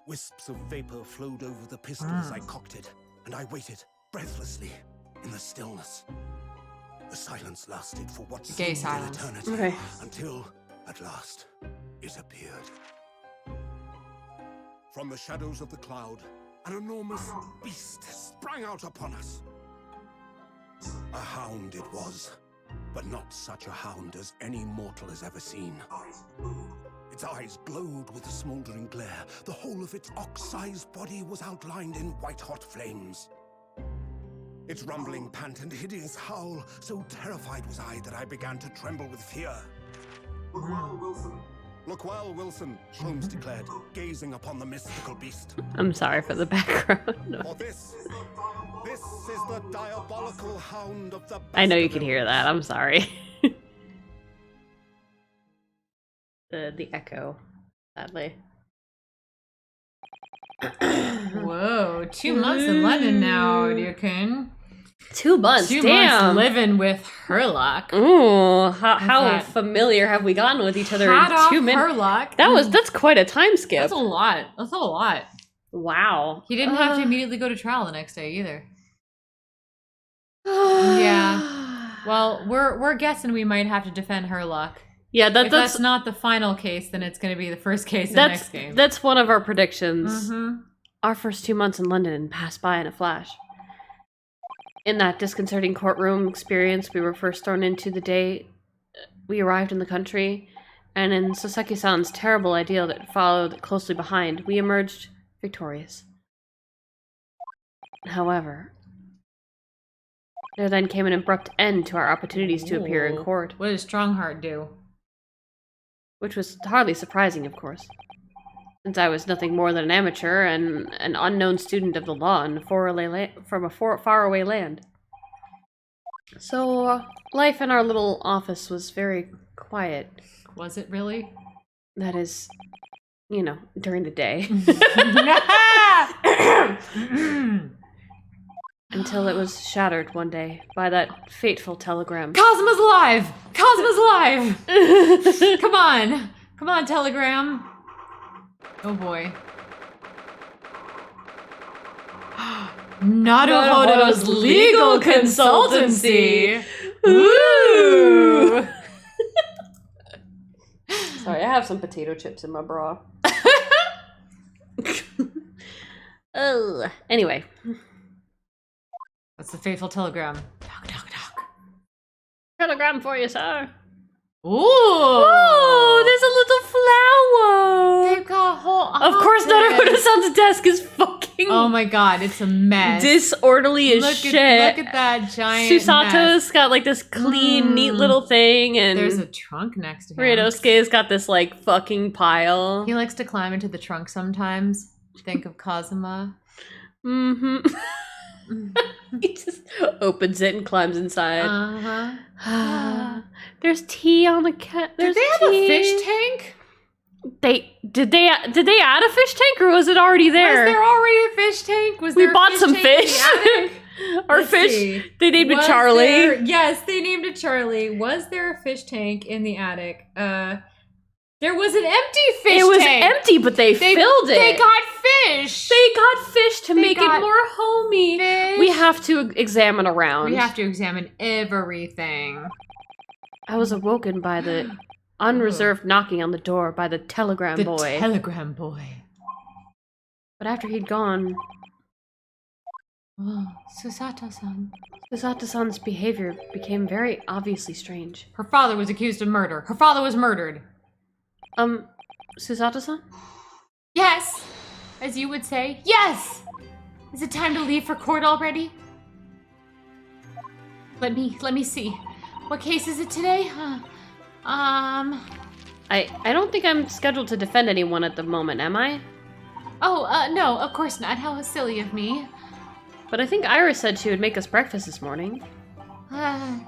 Wisps of vapor flowed over the pistol as I cocked it, and I waited, breathlessly, in the stillness. The silence lasted for what Gay seemed an silence. eternity, Okay. until, at last, it appeared. From the shadows of the cloud, an enormous beast sprang out upon us. A hound it was, but not such a hound as any mortal has ever seen. Its eyes glowed with a smoldering glare. The whole of its ox-sized body was outlined in white-hot flames. Its rumbling pant and hideous howl, so terrified was I that I began to tremble with fear. Look well, Wilson. Look well, Wilson, Sholmes declared, gazing upon the mystical beast. I'm sorry for the background. For this is the diabolical hound of the I know you can hear that. I'm sorry. the echo, sadly. Whoa, 2 months in London now, dear Kun. 2 months. 2 Damn. months living with Herlock. Ooh, how that? familiar have we gotten with each other Hot in off 2 minutes? Herlock. That's quite a time skip. That's a lot. That's a lot. Wow. He didn't have to immediately go to trial the next day either. Yeah. Well, we're guessing we might have to defend Herlock. Yeah, If that's not the final case, then it's going to be the first case in the next game. That's one of our predictions. Mm-hmm. Our first 2 months in London passed by in a flash. In that disconcerting courtroom experience we were first thrown into the day we arrived in the country, and in Soseki-san's terrible ideal that followed closely behind, we emerged victorious. However, there then came an abrupt end to our opportunities to appear in court, What did Strongheart do? which was hardly surprising, of course, since I was nothing more than an amateur and an unknown student of the law from a faraway land. So, life in our little office was very quiet. Was it really? That is, during the day. Until it was shattered one day by that fateful telegram. Cosmo's alive! Cosmo's alive! Come on! Come on, telegram! Oh boy. Naruhodo's legal consultancy! Ooh! Sorry, I have some potato chips in my bra. Oh, anyway. That's the fateful telegram. Knock, knock, knock. Telegram for you, sir. Ooh! Oh, there's a little flower. They've got a whole Of course, Naruto-san's desk is fucking Oh my god, it's a mess. disorderly as shit. Look at that giant Susato's mess. got like this clean, neat little thing, and There's a trunk next to him. Ryunosuke's got this like fucking pile. He likes to climb into the trunk sometimes. Think of Kazuma. He just opens it and climbs inside. Uh-huh. There's tea on the cat. Did they have a fish tank? Did they add a fish tank, or was it already there? Was there already a fish tank? Was We there a bought fish some tank in the fish. attic? Our Let's fish. see. They named it Was Charlie. yes, they named it Charlie. Was there a fish tank in the attic? There was an empty fish tank. It was empty, but they filled it. They got fish. They got fish to They make it got more homey. fish. We have to examine around. We have to examine everything. I was awoken by the unreserved knocking on the door by the telegram The boy. telegram boy. But after he'd gone, Oh, Susato-san. Susato-san's behavior became very obviously strange. Her father was accused of murder. Her father was murdered. Susato-san? Yes! As you would say, yes! Is it time to leave for court already? Let me see. What case is it today? I don't think I'm scheduled to defend anyone at the moment, am I? Oh, no, of course not. How silly of me. But I think Iris said she would make us breakfast this morning.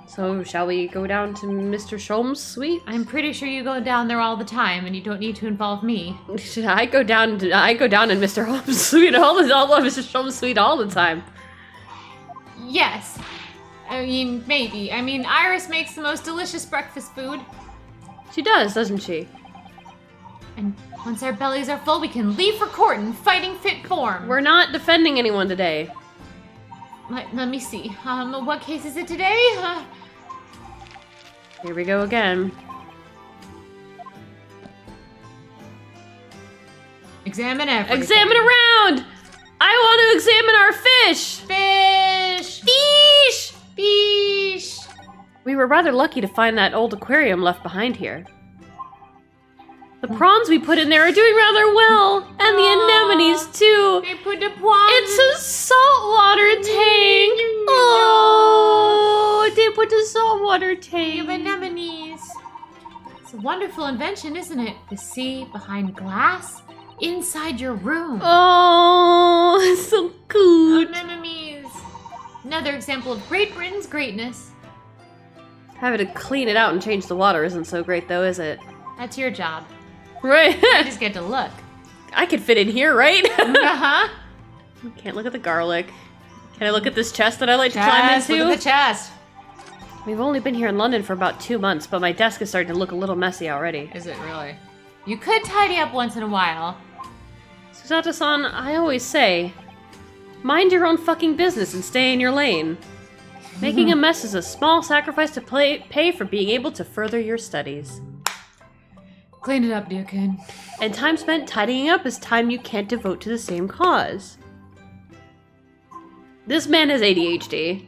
So shall we go down to Mr. Shom's suite? I'm pretty sure you go down there all the time, and you don't need to involve me. I go down in Mr. Holmes' suite Mr. Shom's suite all the time. Yes. I mean, maybe. I mean, Iris makes the most delicious breakfast food. She does, doesn't she? And once our bellies are full, we can leave for court in fighting fit form. We're not defending anyone today. Let me see. What case is it today? Here we go again. Examine everything. Examine around! I want to examine our fish! Fish! Fish! Fish! We were rather lucky to find that old aquarium left behind here. The prawns we put in there are doing rather well, and the anemones too. They put the prawns. It's a saltwater tank. Oh, they put the saltwater tank. Anemones. It's a wonderful invention, isn't it? The sea behind glass, inside your room. Oh, it's so good. Anemones. Another example of Great Britain's greatness. Having to clean it out and change the water isn't so great, though, is it? That's your job. Right. I just get to look. I could fit in here, right? Uh-huh. Can't look at the garlic. Can I look at this chest that I like to climb into? Look at the chest. We've only been here in London for about 2 months, but my desk is starting to look a little messy already. Is it really? You could tidy up once in a while. Susato-san, I always say, mind your own fucking business and stay in your lane. Making a mess is a small sacrifice to pay for being able to further your studies. Clean it up, dear kid. And time spent tidying up is time you can't devote to the same cause. This man has ADHD.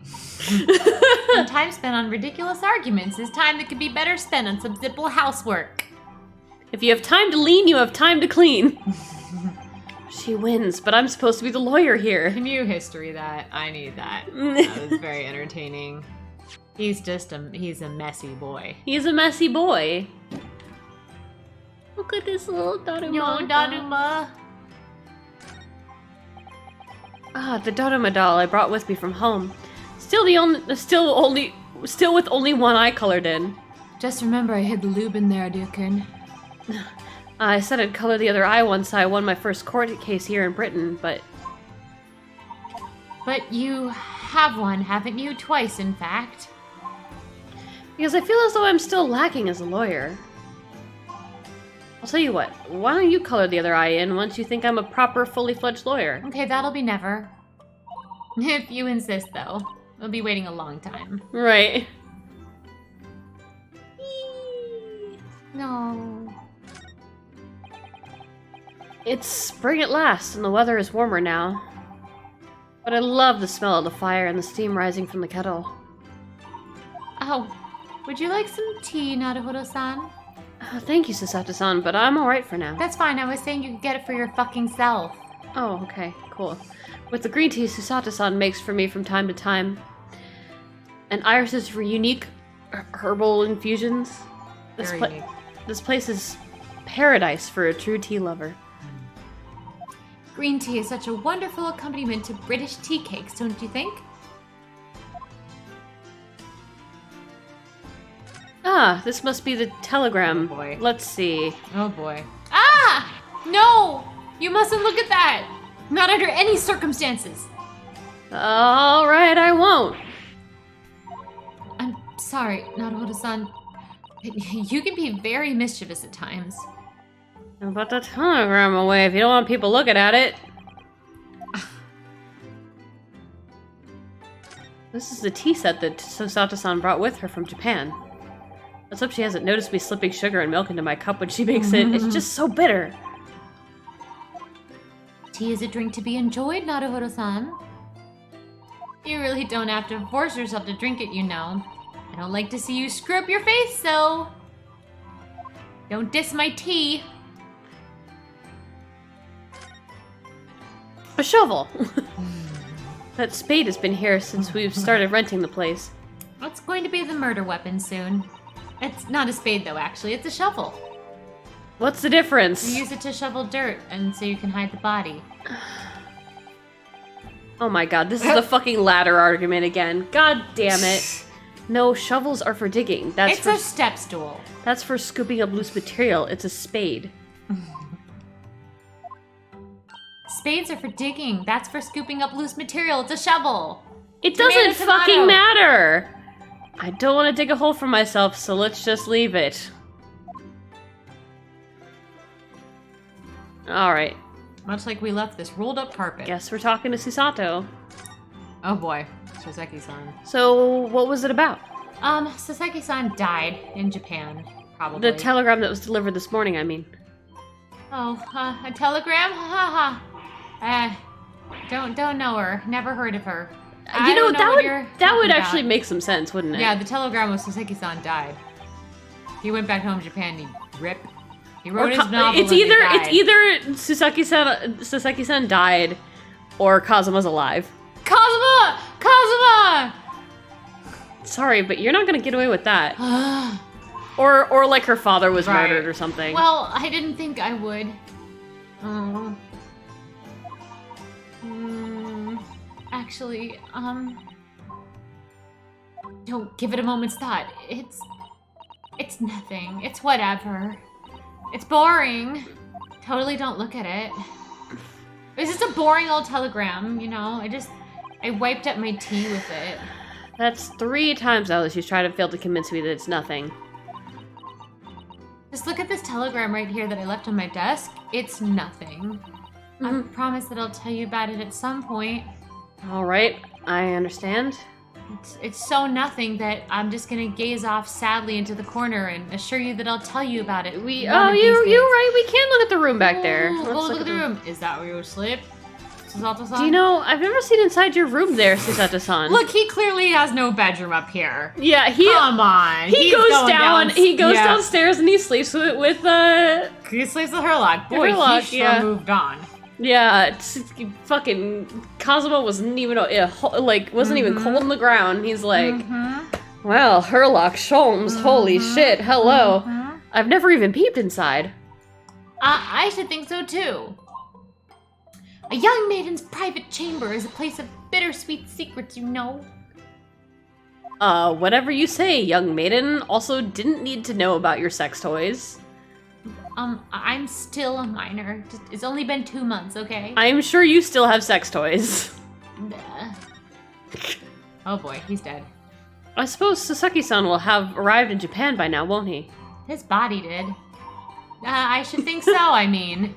And time spent on ridiculous arguments is time that could be better spent on some simple housework. If you have time to lean, you have time to clean. She wins, but I'm supposed to be the lawyer here. Can you history that? I need that. That was very entertaining. He's a messy boy. He's a messy boy. Look at this little Daruma. Yo, Daruma. Ah, the Daruma doll I brought with me from home. Still with only one eye colored in. Just remember I hid the lube in there, dear kid. I said I'd color the other eye once I won my first court case here in Britain, but... But you have one, haven't you? Twice, in fact. Because I feel as though I'm still lacking as a lawyer. I'll tell you what, why don't you color the other eye in once you think I'm a proper, fully fledged lawyer? Okay, that'll be never. If you insist, though. We'll be waiting a long time. Right. No. It's spring at last, and the weather is warmer now. But I love the smell of the fire and the steam rising from the kettle. Oh, Would you like some tea, Naruhodo-san? Thank you, Susato-san, but I'm alright for now. That's fine. I was saying you could get it for your fucking self. Oh, okay, cool. With the green tea Susato-san makes for me from time to time, and Iris's unique herbal infusions, this place is paradise for a true tea lover. Green tea is such a wonderful accompaniment to British tea cakes, don't you think? Ah, this must be the telegram. Oh boy. Let's see. Oh boy. Ah! No! You mustn't look at that! Not under any circumstances! Alright, I won't. I'm sorry, Naruhodo-san. You can be very mischievous at times. Put the telegram away if you don't want people looking at it. This is the tea set that Susato-san brought with her from Japan. Let's hope she hasn't noticed me slipping sugar and milk into my cup when she makes it. It's just so bitter. Tea is a drink to be enjoyed, Naruhodo-san. You really don't have to force yourself to drink it, you know. I don't like to see you screw up your face, so... Don't diss my tea. A shovel! That spade has been here since we've started renting the place. It's going to be the murder weapon soon. It's not a spade, though, actually. It's a shovel. What's the difference? You use it to shovel dirt, and so you can hide the body. Oh my god, this is a fucking ladder argument again. God damn it. No, shovels are for digging. It's a step stool. That's for scooping up loose material. It's a spade. Spades are for digging. That's for scooping up loose material. It's a shovel. It Tomato, doesn't tomato. fucking matter! I don't want to dig a hole for myself, so let's just leave it. Alright. Much like we left this rolled up carpet. Guess we're talking to Susato. Oh boy. Soseki-san. So, what was it about? Soseki-san died in Japan, probably. The telegram that was delivered this morning, I mean. Oh, a telegram? Ha ha. Don't know her. Never heard of her. You know, that would talking actually about. make some sense, wouldn't it? Yeah, the telegram was Soseki-san died. He went back home to Japan and he wrote his novel. It's and he died. either Soseki-san died or Kazuma's alive. Kazuma! Sorry, but you're not gonna get away with that. Or like her father was Right. murdered or something. Well, I didn't think I would. Actually, don't give it a moment's thought. It's nothing. It's whatever. It's boring. Totally don't look at it. It's just a boring old telegram, you know? I wiped up my tea with it. That's 3 times now that she's tried to fail to convince me that it's nothing. Just look at this telegram right here that I left on my desk. It's nothing. I promise that I'll tell you about it at some point. Alright, I understand. It's so nothing that I'm just gonna gaze off sadly into the corner and assure you that I'll tell you about it. You're right, we can look at the room back there. Ooh, Let's well, look at the room. Is that where you sleep? Susato-san? Do you know, I've never seen inside your room there, Susato-san. Look, he clearly has no bedroom up here. Yeah, Come on. he He's goes going down, he goes yeah. downstairs and he sleeps with He sleeps with Herlock. Boy, Herlock, he sure yeah. moved on. Yeah, it's fucking Kazuma wasn't even wasn't even cold on the ground. He's like, well, Herlock Sholmes, holy shit, hello. I've never even peeped inside. I should think so too. A young maiden's private chamber is a place of bittersweet secrets, you know. Whatever you say, young maiden. Also, didn't need to know about your sex toys. I'm still a minor. It's only been 2 months, okay? I'm sure you still have sex toys. Oh boy, he's dead. I suppose Sasaki-san will have arrived in Japan by now, won't he? His body did. I should think so, I mean.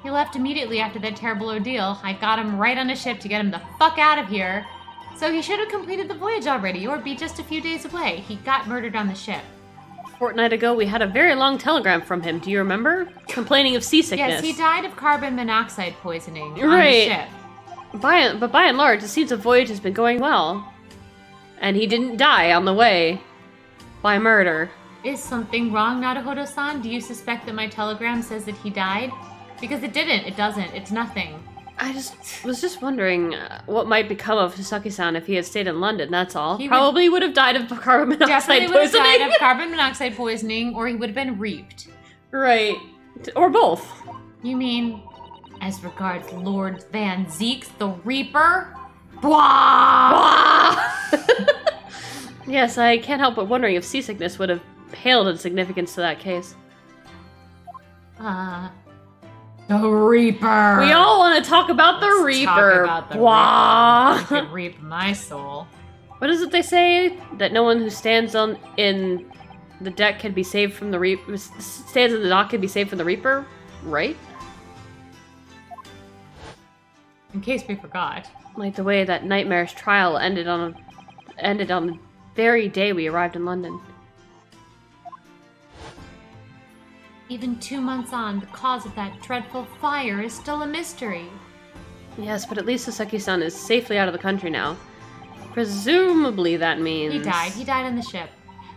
He left immediately after that terrible ordeal. I got him right on a ship to get him the fuck out of here. So he should have completed the voyage already, or be just a few days away. He got murdered on the ship. A fortnight ago, we had a very long telegram from him. Do you remember? Complaining of seasickness. Yes, he died of carbon monoxide poisoning on the Right. ship. But by and large, it seems the voyage has been going well. And he didn't die on the way. by murder. Is something wrong, Naruhodo-san? Do you suspect that my telegram says that he died? Because it didn't. It doesn't. It's nothing. I was just wondering what might become of Hisaki-san if he had stayed in London, that's all. He Probably would have died of carbon monoxide Definitely would have poisoning. died of carbon monoxide poisoning, or he would have been reaped. Right. Or both. You mean, as regards Lord Van Zieks, the Reaper? Blah! Yes, I can't help but wondering if seasickness would have paled in significance to that case. The Reaper. We all want to talk about the Let's Reaper. Talk about the Blah. Reaper. He could reap my soul. What is it they say? That no one who stands in the deck can be saved from the Reaper. Stands in the dock can be saved from the Reaper, right? In case we forgot. Like the way that nightmarish trial ended on the very day we arrived in London. Even 2 months on, the cause of that dreadful fire is still a mystery. Yes, but at least Sasaki-san is safely out of the country now. Presumably that means... He died. He died on the ship.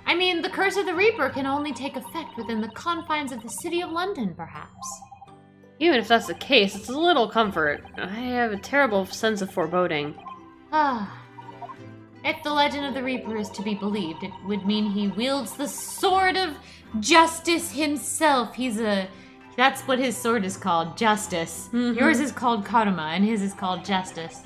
I mean, the curse of the Reaper can only take effect within the confines of the city of London, perhaps. Even if that's the case, it's a little comfort. I have a terrible sense of foreboding. If the legend of the Reaper is to be believed, it would mean he wields the sword of justice himself. That's what his sword is called, justice. Mm-hmm. Yours is called karma, and his is called justice.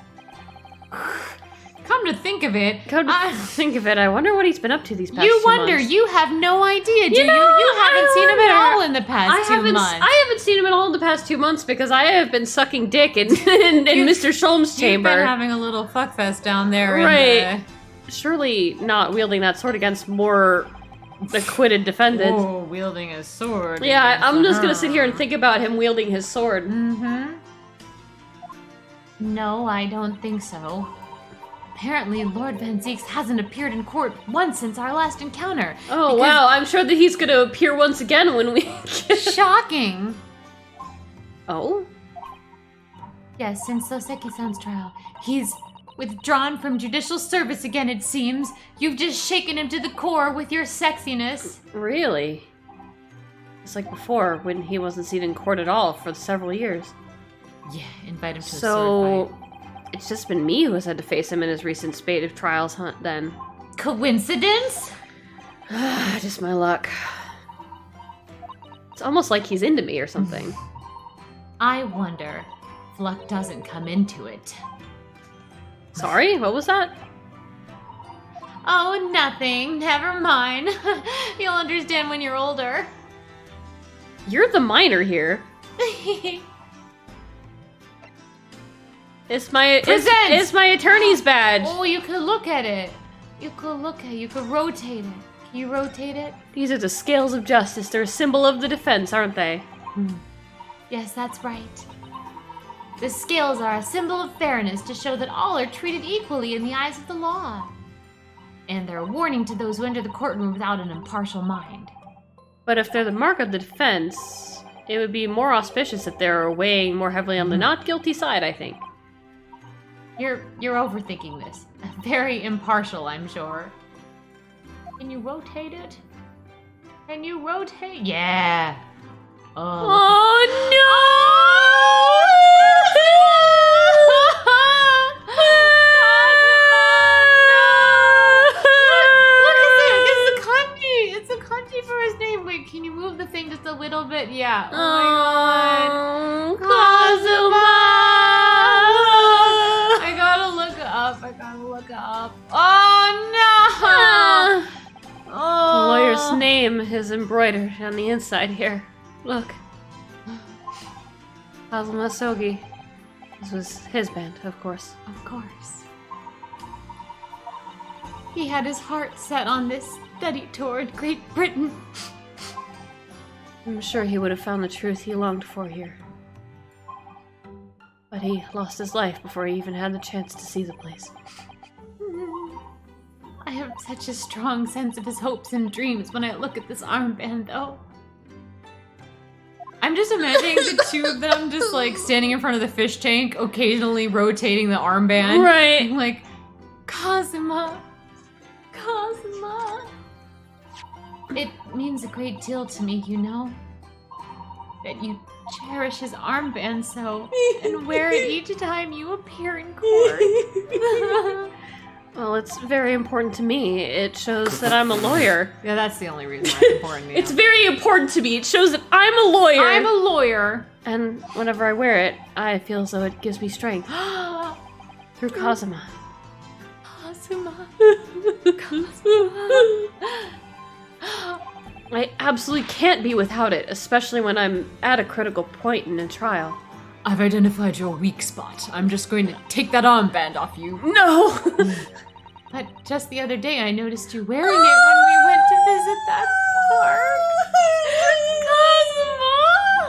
Come to think of it, Think of it, I wonder what he's been up to these past 2 months. you wonder, you have no idea, do you? You haven't seen him at all in the past 2 months. I haven't seen him at all in the past 2 months because I have been sucking dick in Mr. Sholm's chamber. You've been having a little fuckfest down there. Right. Surely not wielding that sword against more acquitted defendants. Oh, wielding a sword. Yeah, I'm just gonna sit here and think about him wielding his sword. Mm-hmm. No, I don't think so. Apparently, Lord Van Zieks hasn't appeared in court once since our last encounter. Oh, wow, I'm sure that he's gonna appear once again when we... Shocking! Oh? Yes, since Soseki-san's trial, he's withdrawn from judicial service again, it seems. You've just shaken him to the core with your sexiness. Really? It's like before, when he wasn't seen in court at all for several years. Yeah, invite him to a sword So, fight. it's just been me who has had to face him in his recent spate of trials then. Coincidence? Just my luck. It's almost like he's into me or something. I wonder if luck doesn't come into it. Sorry, what was that? Oh, nothing. Never mind. You'll understand when you're older. You're the minor here. It's my attorney's badge. Oh, you could look at it. You could rotate it. Can you rotate it? These are the scales of justice. They're a symbol of the defense, aren't they? Yes, that's right. The scales are a symbol of fairness to show that all are treated equally in the eyes of the law. And they're a warning to those who enter the courtroom without an impartial mind. But if they're the mark of the defense, it would be more auspicious if they're weighing more heavily on the not guilty side, I think. You're overthinking this. Very impartial, I'm sure. Can you rotate it? Can you rotate? Yeah. Oh no! It's a kanji for his name. Wait, can you move the thing just a little bit? Yeah. Oh Oh, my god. Kazuma! I gotta look up. Oh no! The lawyer's name is embroidered on the inside here. Look. Kazuma Sogi. This was his band, of course. Of course. He had his heart set on this study tour in Great Britain. I'm sure he would have found the truth he longed for here. But he lost his life before he even had the chance to see the place. I have such a strong sense of his hopes and dreams when I look at this armband, though. I'm just imagining the two of them just like standing in front of the fish tank, occasionally rotating the armband. Right. Like, Kazuma. means a great deal to me, you know? That you cherish his armband so, and wear it each time you appear in court. Well, it's very important to me. It shows that I'm a lawyer. Yeah, that's the only reason why it's important to you. It's very important to me. It shows that I'm a lawyer. I'm a lawyer. And whenever I wear it, I feel as though it gives me strength. Through Kazuma. Kazuma. I absolutely can't be without it, especially when I'm at a critical point in a trial. I've identified your weak spot. I'm just going to take that armband off you. No! But just the other day I noticed you wearing it when we went to visit that park.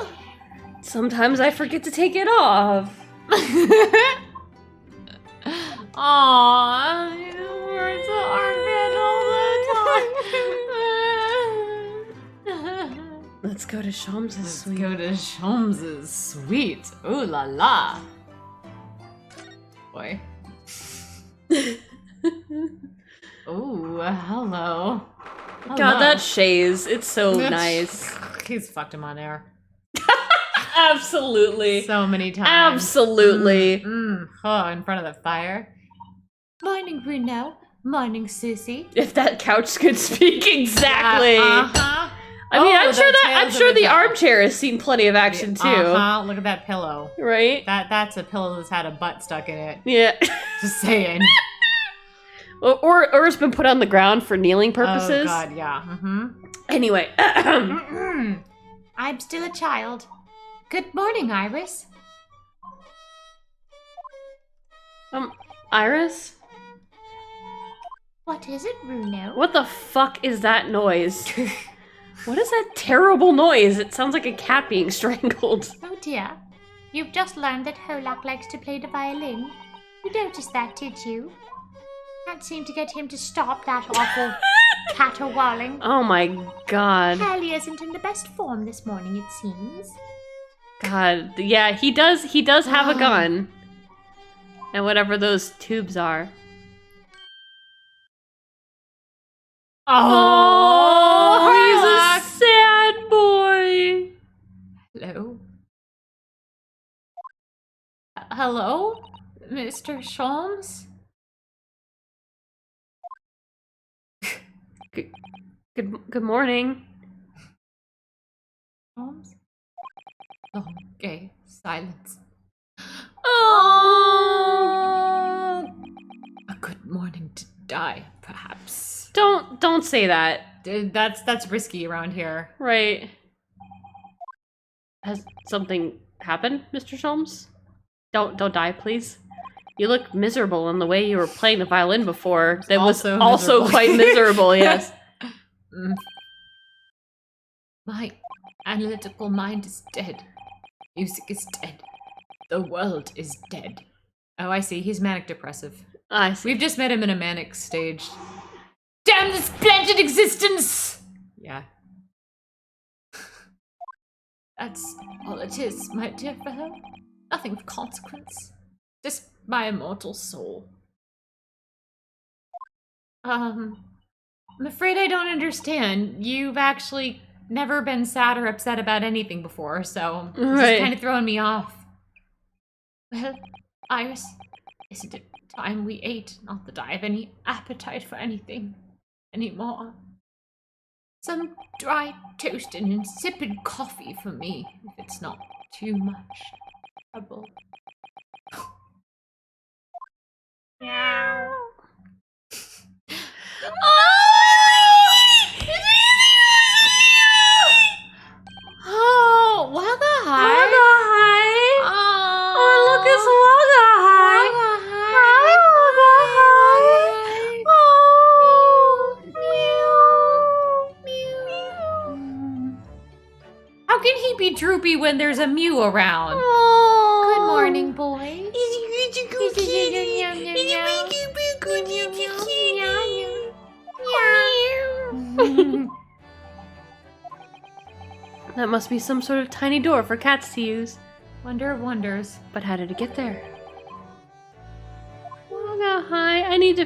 Kazuma! Sometimes I forget to take it off. Aww, you wear the armband all the time. Let's go to Shams's Let's suite. go to Shams's suite. Ooh la la. Boy. Ooh, hello. God, that shaze. It's so nice. He's fucked him on air. Absolutely. So many times. Absolutely. Oh, in front of the fire. Morning, Bruno. Morning, Susie. If that couch could speak, exactly. Uh-huh. I mean, Oh, I'm sure the armchair has seen plenty of action too. Uh-huh. Look at that pillow. Right? That's a pillow that's had a butt stuck in it. Yeah. Just saying. or it's been put on the ground for kneeling purposes. Oh god, yeah. Anyway. I'm still a child. Good morning, Iris. Iris? What is it, Bruno? What the fuck is that noise? What is that terrible noise? It sounds like a cat being strangled. Oh dear. You've just learned that Holak likes to play the violin. You noticed that, did you? Can't seem to get him to stop that awful caterwauling. Oh my god. Hallie isn't in the best form this morning, it seems. God, yeah, he does have a gun. And whatever those tubes are. Oh, he's a sad boy. Hello? Hello? Mr. Sholmes? Good morning. Sholmes? Long, gay silence. Oh, A good morning to die, perhaps. don't say that. That's risky around here. Right. Has something happened, Mr. Sholmes? Don't die, please. You look miserable in the way you were playing the violin before. That was Also also miserable. quite miserable, yes. My analytical mind is dead. Music is dead. The world is dead. Oh, I see. He's manic depressive. I see. We've just met him in a manic stage. Damn this splendid existence! Yeah. That's all it is, my dear fellow. Nothing of consequence. Just my immortal soul. I'm afraid I don't understand. You've actually never been sad or upset about anything before, so this Right. is kind of throwing me off. Well, Iris, isn't it time we ate? Not that I have any appetite for anything anymore. Some dry toast and insipid coffee for me, if it's not too much trouble. Meow. Oh, Wagga Hi! Oh, look, it's Wagga Hi! How can he be droopy when there's a Mew around? Good morning, boys. That must be some sort of tiny door for cats to use. Wonder of wonders. But how did it get there? Wagga Hi. I need to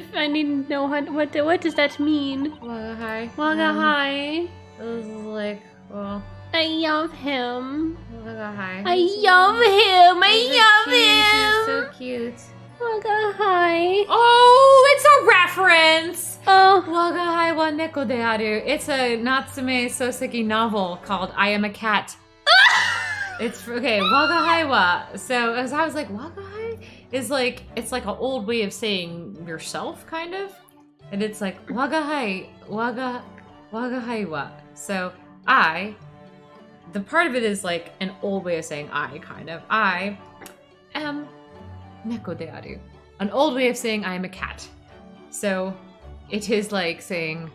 know what does that mean? Wagga Hi. Wagga Hi. It was like, well, I love him. hi. I love him. I He's love him. so cute. Hi. Oh, it's a reference! Oh. Waga hai wa neko de aru. It's a Natsume Soseki novel called I Am a Cat. It's okay, waga hai wa. So as I was like, waga hai is like, it's like an old way of saying yourself, kind of. And it's like waga hai wa. So the part of it is like an old way of saying I, kind of. I am neko de aru. An old way of saying I am a cat. So it is like saying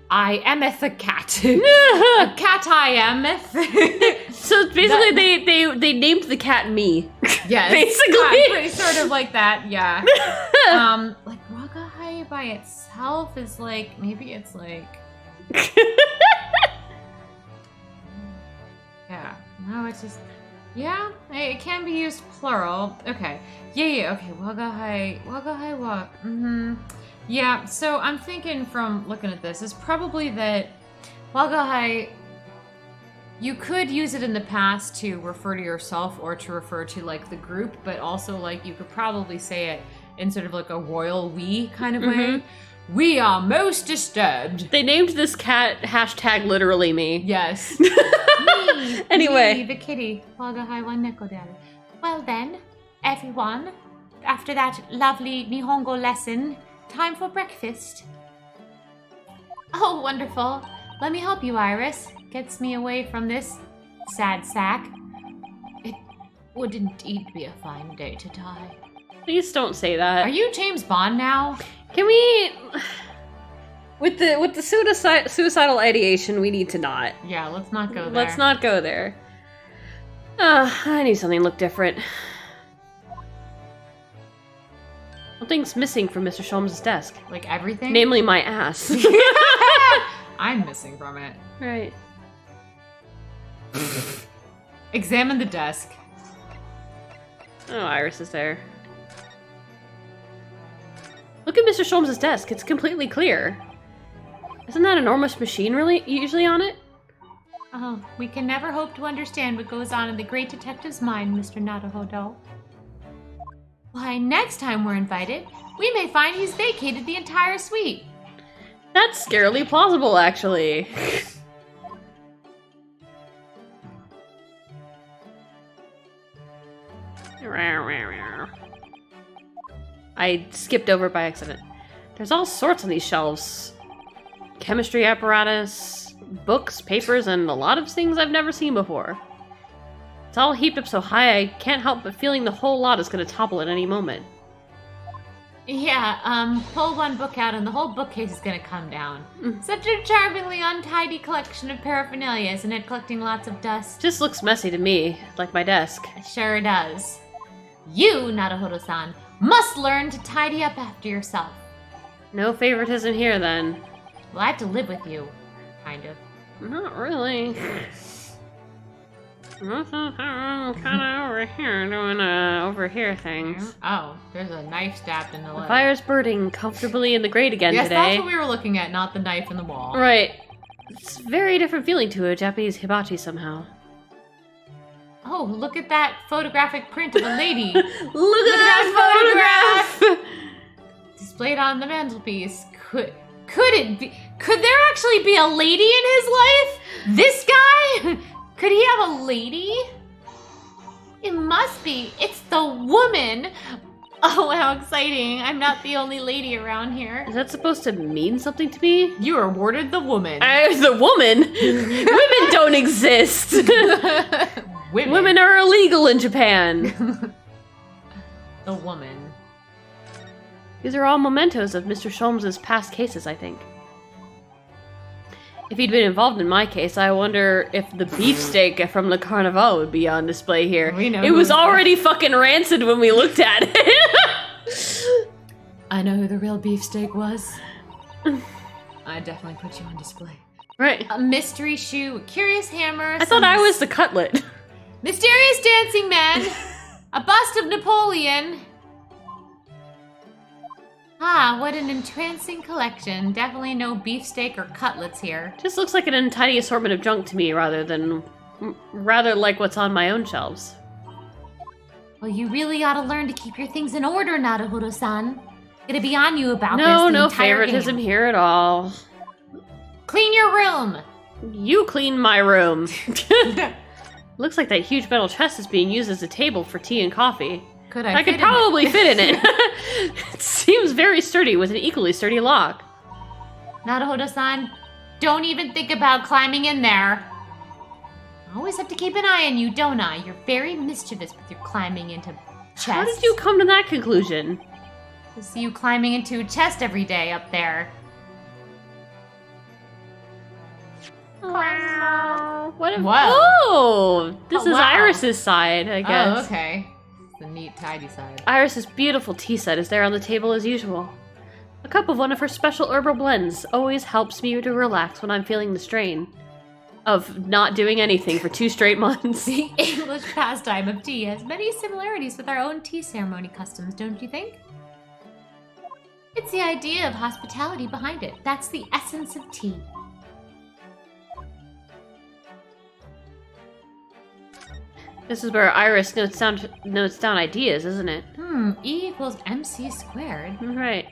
I ameth a cat. A cat I ameth. So basically, they named the cat me. Yes. Basically. Pretty sort of like that, yeah. Like Wagahai by itself is like, maybe it's like, yeah. No, it's just, yeah, it can be used plural. Okay. Yeah, okay. Wagahai wa. Yeah, so I'm thinking from looking at this, is probably that Wagahai, you could use it in the past to refer to yourself or to refer to like the group, but also like you could probably say it in sort of like a royal we kind of way. We are most disturbed. They named this cat hashtag literally me. Yes. Me, Anyway. me, the kitty. Wagahai wa neko de aru. Well then, everyone, after that lovely Nihongo lesson, time for breakfast. Oh, wonderful. Let me help you, Iris. Gets me away from this sad sack. It would indeed be a fine day to die. Please don't say that. Are you James Bond now? Can we? With the suicidal ideation, we need to not. Yeah, let's not go there. Let's not go there. I need something to look different. Something's missing from Mr. Sholmes' desk. Like everything? Namely, my ass. I'm missing from it. Right. Examine the desk. Oh, Iris is there. Look at Mr. Sholmes' desk. It's completely clear. Isn't that enormous machine really usually on it? Oh, we can never hope to understand what goes on in the great detective's mind, Mr. Naruhodo. Why, next time we're invited, we may find he's vacated the entire suite. That's scarily plausible, actually. I skipped over by accident. There's all sorts on these shelves. Chemistry apparatus, books, papers, and a lot of things I've never seen before. It's all heaped up so high I can't help but feeling the whole lot is going to topple at any moment. Yeah, pull one book out and the whole bookcase is gonna come down. Such a charmingly untidy collection of paraphernalia, isn't it? Collecting lots of dust. Just looks messy to me, like my desk. It sure does. You, Naruhodo-san, must learn to tidy up after yourself. No favoritism here, then. Well, I have to live with you. Kind of. Not really. I'm kind of over here doing over here things. Oh, there's a knife stabbed in the The leg. fire's burning comfortably in the grate again Yes, today. that's what we were looking at, not the knife in the wall. Right. It's a very different feeling to a Japanese hibachi somehow. Oh, look at that photographic print of a lady. Look at that photograph! Displayed on the mantelpiece. Could it be? Could there actually be a lady in his life? This guy? Could he have a lady? It must be. It's the woman. Oh, how exciting. I'm not the only lady around here. Is that supposed to mean something to me? You awarded the woman. The woman? Women don't exist! Women are illegal in Japan. The woman. These are all mementos of Mr. Sholmes' past cases, I think. If he'd been involved in my case, I wonder if the beefsteak from Le Carnival would be on display here. We know it was already fucking rancid when we looked at it. I know who the real beefsteak was. I definitely put you on display. Right. A mystery shoe, a curious hammer. I thought I was the cutlet. Mysterious dancing man. A bust of Napoleon. Ah, what an entrancing collection. Definitely no beefsteak or cutlets here. Just looks like an untidy assortment of junk to me rather like what's on my own shelves. Well, you really ought to learn to keep your things in order, Naruhodo-san. Gonna be on you about this No, the no entire favoritism game. here at all. Clean your room! You clean my room. Looks like that huge metal chest is being used as a table for tea and coffee. I could probably fit in it. It seems very sturdy with an equally sturdy lock. Naruhodo-san, don't even think about climbing in there. I always have to keep an eye on you, don't I? You're very mischievous with your climbing into chests. How did you come to that conclusion? I see you climbing into a chest every day up there. Wow. What? Wow. Oh, this Oh, is wow. Iris's side, I guess. Oh, okay. The neat, tidy side. Iris's beautiful tea set is there on the table as usual. A cup of one of her special herbal blends always helps me to relax when I'm feeling the strain of not doing anything for 2 straight months. The English pastime of tea has many similarities with our own tea ceremony customs, don't you think? It's the idea of hospitality behind it. That's the essence of tea. This is where Iris notes down ideas, isn't it? E equals MC squared. Right.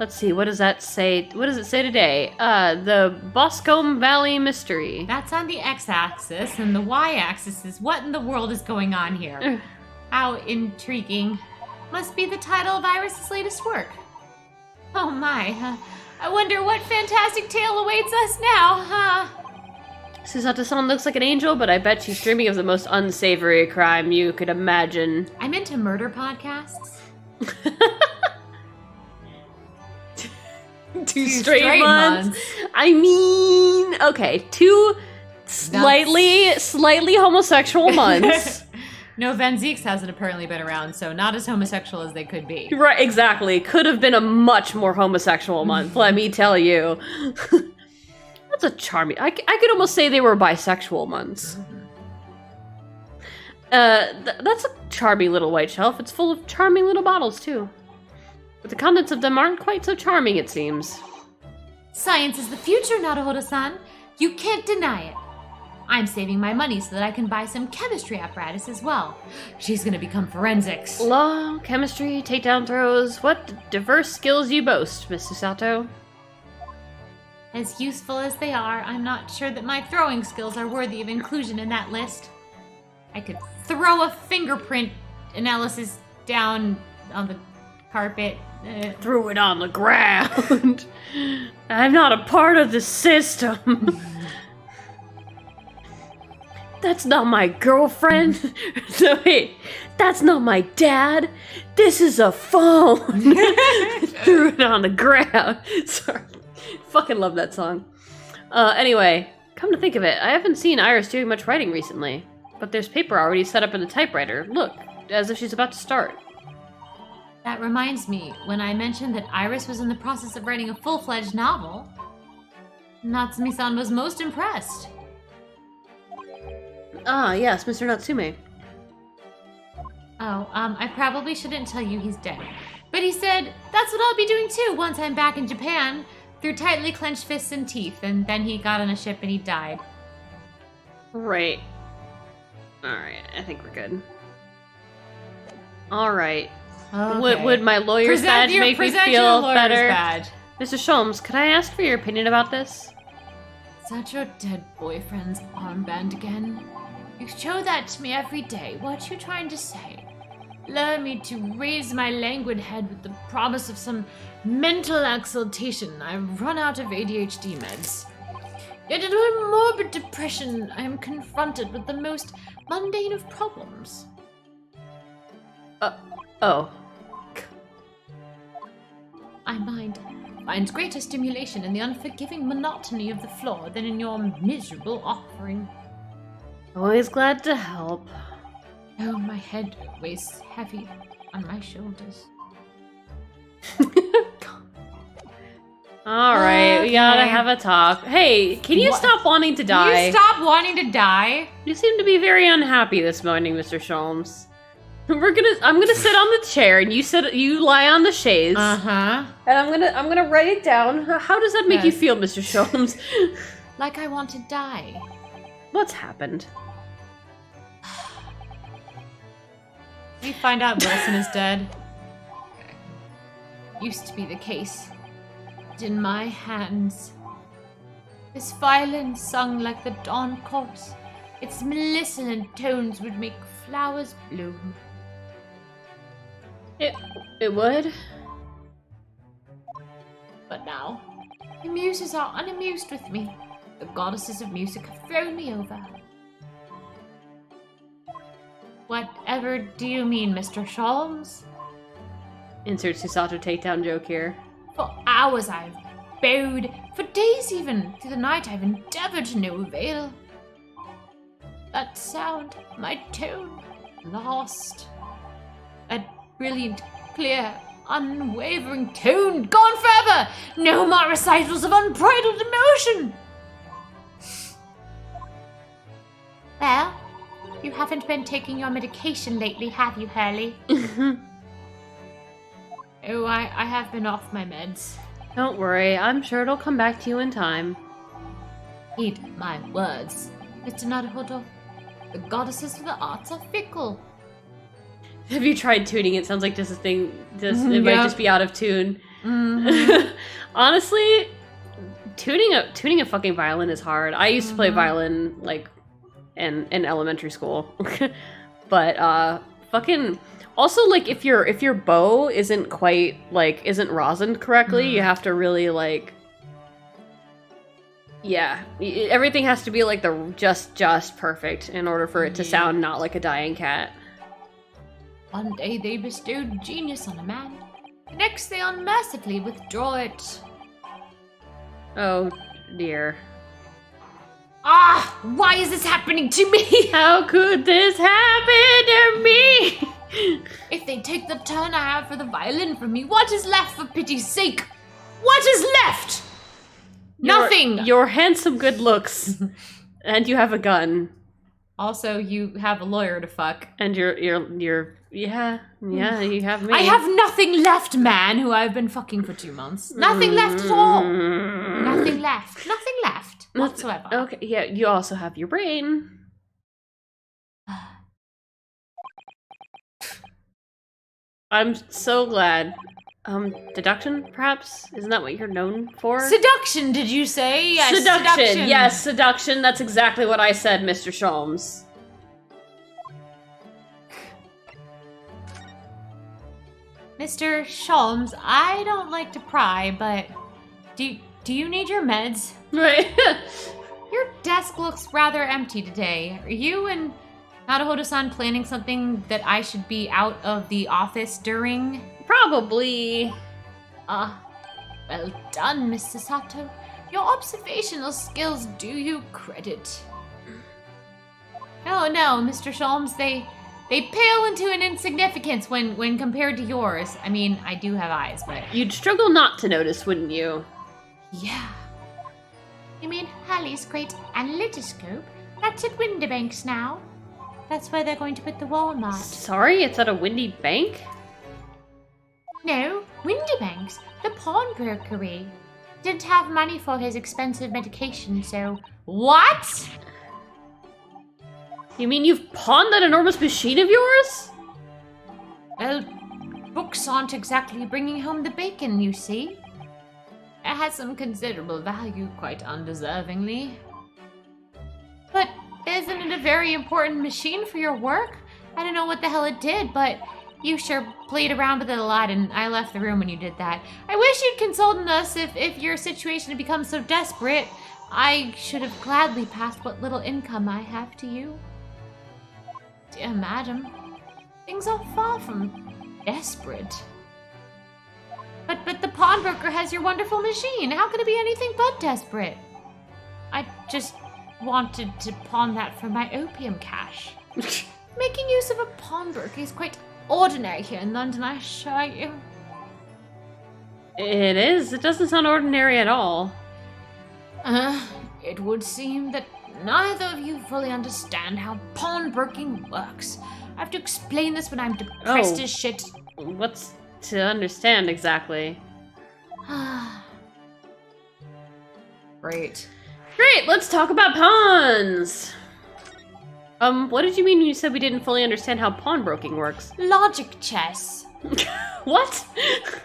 Let's see, what does that say? What does it say today? The Boscombe Valley Mystery. That's on the x-axis, and the y-axis is what in the world is going on here. How intriguing. Must be the title of Iris's latest work. Oh my, I wonder what fantastic tale awaits us now, huh? Susato-san looks like an angel, but I bet she's dreaming of the most unsavory crime you could imagine. I'm into murder podcasts. 2 straight months. I mean, okay, 2 slightly homosexual months. No, Zieks hasn't apparently been around, so not as homosexual as they could be. Right, exactly. Could have been a much more homosexual month, let me tell you. That's a charming... I could almost say they were bisexual months. That's a charming little white shelf. It's full of charming little bottles, too. But the contents of them aren't quite so charming, it seems. Science is the future, Naruhodo-san. You can't deny it. I'm saving my money so that I can buy some chemistry apparatus as well. She's gonna become forensics. Law, chemistry, takedown throws. What diverse skills you boast, Miss Susato. As useful as they are, I'm not sure that my throwing skills are worthy of inclusion in that list. I could throw a fingerprint analysis down on the carpet. Threw it on the ground. I'm not a part of the system. That's not my girlfriend. No, wait, that's not my dad. This is a phone. Threw it on the ground. Sorry. Fucking love that song. Anyway, come to think of it, I haven't seen Iris doing much writing recently. But there's paper already set up in the typewriter. Look, as if she's about to start. That reminds me, when I mentioned that Iris was in the process of writing a full-fledged novel, Natsumi-san was most impressed. Ah, yes, Mr. Natsume. Oh, I probably shouldn't tell you he's dead. But he said, that's what I'll be doing too once I'm back in Japan, through tightly clenched fists and teeth, and then he got on a ship and he died. Right. Alright, I think we're good. Alright. Okay. Would my lawyer's badge make me feel your lawyer's better? badge. Mr. Sholmes, could I ask for your opinion about this? Is that your dead boyfriend's armband again? You show that to me every day. What you trying to say? Lure me to raise my languid head with the promise of some mental exaltation. I've run out of ADHD meds. Yet in my morbid depression, I am confronted with the most mundane of problems. Oh. My mind finds greater stimulation in the unforgiving monotony of the floor than in your miserable offering. Always glad to help. Oh, my head weighs heavy on my shoulders. Alright, we gotta Okay. have a talk. Hey, can you What? stop wanting to die? You stop wanting to die? You seem to be very unhappy this morning, Mr. Sholmes. I'm gonna sit on the chair, and you lie on the chaise. Uh-huh. And I'm gonna write it down. How does that make you Yes. feel, Mr. Sholmes? Like I want to die. What's happened? We find out Wilson is dead. Used to be the case. But in my hands. This violin sung like the dawn chorus. Its mellifluent tones would make flowers bloom. It would? But now, the muses are unamused with me. The goddesses of music have thrown me over. Whatever do you mean, Mr. Sholmes? Insert Susato takedown joke here. For hours I've bowed, for days even, through the night I've endeavored to no avail. That sound, my tone, lost. That brilliant, clear, unwavering tone, gone forever! No more recitals of unbridled emotion! Well, you haven't been taking your medication lately, have you, Hurley? Oh, I have been off my meds. Don't worry, I'm sure it'll come back to you in time. Heed my words, Mr. Naruhodo. The goddesses of the arts are fickle. Have you tried tuning? It sounds like just a thing. It might just be out of tune. Mm-hmm. Honestly, tuning a fucking violin is hard. I used to play violin like in elementary school, but fucking. Also, like, if your bow isn't quite, like, isn't rosined correctly, you have to really, like... Yeah. Everything has to be, like, the just perfect in order for it to sound not like a dying cat. One day they bestowed genius on a man. The next they unmercifully withdraw it. Oh, dear. Ah! Why is this happening to me? How could this happen to me? If they take the turn I have for the violin from me, what is left for pity's sake? What is left? Nothing! Your handsome good looks. And you have a gun. Also, you have a lawyer to fuck. And you're yeah, you have me. I have nothing left, man, who I've been fucking for 2 months. Nothing left at all. Nothing left. Nothing left whatsoever. Okay, yeah, you also have your brain. I'm so glad. Deduction, perhaps? Isn't that what you're known for? Seduction, did you say? Yes, seduction. Yes, seduction. That's exactly what I said, Mr. Sholmes. Mr. Sholmes, I don't like to pry, but do you need your meds? Right. Your desk looks rather empty today. Are you and Naruhodo-san planning something that I should be out of the office during? Probably. Well done, Miss Sato. Your observational skills do you credit. Oh no, Mr. Sholmes, they pale into an insignificance when compared to yours. I mean, I do have eyes, but... You'd struggle not to notice, wouldn't you? Yeah. You mean Halley's great analytoscope? That's at Windibanks now. That's where they're going to put the walnut. Sorry, it's at a windy bank? No, Windibanks, the pawnbrokery. Didn't have money for his expensive medication, so... What? You mean you've pawned that enormous machine of yours? Well, books aren't exactly bringing home the bacon, you see. It has some considerable value, quite undeservingly. But isn't it a very important machine for your work? I don't know what the hell it did, but you sure played around with it a lot, and I left the room when you did that. I wish you'd consulted us if your situation had become so desperate. I should have gladly passed what little income I have to you. Dear madam, things are far from desperate. But the pawnbroker has your wonderful machine. How could it be anything but desperate? I just wanted to pawn that for my opium cash. Making use of a pawnbroker is quite ordinary here in London, I assure you. It is. It doesn't sound ordinary at all. It would seem that neither of you fully understand how pawnbroking works. I have to explain this when I'm depressed as shit. What's to understand exactly? Great. Great, let's talk about pawns! What did you mean when you said we didn't fully understand how pawnbroking works? Logic chess. What?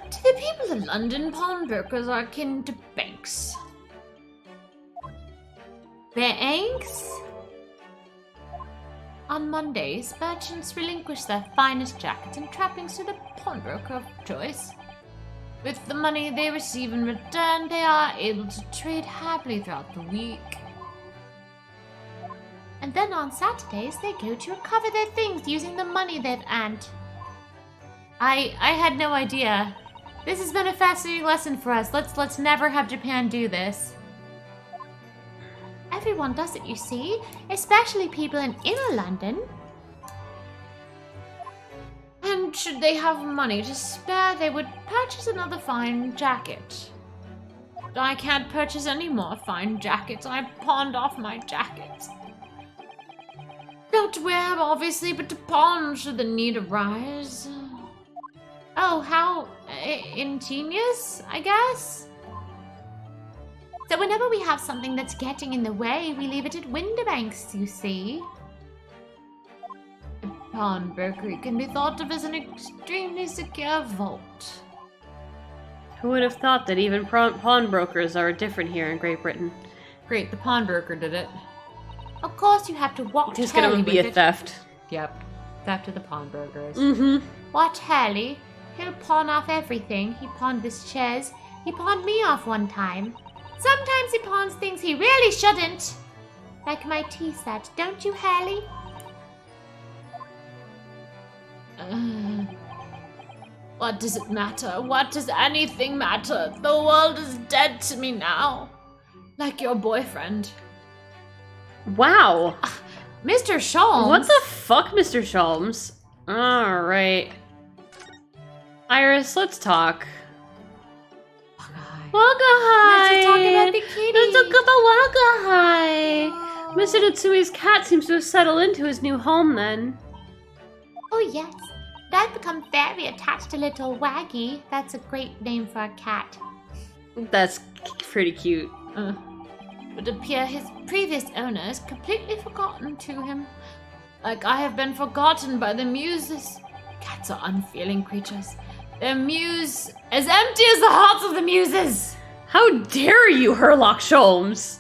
To the people of London, pawnbrokers are akin to banks. Banks? On Mondays, merchants relinquish their finest jackets and trappings to the pawnbroker of choice. With the money they receive in return, they are able to trade happily throughout the week. And then on Saturdays, they go to recover their things using the money they've earned. I had no idea. This has been a fascinating lesson for us. Let's never have Japan do this. Everyone does it, you see, especially people in inner London. And should they have money to spare, they would purchase another fine jacket. I can't purchase any more fine jackets. I pawned off my jackets. Not to wear, obviously, but to pawn should the need arise. Oh, how ingenious, I guess. So whenever we have something that's getting in the way, we leave it at Winterbanks, you see. A pawnbroker can be thought of as an extremely secure vault. Who would have thought that even pawnbrokers are different here in Great Britain? Great, the pawnbroker did it. Of course you have to watch It's Hurley gonna be with a it. theft. Yep, theft of the pawnbrokers. Mm-hmm. Watch Hurley. He'll pawn off everything. He pawned this chaise. He pawned me off one time. Sometimes he pawns things he really shouldn't. Like my tea set, don't you, Hurley? What does it matter? What does anything matter? The world is dead to me now. Like your boyfriend. Wow. Mr. Sholmes? What the fuck, Mr. Sholmes? Alright. Iris, let's talk. Waka-hi! Let's talk about the kitty. Let's talk about Waka-hi! Mr. Natsumi's cat seems to have settled into his new home then. Oh, yes. But I've become very attached to little Waggy. That's a great name for a cat. That's pretty cute. Would appear his previous owner is completely forgotten to him. Like I have been forgotten by the muses. Cats are unfeeling creatures. Their muse as empty as the hearts of the muses. How dare you, Herlock Sholmes!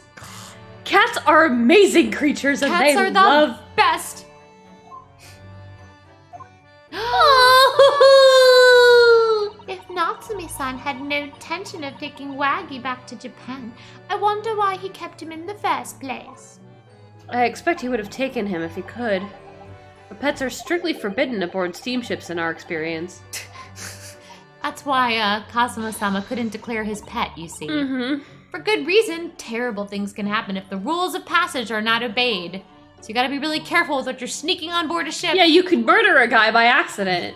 Cats are amazing creatures and Cats they are love... the best. If Natsumi-san had no intention of taking Waggy back to Japan, I wonder why he kept him in the first place. I expect he would have taken him if he could. But pets are strictly forbidden aboard steamships in our experience. That's why Kazuma-sama couldn't declare his pet, you see. Mm-hmm. For good reason, terrible things can happen if the rules of passage are not obeyed. So you gotta be really careful with what you're sneaking on board a ship. Yeah, you could murder a guy by accident.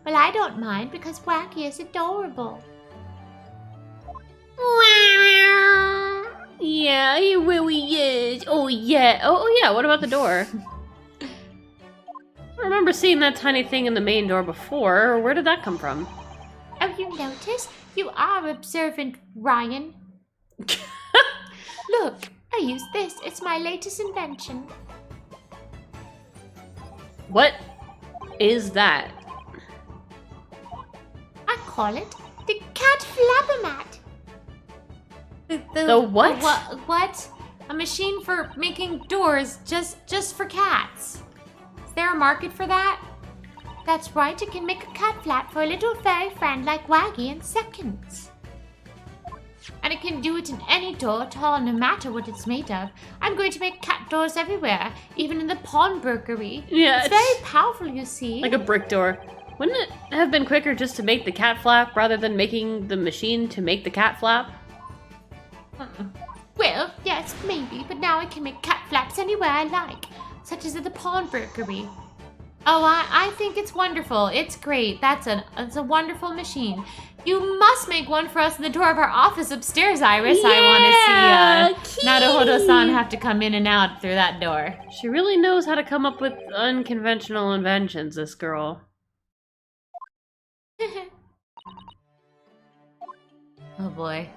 Well, I don't mind because Waggy is adorable. Yeah, he really is. Oh, yeah. Oh, yeah, what about the door? I remember seeing that tiny thing in the main door before. Where did that come from? Oh, you notice? You are observant, Ryan. Look, I use this. It's my latest invention. What is that? I call it the cat flabbermat. The what? What? A machine for making doors just for cats. Is there a market for that? That's right, it can make a cat flap for a little furry friend like Waggy in seconds. And it can do it in any door at all, no matter what it's made of. I'm going to make cat doors everywhere, even in the pawnbrokery. Yeah, it's very powerful, you see. like a brick door. Wouldn't it have been quicker just to make the cat flap rather than making the machine to make the cat flap? Well, yes, maybe, but now I can make cat flaps anywhere I like, such as at the pawnbrokery. Oh, I think it's wonderful. It's great. It's a wonderful machine. You must make one for us in the door of our office upstairs, Iris. I want to see Naruhodo-san have to come in and out through that door. She really knows how to come up with unconventional inventions, this girl. Oh boy.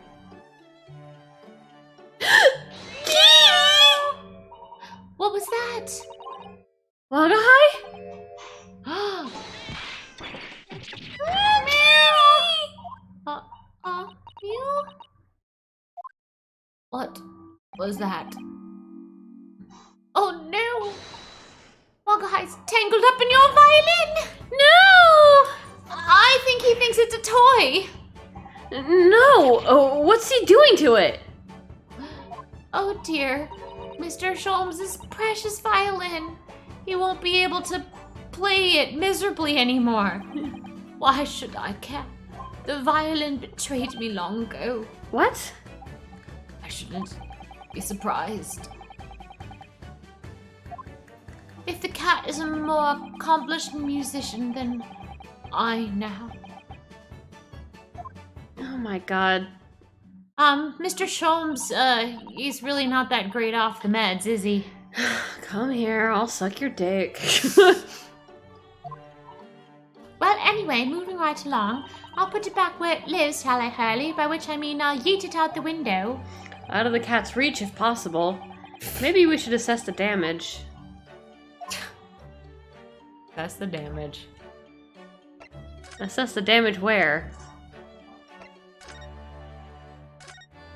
What was that? Wagahai? Mew? What was that? Oh no! Wagahai's tangled up in your violin! No! I think he thinks it's a toy! No! Oh, what's he doing to it? Oh dear. Mr. Sholmes' precious violin. He won't be able to play it miserably anymore. Why should I care? The violin betrayed me long ago. What? I shouldn't be surprised. If the cat is a more accomplished musician than I now. Oh my god. Mr. Sholmes, he's really not that great off the meds, is he? Come here, I'll suck your dick. Well, anyway, moving right along, I'll put it back where it lives, Hally Hurley, by which I mean I'll yeet it out the window. Out of the cat's reach, if possible. Maybe we should assess the damage. That's the damage. Assess the damage where?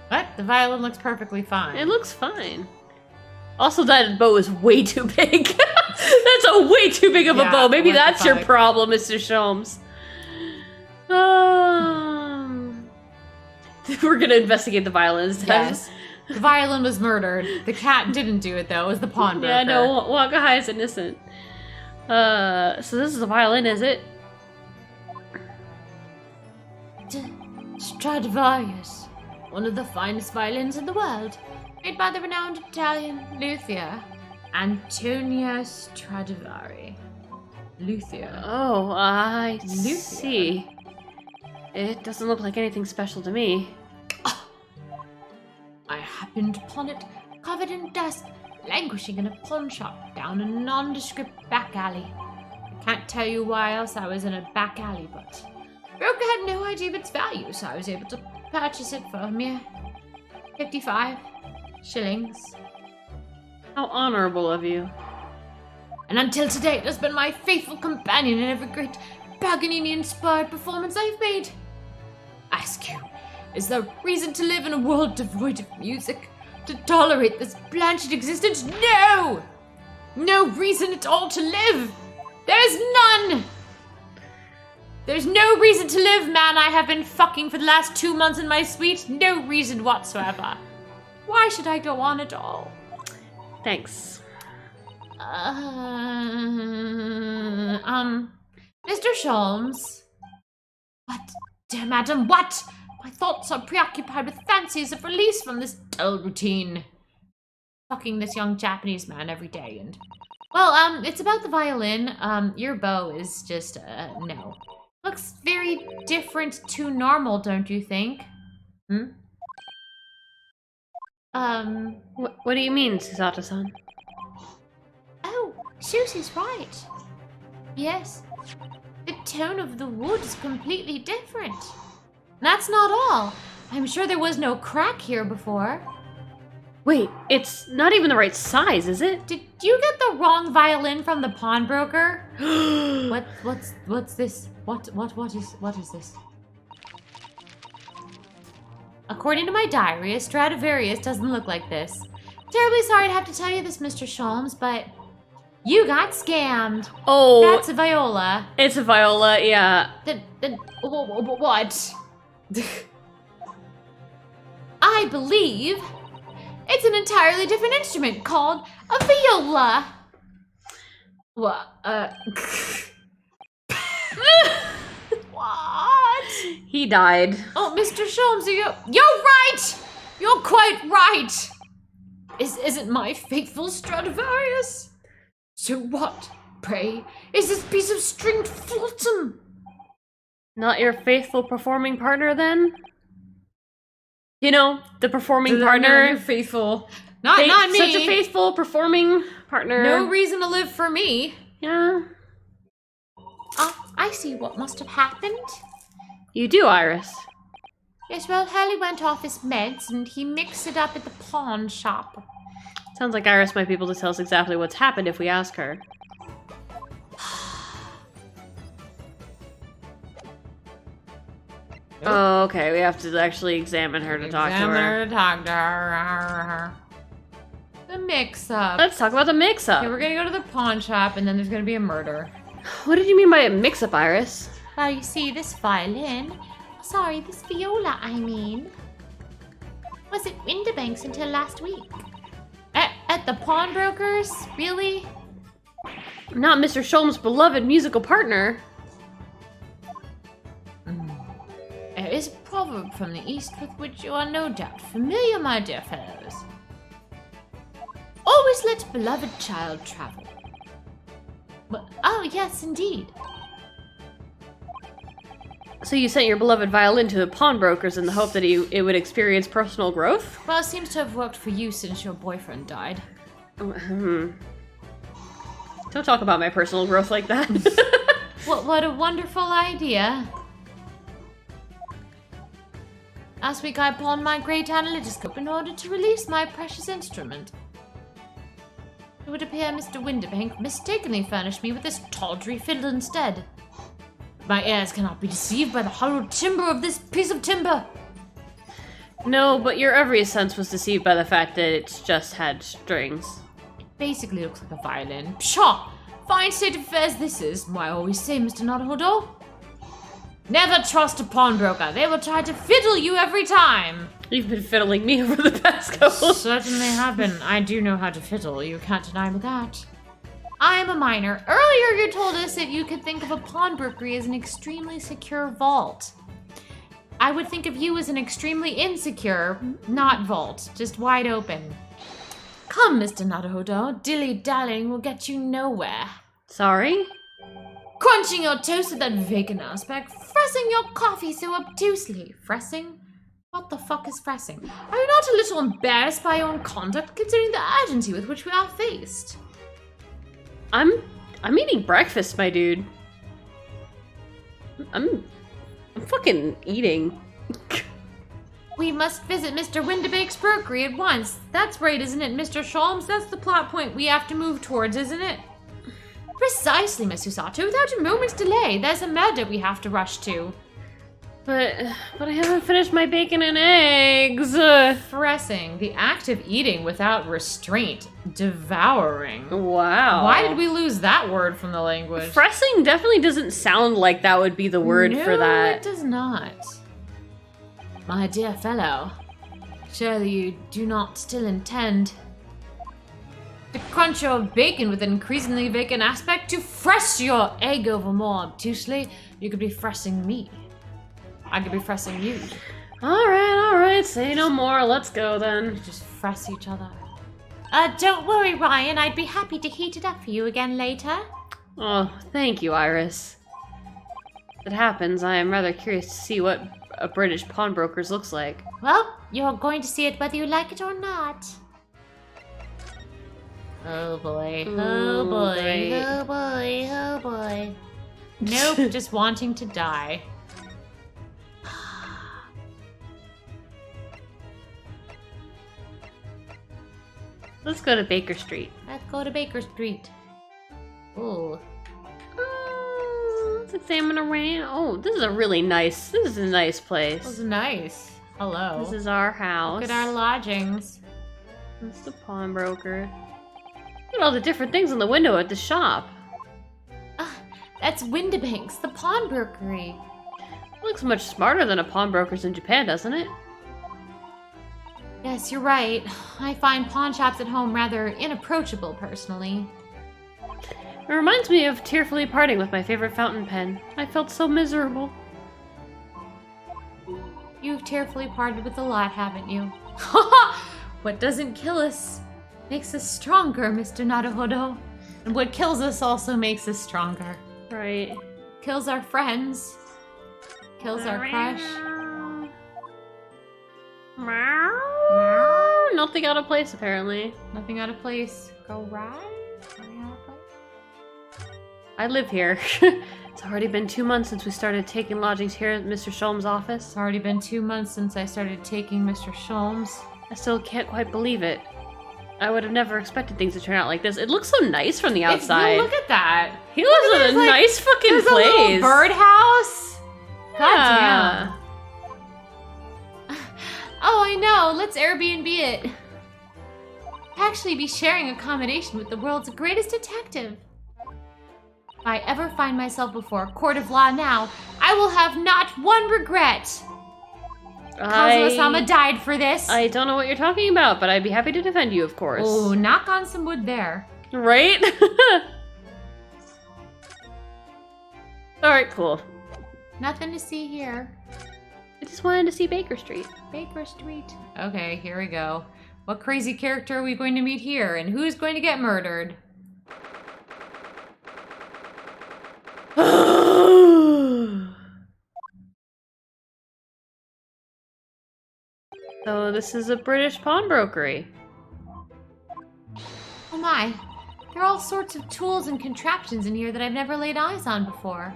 What? The violin looks perfectly fine. It looks fine. Also, that bow is way too big. That's a way too big of a bow. Maybe that's your problem, Mr. Sholmes. We're gonna investigate the violin instead. Yes. The violin was murdered. The cat didn't do it, though. It was the pawnbroker. Yeah, no, Wakahai is innocent. So this is the violin, is it? Stradivarius, one of the finest violins in the world, made by the renowned Italian luthier, Antonio Stradivari. Luthier. Oh, I Luthier. see. It doesn't look like anything special to me. I happened upon it, covered in dust, languishing in a pawn shop down a nondescript back alley. I can't tell you why else I was in a back alley, but broker had no idea of its value, so I was able to purchase it for a mere 55 shillings. How honorable of you. And until today, it has been my faithful companion in every great Paganini-inspired performance I've made. Ask you, is there reason to live in a world devoid of music? To tolerate this blanched existence? No! No reason at all to live! There's none! There's no reason to live, man. I have been fucking for the last 2 months in my suite. No reason whatsoever. Why should I go on at all? Thanks. Mr. Sholmes? What? Dear madam, what? My thoughts are preoccupied with fancies of release from this dull routine. Fucking this young Japanese man every day and... Well, it's about the violin. Your bow is just, no. Looks very different to normal, don't you think? What do you mean, Susato-san? Oh, Susie's right. Yes, the tone of the wood is completely different. That's not all. I'm sure there was no crack here before. Wait, it's not even the right size, is it? Did you get the wrong violin from the pawnbroker? What's this? What is this? According to my diary, a Stradivarius doesn't look like this. Terribly sorry to have to tell you this, Mr. Sholmes, but you got scammed. Oh, That's a viola. it's a viola, yeah. Then what? I believe it's an entirely different instrument called a viola. What? What? He died. Oh, Mr. Sholmes, you're right! You're quite right! Is it my faithful Stradivarius? So what, pray, is this piece of stringed flotsam? Not your faithful performing partner, then? You know, the performing partner. You're faithful. Not me. Such a faithful performing partner. No reason to live for me. Yeah. I see what must have happened. You do, Iris. Yes, well, Hurley went off his meds and he mixed it up at the pawn shop. Sounds like Iris might be able to tell us exactly what's happened if we ask her. Oh, okay. We have to actually examine her to talk to her. The mix-up. Let's talk about the mix-up. Okay, we're gonna go to the pawn shop and then there's gonna be a murder. What did you mean by a mix-up, Iris? Well, you see, this violin... Sorry, this viola, I mean... was at Winterbanks until last week. At the pawnbrokers? Really? Not Mr. Sholm's beloved musical partner. There is a proverb from the East with which you are no doubt familiar, my dear fellows. Always let beloved child travel. Well, oh, yes, indeed. So you sent your beloved violin to the pawnbrokers in the hope that it would experience personal growth? Well, it seems to have worked for you since your boyfriend died. Don't talk about my personal growth like that. What a wonderful idea. Last week I pawned my great analytoscope in order to release my precious instrument. It would appear Mr. Winterbank mistakenly furnished me with this tawdry fiddle instead. My heirs cannot be deceived by the hollow timber of this piece of timber. No, but your every sense was deceived by the fact that it's just had strings. It basically looks like a violin. Pshaw! Fine state of affairs this is. Why I always say, Mr. Naruhodo. Never trust a pawnbroker. They will try to fiddle you every time. You've been fiddling me over the past couple. Certainly have been. I do know how to fiddle. You can't deny me that. I am a minor. Earlier you told us that you could think of a pawnbrokery as an extremely secure vault. I would think of you as an extremely insecure, not vault, just wide open. Come, Mr. Naruhodo. Dilly-dallying will get you nowhere. Sorry? Crunching your toast with that vacant aspect, fressing your coffee so obtusely. Fressing? What the fuck is fressing? Are you not a little embarrassed by your own conduct, considering the urgency with which we are faced? I'm eating breakfast, my dude. I'm fucking eating. We must visit Mr. Winterbake's brokery at once. That's right, isn't it, Mr. Sholmes? That's the plot point we have to move towards, isn't it? Precisely, Miss Usato. Without a moment's delay, there's a murder we have to rush to. But I haven't finished my bacon and eggs. Fressing, the act of eating without restraint. Devouring. Wow. Why did we lose that word from the language? Fressing definitely doesn't sound like that would be the word for that. No, it does not. My dear fellow, surely you do not still intend to crunch your bacon with an increasingly vacant aspect, to fress your egg over more obtusely. You could be fressing me. I could be fressing you. Alright, say no more. Let's go then. Just fress each other. Don't worry, Ryan. I'd be happy to heat it up for you again later. Oh, thank you, Iris. If it happens, I am rather curious to see what a British pawnbroker's looks like. Well, you're going to see it whether you like it or not. Oh boy. Oh boy. Oh boy. Oh boy. Nope, just wanting to die. Let's go to Baker Street. Let's go to Baker Street. Ooh. Let's examine around. Oh, this is a nice place. That was nice. Hello. This is our house. Look at our lodgings. That's the pawnbroker. Look at all the different things in the window at the shop. That's Winterbanks, the pawnbrokery. It looks much smarter than a pawnbroker's in Japan, doesn't it? Yes, you're right. I find pawn shops at home rather inapproachable, personally. It reminds me of tearfully parting with my favorite fountain pen. I felt so miserable. You've tearfully parted with a lot, haven't you? What doesn't kill us makes us stronger, Mr. Naruhodo. And what kills us also makes us stronger. Right. Kills our friends. Kills our crush. Meow. Nothing out of place, apparently. Nothing out of place. Go right. Nothing out of place. I live here. It's already been 2 months since we started taking lodgings here at Mr. Sholmes' office. It's already been 2 months since I started taking Mr. Sholmes. I still can't quite believe it. I would have never expected things to turn out like this. It looks so nice from the outside. Look at that. He lives in a nice fucking there's place. A little birdhouse. Yeah. God damn. Oh, I know. Let's Airbnb it. Actually be sharing accommodation with the world's greatest detective. If I ever find myself before a court of law now, I will have not one regret. Kazuo-sama died for this. I don't know what you're talking about, but I'd be happy to defend you, of course. Oh, knock on some wood there. Right? Alright, cool. Nothing to see here. I just wanted to see Baker Street. Baker Street. Okay, here we go. What crazy character are we going to meet here, and who's going to get murdered? So this is a British pawnbrokery. Oh my. There are all sorts of tools and contraptions in here that I've never laid eyes on before.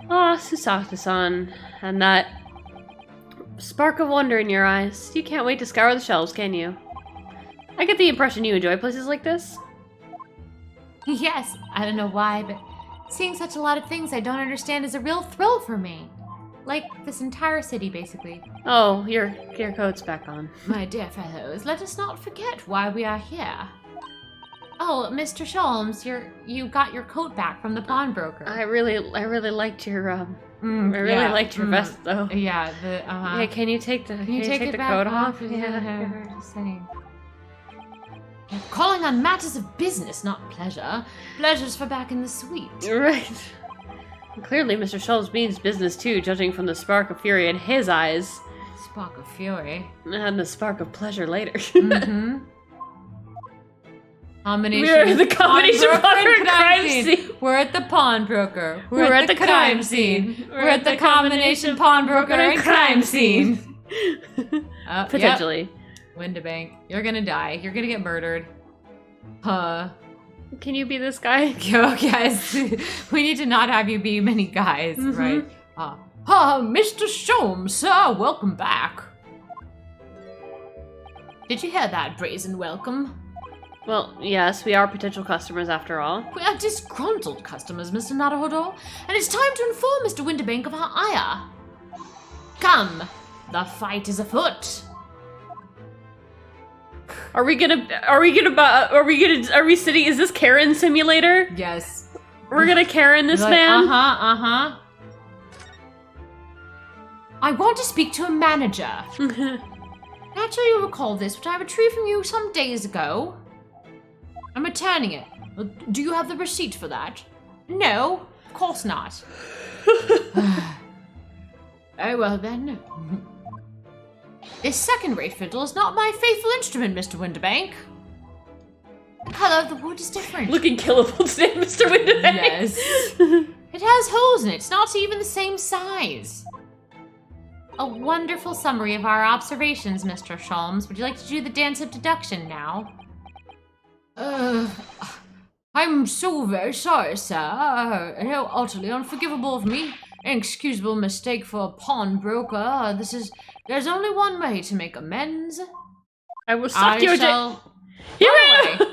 Ah, Susaku-san. And that spark of wonder in your eyes. You can't wait to scour the shelves, can you? I get the impression you enjoy places like this. Yes, I don't know why, but seeing such a lot of things I don't understand is a real thrill for me. Like this entire city, basically. Oh, your coat's back on. My dear fellows, let us not forget why we are here. Oh, Mr. Sholmes, you got your coat back from the pawnbroker. I really liked your liked your vest though. Yeah, Yeah, can you take the coat off? Yeah. Just saying. You're calling on matters of business, not pleasure. Pleasure's for back in the suite. Right. Clearly, Mr. Sholmes means business too, judging from the spark of fury in his eyes. Spark of fury. And the spark of pleasure later. Mm-hmm. We're the combination pawnbroker and crime scene. We're at the pawnbroker. We're at the crime scene. We're at the combination pawnbroker and crime scene. Potentially. Yep. Windabank. You're gonna die. You're gonna get murdered. Can you be this guy? Yo, guys. We need to not have you be many guys, right? Mr. Sholmes, sir, welcome back. Did you hear that brazen welcome? Well, yes, we are potential customers after all. We are disgruntled customers, Mr. Naruhodo, and it's time to inform Mr. Windabank of our ire. Come, the fight is afoot. Are we sitting, is this Karen simulator? Yes. We're gonna Karen this man? I want to speak to a manager. Naturally, you recall this, which I retrieved from you some days ago. I'm returning it. Do you have the receipt for that? No, of course not. Very well then. This second-rate fiddle is not my faithful instrument, Mr. Windabank. The color of the wood is different. Looking killable today, Mr. Windabank. Yes. It has holes in it. It's not even the same size. A wonderful summary of our observations, Mr. Sholmes. Would you like to do the dance of deduction now? I'm so very sorry, sir. How utterly unforgivable of me. An inexcusable mistake for a pawnbroker. There's only one way to make amends. I will suck your dick. What the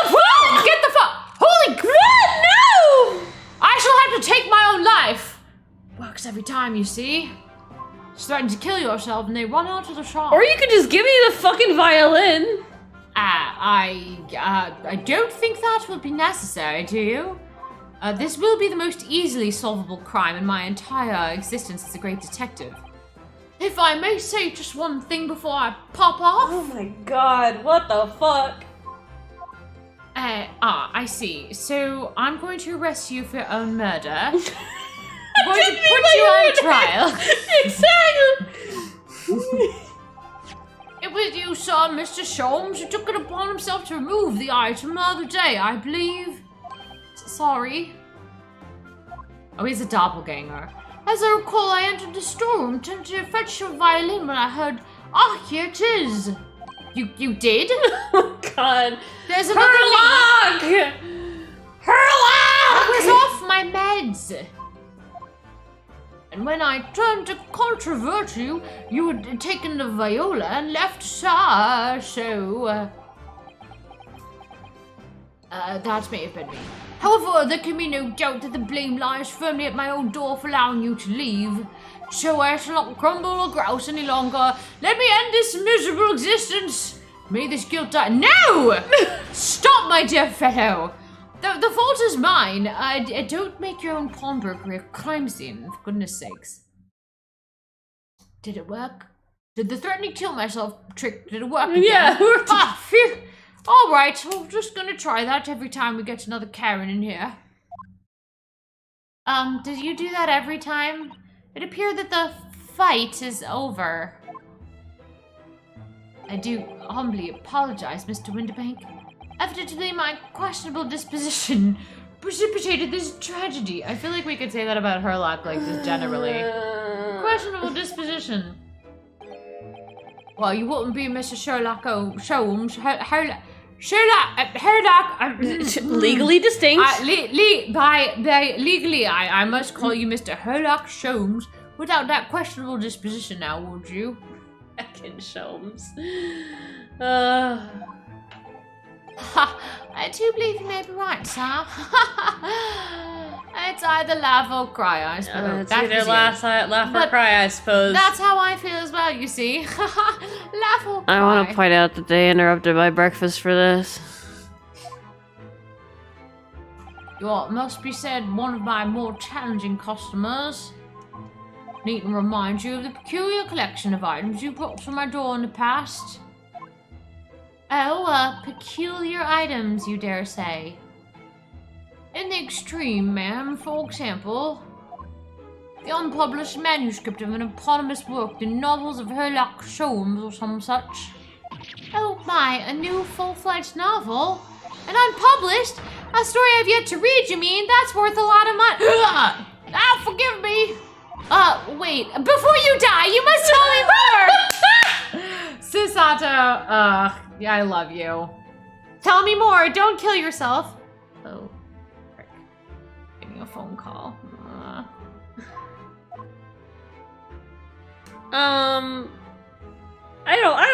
fuck? Get the fuck! Holy crap! No! I shall have to take my own life. Works every time, you see. Just threaten to kill yourself and they run out to the shop. Or you could just give me the fucking violin. I don't think that will be necessary, do you? This will be the most easily solvable crime in my entire existence as a great detective. If I may say just one thing before I pop off. Oh my god, what the fuck? I see. So, I'm going to arrest you for your own murder. I'm going to put you on trial. Exactly! It was you, sir, Mr. Sholmes, who took it upon himself to remove the item the other day, I believe. Sorry. Oh, he's a doppelganger. As I recall, I entered the storeroom to fetch your violin when I heard, "Ah, here it is." You did? Oh God! There's another Herlock! Herlock! I was off my meds. And when I turned to controvert you, you had taken the viola and left so that may have been me. However, there can be no doubt that the blame lies firmly at my own door for allowing you to leave. So I shall not grumble or grouse any longer. Let me end this miserable existence. May this guilt die. No! Stop, my dear fellow. The fault is mine. Don't make your own pawnbrokery a crime scene, for goodness sakes. Did it work? Did the threatening kill myself trick, did it work again? Yeah, it worked. Phew. All right, we're just gonna try that every time we get another Karen in here. Do you do that every time? It appeared that the fight is over. I do humbly apologize, Mr. Winterbank. Evidently, my questionable disposition precipitated this tragedy. I feel like we could say that about Herlock, like, just generally. Questionable disposition. Well, you wouldn't be Mr. Sherlock Holmes. Legally distinct. Legally, I must call you Mr. Sherlock Holmes without that questionable disposition now, would you? Fucking Sholmes. I do believe you may be right, sir. It's either laugh or cry, I suppose. It's either laugh or cry, I suppose. That's how I feel as well, you see. Laugh or cry. I want to point out that they interrupted my breakfast for this. You're, must be said, one of my more challenging customers. Need to remind you of the peculiar collection of items you brought to my door in the past. Oh, peculiar items, you dare say. In the extreme, ma'am, for example, the unpublished manuscript of an eponymous work, the novels of Sherlock Holmes or some such. Oh my, a new full-fledged novel? And unpublished? A story I've yet to read, you mean? That's worth a lot of money. Forgive me. Wait, before you die, you must tell me more! Susato, yeah, I love you. Tell me more, don't kill yourself. Oh, frick. Getting a phone call. I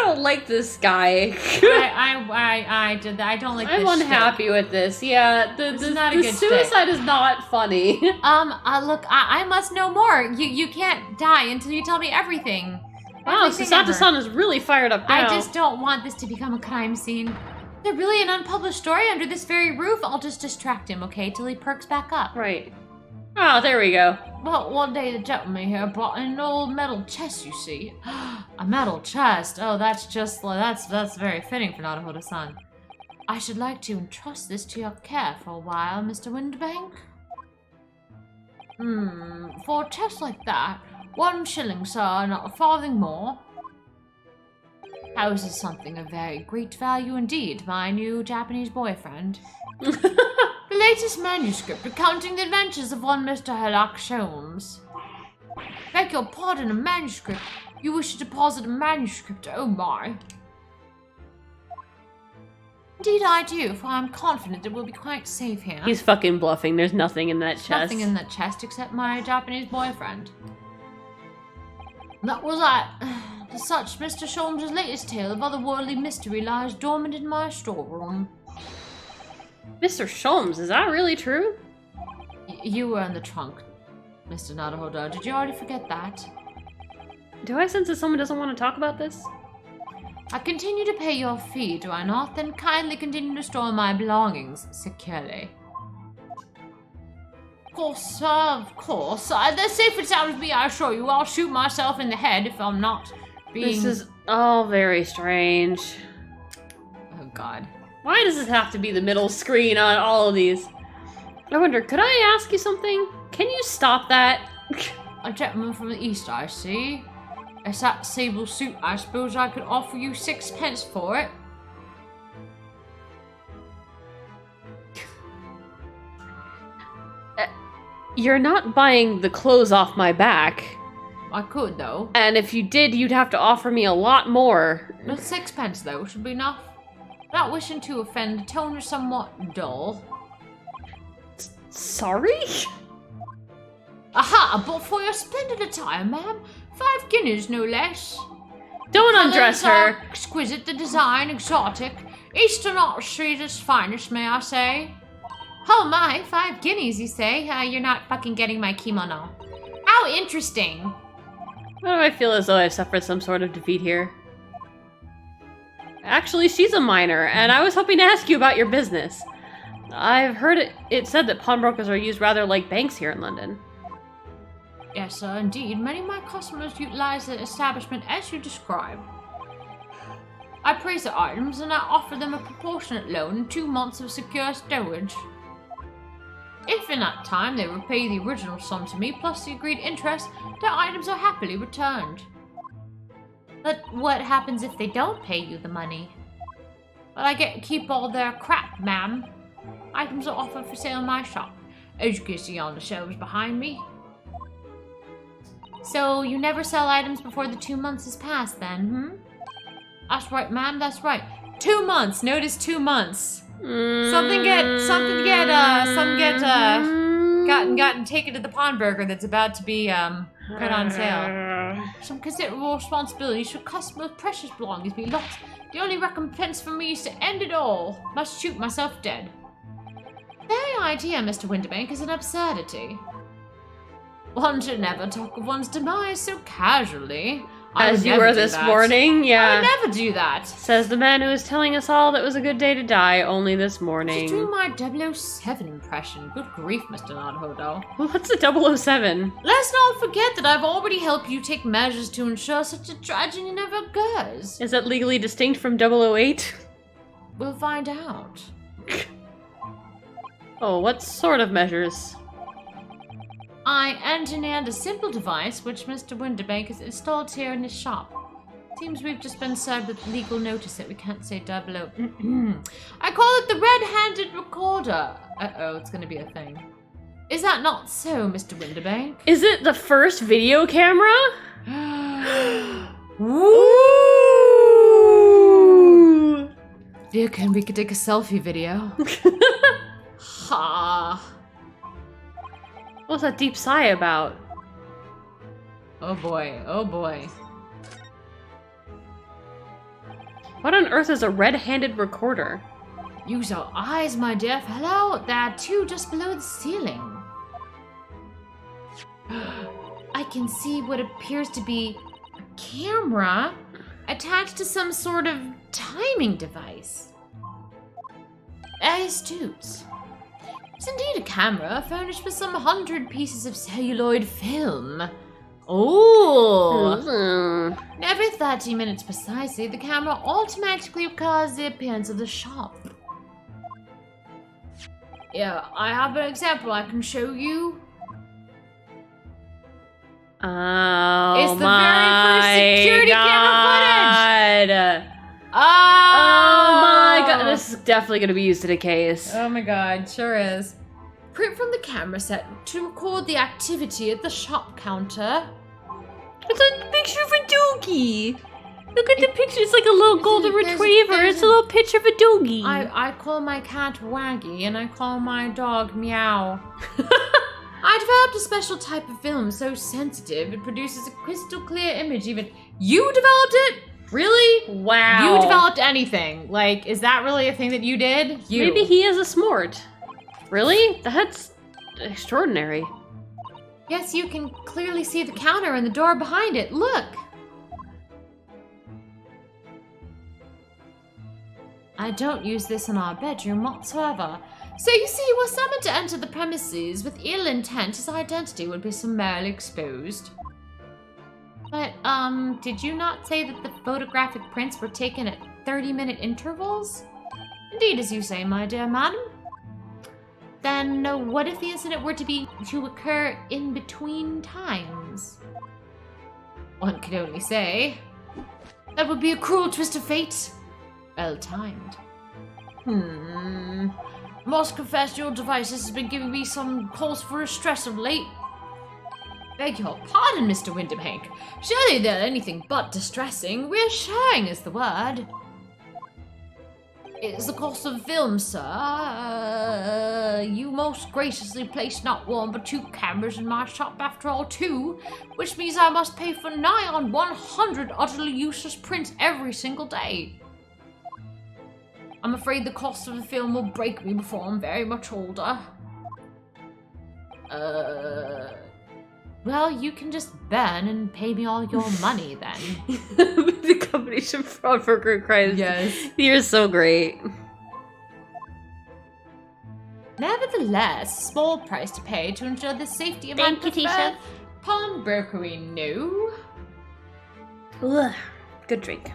don't like this guy. I don't like this. I'm unhappy with this. Yeah, the suicide is not funny. Look, I must know more. You can't die until you tell me everything. Wow, Susato-san is really fired up now. I just don't want this to become a crime scene. They're really an unpublished story under this very roof. I'll just distract him, okay, till he perks back up. Right. Oh, there we go. Well, one day the gentleman here brought in an old metal chest, you see. A metal chest. Oh, that's very fitting for Naruhodo-san. I should like to entrust this to your care for a while, Mr. Windbank. For a chest like that, 1 shilling, sir, not a farthing more. Houses something of very great value indeed, my new Japanese boyfriend. The latest manuscript recounting the adventures of one Mr. Sherlock Holmes. Beg your pardon, a manuscript? You wish to deposit a manuscript? Oh my. Indeed I do, for I'm confident it will be quite safe here. He's fucking bluffing. There's nothing in that chest. Nothing in that chest except my Japanese boyfriend. That was that. To such, Mr. Sholmes' latest tale of otherworldly mystery lies dormant in my storeroom. Mr. Sholmes, is that really true? You were in the trunk, Mr. Naruhodo. Did you already forget that? Do I sense that someone doesn't want to talk about this? I continue to pay your fee, do I not? Then kindly continue to store my belongings securely. Of course, sir, of course. They're safe and sound with me, I assure you. I'll shoot myself in the head if I'm not being... This is all very strange. Oh, God. Why does this have to be the middle screen on all of these? I wonder, could I ask you something? Can you stop that? A gentleman from the east, I see. It's that sable suit. I suppose I could offer you 6 pence for it. You're not buying the clothes off my back. I could, though. And if you did, you'd have to offer me a lot more. Not 6 pence, though, should be enough. Not wishing to offend, the tone is somewhat dull. Sorry? Aha! But for your splendid attire, ma'am. 5 guineas, no less. Don't The undress colours are her. exquisite, the design exotic. Eastern art street's finest, may I say. Oh my, 5 guineas, you say? You're not fucking getting my kimono. How interesting. Why do I feel as though I've suffered some sort of defeat here? Actually, she's a minor, and I was hoping to ask you about your business. I've heard it said that pawnbrokers are used rather like banks here in London. Yes, sir, indeed. Many of my customers utilize the establishment as you describe. I praise the items and I offer them a proportionate loan and 2 months of secure stowage. If in that time they repay the original sum to me plus the agreed interest, their items are happily returned. But what happens if they don't pay you the money? But I get to keep all their crap, ma'am. Items are offered for sale in my shop, as you can see on the shelves behind me. So you never sell items before the 2 months has passed then, That's right, ma'am, that's right. 2 months, notice 2 months. Something gotten taken to the pawnbroker that's about to be put on sale. Some considerable responsibility should customers' precious belongings be lost. The only recompense for me is to end it all. Must shoot myself dead. The very idea, Mr. Winterbank, is an absurdity. One should never talk of one's demise so casually. As you were this morning, I yeah. would never do that. Says the man who is telling us all that it was a good day to die only this morning. Just doing my 007 impression. Good grief, Mr. Nodhodo. What's a 007? Let's not forget that I've already helped you take measures to ensure such a tragedy never occurs. Is that legally distinct from 008? We'll find out. Oh, what sort of measures? I engineered a simple device which Mr. Winterbank has installed here in his shop. Seems we've just been served with legal notice that we can't say 00. I call it the red-handed recorder. Uh-oh, it's gonna be a thing. Is that not so, Mr. Winterbank? Is it the first video camera? Ooh! Dear, can we could take a selfie video? Ha! What's that deep sigh about? Oh boy, oh boy. What on earth is a red-handed recorder? Use your eyes, my dear fellow. There are 2 just below the ceiling. I can see what appears to be a camera attached to some sort of timing device. Astute. It's indeed a camera furnished with some 100 pieces of celluloid film. Oh! Every 30 minutes precisely, the camera automatically records the appearance of the shop. Yeah, I have an example I can show you. Oh, It's the my very first security camera footage! Oh my god, this is definitely going to be used in a case. Oh my god, sure is. Print from the camera set to record the activity at the shop counter. It's a picture of a doggy. Look at the picture, it's like a little golden retriever. It's a little picture of a doggy. I call my cat Waggy and I call my dog Meow. I developed a special type of film so sensitive it produces a crystal clear image even. You developed it? Really? Wow. You developed anything. Like, is that really a thing that you did? You. Maybe he is a smort. Really? That's extraordinary. Yes, you can clearly see the counter and the door behind it. Look. I don't use this in our bedroom whatsoever. So you see, we're summoned to enter the premises with ill intent. His identity would be summarily exposed. But, did you not say that the photographic prints were taken at 30-minute intervals? Indeed, as you say, my dear madam. Then, what if the incident were to occur in between times? One can only say. That would be a cruel twist of fate. Well timed. Must confess your devices has been giving me some cause for distress of late. Beg your pardon, Mr. Winderbank. Surely they're anything but distressing. Reassuring is the word. It's the cost of film, sir. You most graciously placed not one but 2 cameras in my shop after all, too, which means I must pay for nigh on 100 utterly useless prints every single day. I'm afraid the cost of the film will break me before I'm very much older. Well, you can just burn and pay me all your money then. The company should fraud for good crimes. Yes. You're so great. Nevertheless, small price to pay to ensure the safety of Thank my you, Tisha. pawnbrokery, no? Ugh. Good drink.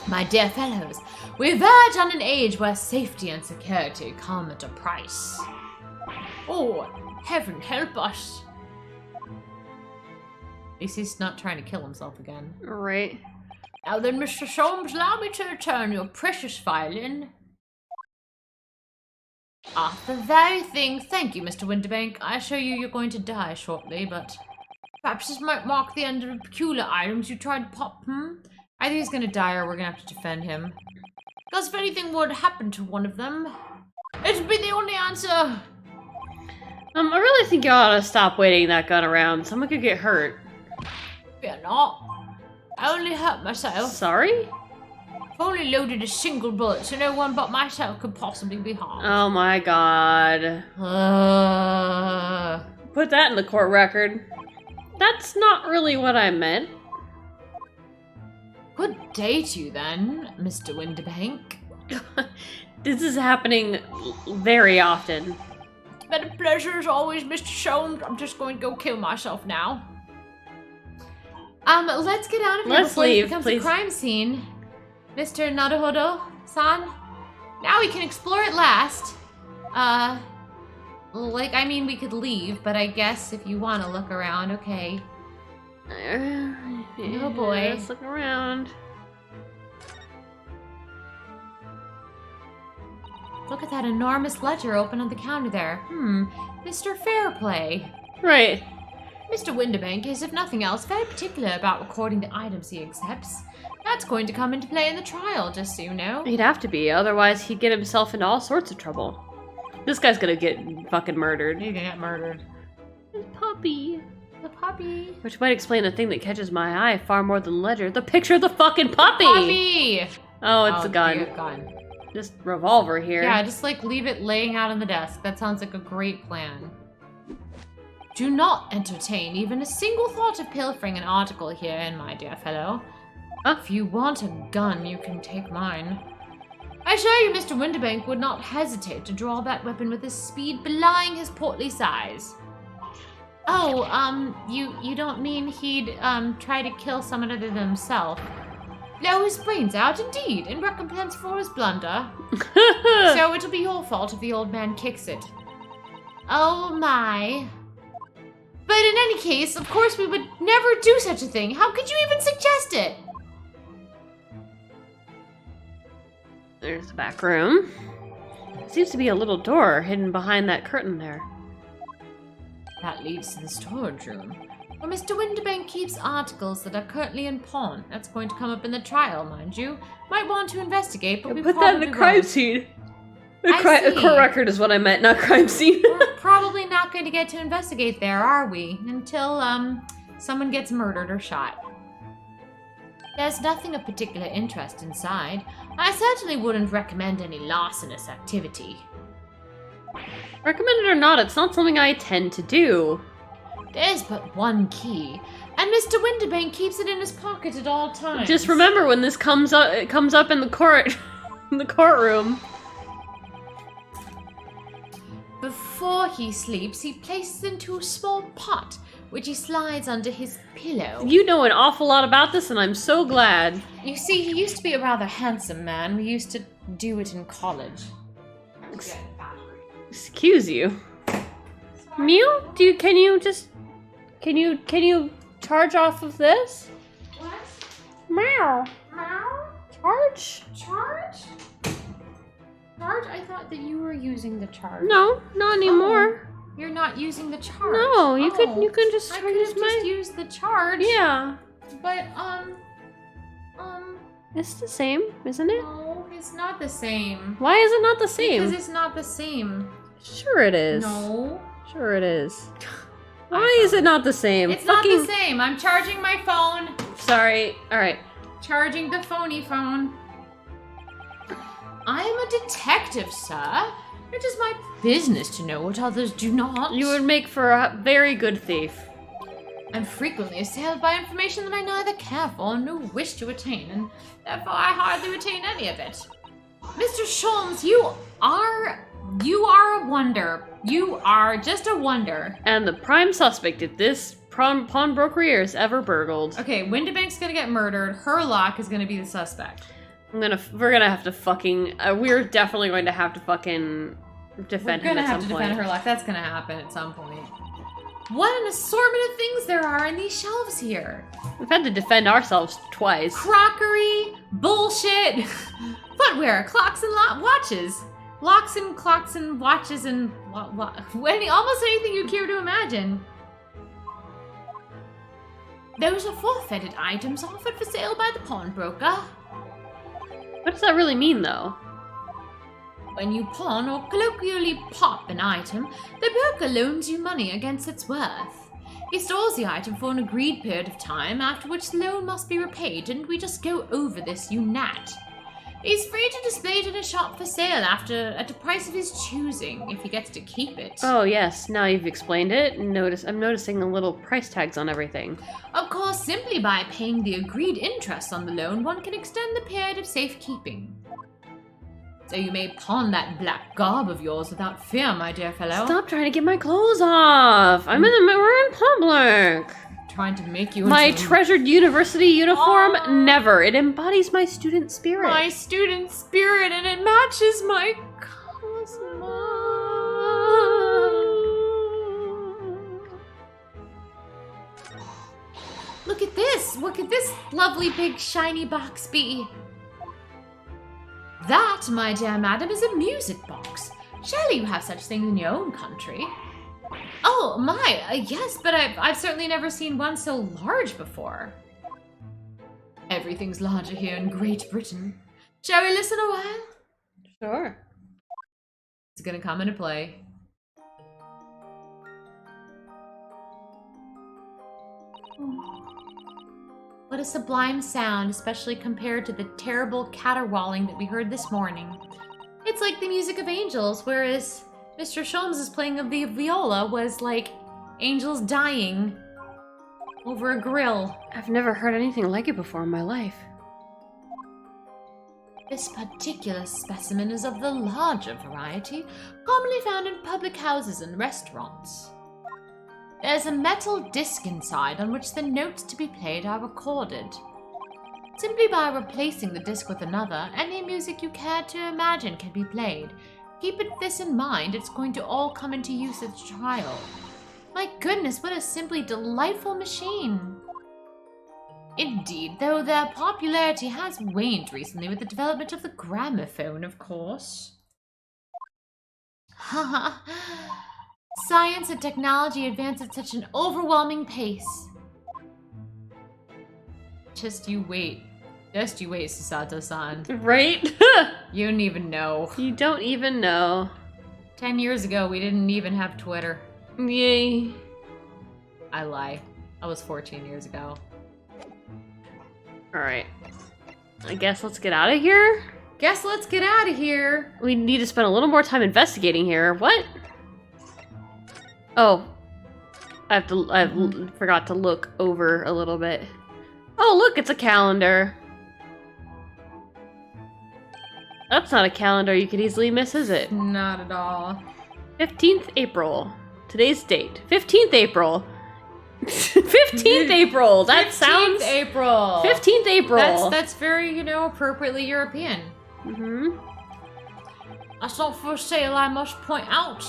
My dear fellows, we verge on an age where safety and security come at a price. Oh, heaven help us. At least he's not trying to kill himself again. Right. Now then, Mr. Sholmes, allow me to return your precious violin. Ah, the very thing. Thank you, Mr. Winderbank. I assure you you're going to die shortly, but perhaps this might mark the end of the peculiar items you tried to pop, I think he's gonna die or we're gonna have to defend him. Because if anything would happen to one of them, it'd be the only answer. I really think you ought to stop waving that gun around. Someone could get hurt. Fear not. I only hurt myself. Sorry? I've only loaded a single bullet, so no one but myself could possibly be harmed. Oh my god. Put that in the court record. That's not really what I meant. Good day to you then, Mr. Winderbank. This is happening very often. It's been a pleasure as always, Mr. Sholmes. I'm just going to go kill myself now. Let's get out of here before leave, it becomes please. a crime scene. Mr. Naruhodo-san? Now we can explore it last. I mean, we could leave, but I guess if you want to look around, okay. Oh boy. Let's look around. Look at that enormous ledger open on the counter there. Mr. Fairplay. Right. Mr. Winderbank is, if nothing else, very particular about recording the items he accepts. That's going to come into play in the trial, just so you know. He'd have to be, otherwise he'd get himself into all sorts of trouble. This guy's gonna get fucking murdered. He's gonna get murdered. Puppy. The puppy. Which might explain the thing that catches my eye far more than the ledger. The picture of the fucking puppy! Puppy! Oh, it's a gun. Gun. Just revolver here. Yeah, just leave it laying out on the desk. That sounds like a great plan. Do not entertain even a single thought of pilfering an article herein, my dear fellow. If you want a gun, you can take mine. I assure you Mr. Winderbank would not hesitate to draw that weapon with a speed belying his portly size. Oh, you don't mean he'd, try to kill someone other than himself? Blow his brains out, indeed, in recompense for his blunder. So it'll be your fault if the old man kicks it. Oh my. But in any case, of course we would never do such a thing. How could you even suggest it? There's the back room. Seems to be a little door hidden behind that curtain there. That leads to the storage room, where Mr. Winderbank keeps articles that are currently in pawn. That's going to come up in the trial, mind you. Might want to investigate, but we put that in the crime won't. scene. I see. Court record is what I meant, not crime scene. We're probably not going to get to investigate there, are we? Until, someone gets murdered or shot. There's nothing of particular interest inside. I certainly wouldn't recommend any larcenous activity. Recommend it or not, it's not something I tend to do. There's but one key, and Mr. Winderbank keeps it in his pocket at all times. Just remember when this comes up, it comes up in the court, in the courtroom. Before he sleeps, he places it into a small pot, which he slides under his pillow. You know an awful lot about this, and I'm so glad. You see, he used to be a rather handsome man. We used to do it in college. Excuse you. Mew? Can you charge off of this? What? Meow. Meow? Charge? Charge? Charge? I thought that you were using the charge. No, not anymore. You're not using the charge. No, you could just I charge could have my... just used the charge. Yeah. But, It's the same, isn't it? no, it's not the same. Why is it not the same? Because it's not the same. Sure it is. No. Sure it is. Why is it not the same? It's not the same. I'm charging my phone. Sorry. Alright. Charging the phony phone. I am a detective, sir. It is my business to know what others do not. You would make for a very good thief. I'm frequently assailed by information that I neither care for nor wish to attain, and therefore I hardly retain any of it. Mr. Sholmes, you are a wonder. You are just a wonder. And the prime suspect if this pawnbroker is ever burgled. Okay, Windibank's gonna get murdered. Herlock is gonna be the suspect. We're gonna have to fucking, we're definitely going to have to fucking defend him at some point. We're gonna have to defend Herlock. That's gonna happen at some point. What an assortment of things there are in these shelves here. We've had to defend ourselves twice. Crockery, bullshit, footwear, clocks and watches. Locks and clocks and watches and almost anything you care to imagine. Those are forfeited items offered for sale by the pawnbroker. What does that really mean, though? When you pawn or colloquially pop an item, the broker loans you money against its worth. He stores the item for an agreed period of time, after which the loan must be repaid, and we just go over this, you gnat. He's free to display it in a shop for sale at a price of his choosing, if he gets to keep it. Oh yes, now you've explained it. I'm noticing the little price tags on everything. Of course, simply by paying the agreed interest on the loan, one can extend the period of safekeeping. So you may pawn that black garb of yours without fear, my dear fellow. Stop trying to get my clothes off! We're in public! Trying to make you My into treasured university uniform? Never. It embodies my student spirit. my student spirit, and it matches my cosmos. Look at this! What could this lovely big shiny box be? That, my dear madam, is a music box. Surely you have such things in your own country. Oh my, yes, but I've certainly never seen one so large before. Everything's larger here in Great Britain. Shall we listen a while? Sure. It's gonna come into play. What a sublime sound, especially compared to the terrible caterwauling that we heard this morning. It's like the music of angels, whereas Mr. Sholmes' playing of the viola was like angels dying over a grill. I've never heard anything like it before in my life. This particular specimen is of the larger variety, commonly found in public houses and restaurants. There's a metal disc inside on which the notes to be played are recorded. Simply by replacing the disc with another, any music you care to imagine can be played. Keep this in mind, it's going to all come into use at the trial. My goodness, what a simply delightful machine! Indeed, though their popularity has waned recently with the development of the gramophone, of course. Haha. Science and technology advance at such an overwhelming pace. Just you wait. Just you wait, Susato-san. Right? You don't even know. You don't even know. 10 years ago, we didn't even have Twitter. Yay. I lie. I was 14 years ago. Alright. I guess let's get out of here? Guess let's get out of here. We need to spend a little more time investigating here. What? Oh. I forgot to look over a little bit. Oh, look, it's a calendar. That's not a calendar you could easily miss, is it? Not at all. 15th April. Today's date. 15th April. 15th April. That sounds... 15th April. 15th April. That's very, appropriately European. Mm-hmm. That's not for sale, I must point out.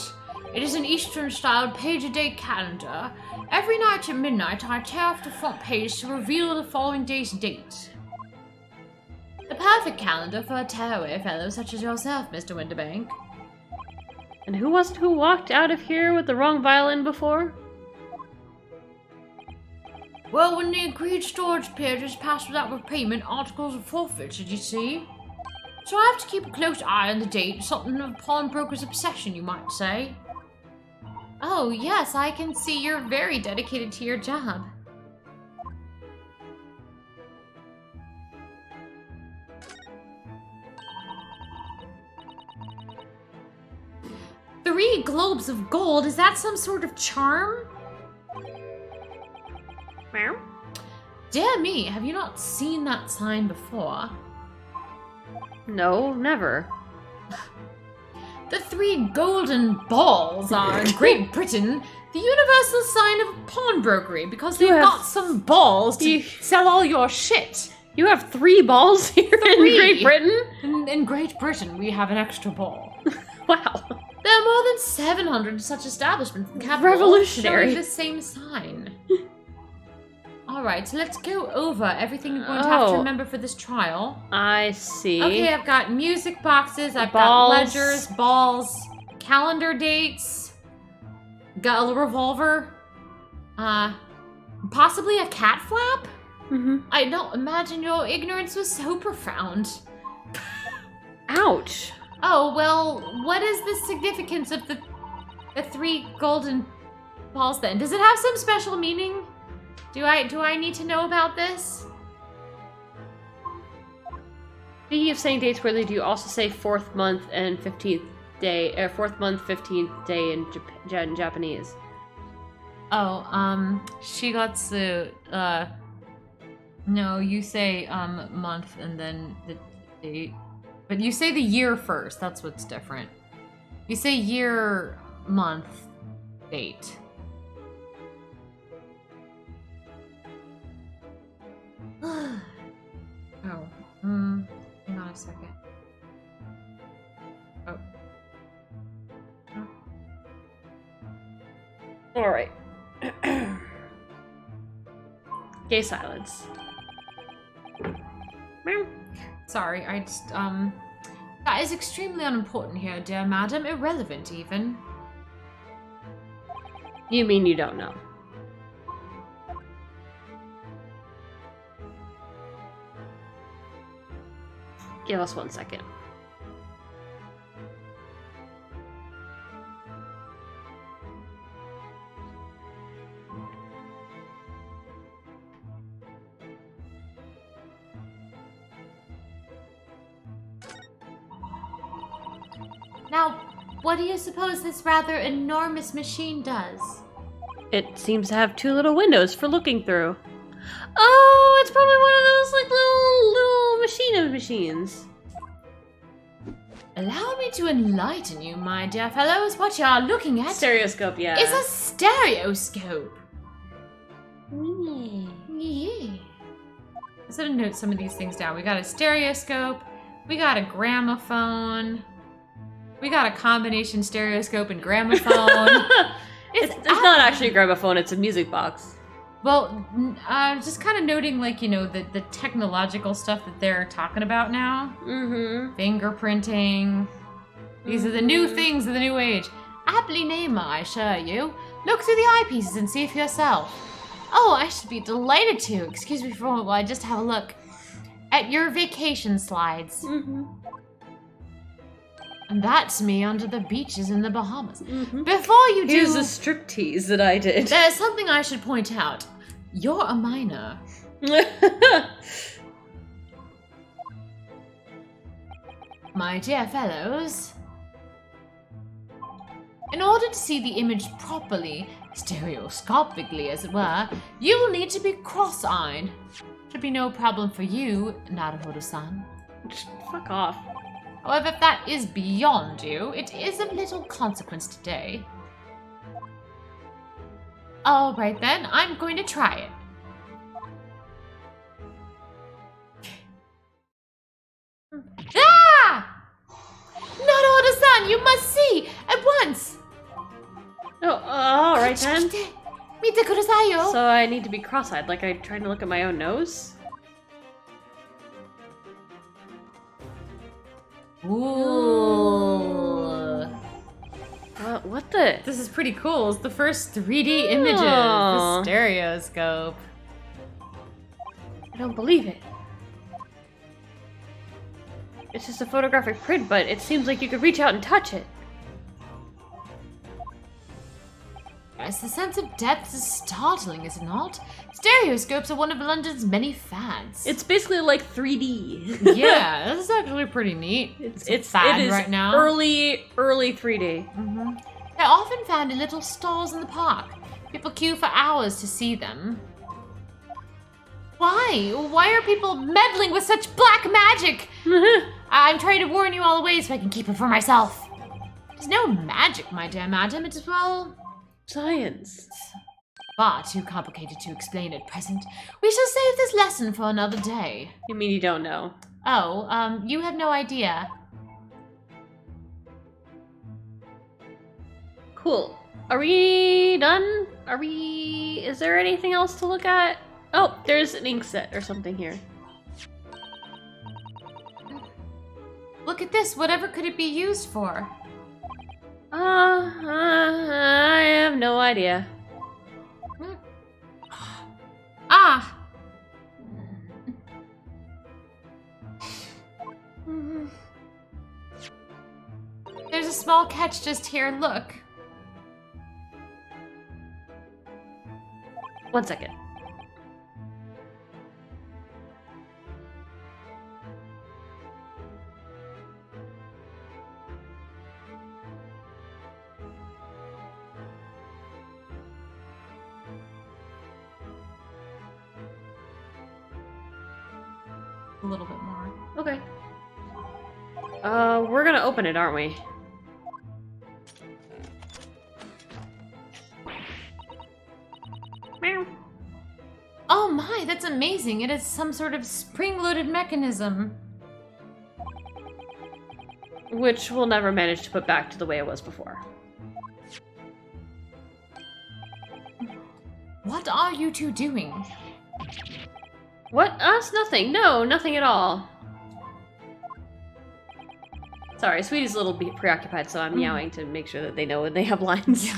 It is an Eastern-style page-a-day calendar. Every night at midnight, I tear off the front page to reveal the following day's date. The perfect calendar for a tearaway fellow such as yourself, Mr. Winterbank. And who was it who walked out of here with the wrong violin before? Well, when the agreed storage period is passed without repayment, articles are forfeited, you see. So I have to keep a close eye on the date, something of a pawnbroker's obsession, you might say. Oh, yes, I can see you're very dedicated to your job. Three globes of gold? Is that some sort of charm? Meow. Dear me, have you not seen that sign before? No, never. The three golden balls are in Great Britain the universal sign of pawnbrokery because they've got some balls to sell all your shit. You have 3 balls here in Great Britain? In Great Britain, we have an extra ball. Wow. There are more than 700 such establishments in the capital Revolutionary. showing the same sign. Alright, so let's go over everything you're going to have to remember for this trial. I see. Okay, I've got music boxes, I've Balls. got ledgers, balls, calendar dates, got a revolver, possibly a cat flap? Mm-hmm. I don't imagine your ignorance was so profound. Ouch. Oh, well, what is the significance of the 3 golden balls then? Does it have some special meaning? Do I need to know about this? Speaking of saying dates weirdly, do you also say 4th month and 15th day, or 4th month, 15th day in Japanese? Oh, shigatsu, no, you say, month and then the date. But you say the year first, that's what's different. You say year, month, date. Oh, hang on a second. Oh. Alright. Gay silence. Meow. Sorry, I just, that is extremely unimportant here, dear madam. Irrelevant, even. You mean you don't know? Give us 1 second. Now, what do you suppose this rather enormous machine does? It seems to have 2 little windows for looking through. Oh, it's probably one of those like little machine of machines. Allow me to enlighten you, my dear fellows. What you are looking at Stereoscope, yeah. is a stereoscope. Yeah. I'm gonna note some of these things down. We got a stereoscope. We got a gramophone. We got a combination stereoscope and gramophone. It's not actually a gramophone, it's a music box. Well, just kind of noting, like, you know, the technological stuff that they're talking about now. Mm-hmm. Fingerprinting. These are the new things of the new age. Aptly named, I assure you. Look through the eyepieces and see for yourself. Oh, I should be delighted to. Excuse me for a moment while I just have a look at your vacation slides. Mm-hmm. And that's me under the beaches in the Bahamas. Mm-hmm. Before you do... Here's a striptease that I did. There's something I should point out. You're a minor. My dear fellows, in order to see the image properly, stereoscopically as it were, you will need to be cross-eyed. Should be no problem for you, Naruhodo-san. Fuck off. However, if that is beyond you, it is of little consequence today. Alright then, I'm going to try it. Ah! Naruhodo-san, you must see! At once! Oh, alright then. Mite kudasai yo! So I need to be cross-eyed, like I'm trying to look at my own nose? Ooh. What the? This is pretty cool. It's the first 3D images. Oh. The stereoscope. I don't believe it. It's just a photographic print, but it seems like you could reach out and touch it. Yes, the sense of depth is startling, is it not? Stereoscopes are one of London's many fads. It's basically like 3D. Yeah, this is actually pretty neat. It's a It fad is right now. early 3D. They're often found in little stalls in the park. People queue for hours to see them. Why? Why are people meddling with such black magic? I'm trying to warn you all away so I can keep it for myself. There's no magic, my dear madam. It is, well, Science. far too complicated to explain at present. We shall save this lesson for another day. You mean you don't know? Oh, you have no idea. Cool. Are we done? Is there anything else to look at? Oh, there's an ink set or something here. Look at this. Whatever could it be used for? I have no idea. Ah! There's a small catch just here. Look. 1 second. A little bit more. Okay. We're gonna open it, aren't we? Meow. Oh my, that's amazing. It is some sort of spring-loaded mechanism. Which we'll never manage to put back to the way it was before. What are you two doing? What? Us? Nothing. No, nothing at all. Sorry, Sweetie's a little preoccupied, so I'm meowing to make sure that they know when they have lines.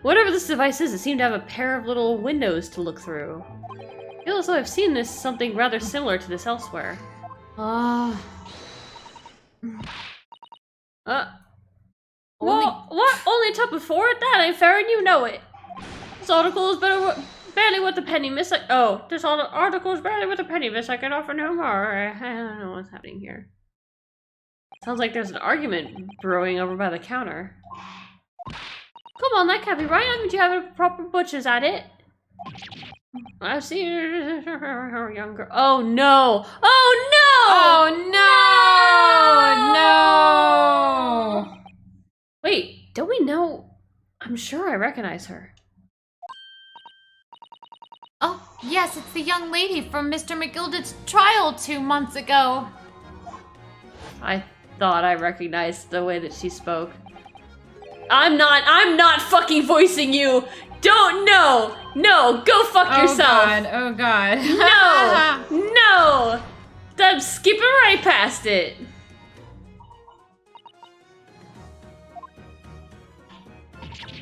Whatever this device is, it seemed to have a pair of little windows to look through. I feel as though I've seen something rather similar to this elsewhere. What? Only a tub before it? That ain't fair, and you know it. This article is barely worth a penny, miss. This article is barely worth a penny, miss. I can offer no more. I don't know what's happening here. Sounds like there's an argument brewing over by the counter. Come on, that can't be right. Haven't you have a proper butcher's at it? I see her young girl. Oh no! Oh no! Oh no! No! Wait, don't we know? I'm sure I recognize her. Oh, yes, it's the young lady from Mr. McGilded's trial 2 months ago. I thought I recognized the way that she spoke. I'm not fucking voicing you! Don't, no! No, go fuck yourself! Oh god. No! No! I'm skipping right past it.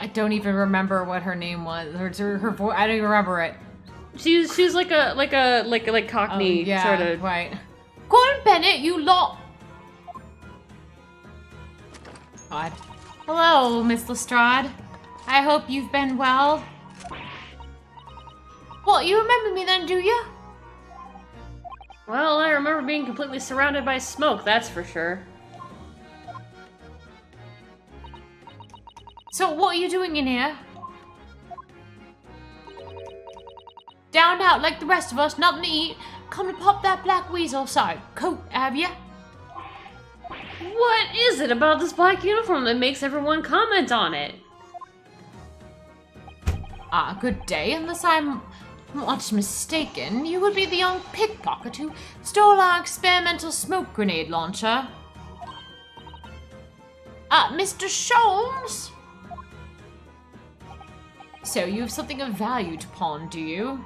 I don't even remember what her name was. Her voice. I don't even remember it. She's like Cockney yeah, sort of. Right. Gordon Bennett, you lot. God. Hello, Miss Lestrade. I hope you've been well. What, you remember me then, do you? Well, I remember being completely surrounded by smoke, that's for sure. So what are you doing in here? Down out like the rest of us, nothing to eat. Come to pop that black weasel side coat, have ya? What is it about this black uniform that makes everyone comment on it? Ah, good day. Unless I'm much mistaken, you would be the young pickpocket who stole our experimental smoke grenade launcher. Mr. Sholmes? So you have something of value to pawn, do you?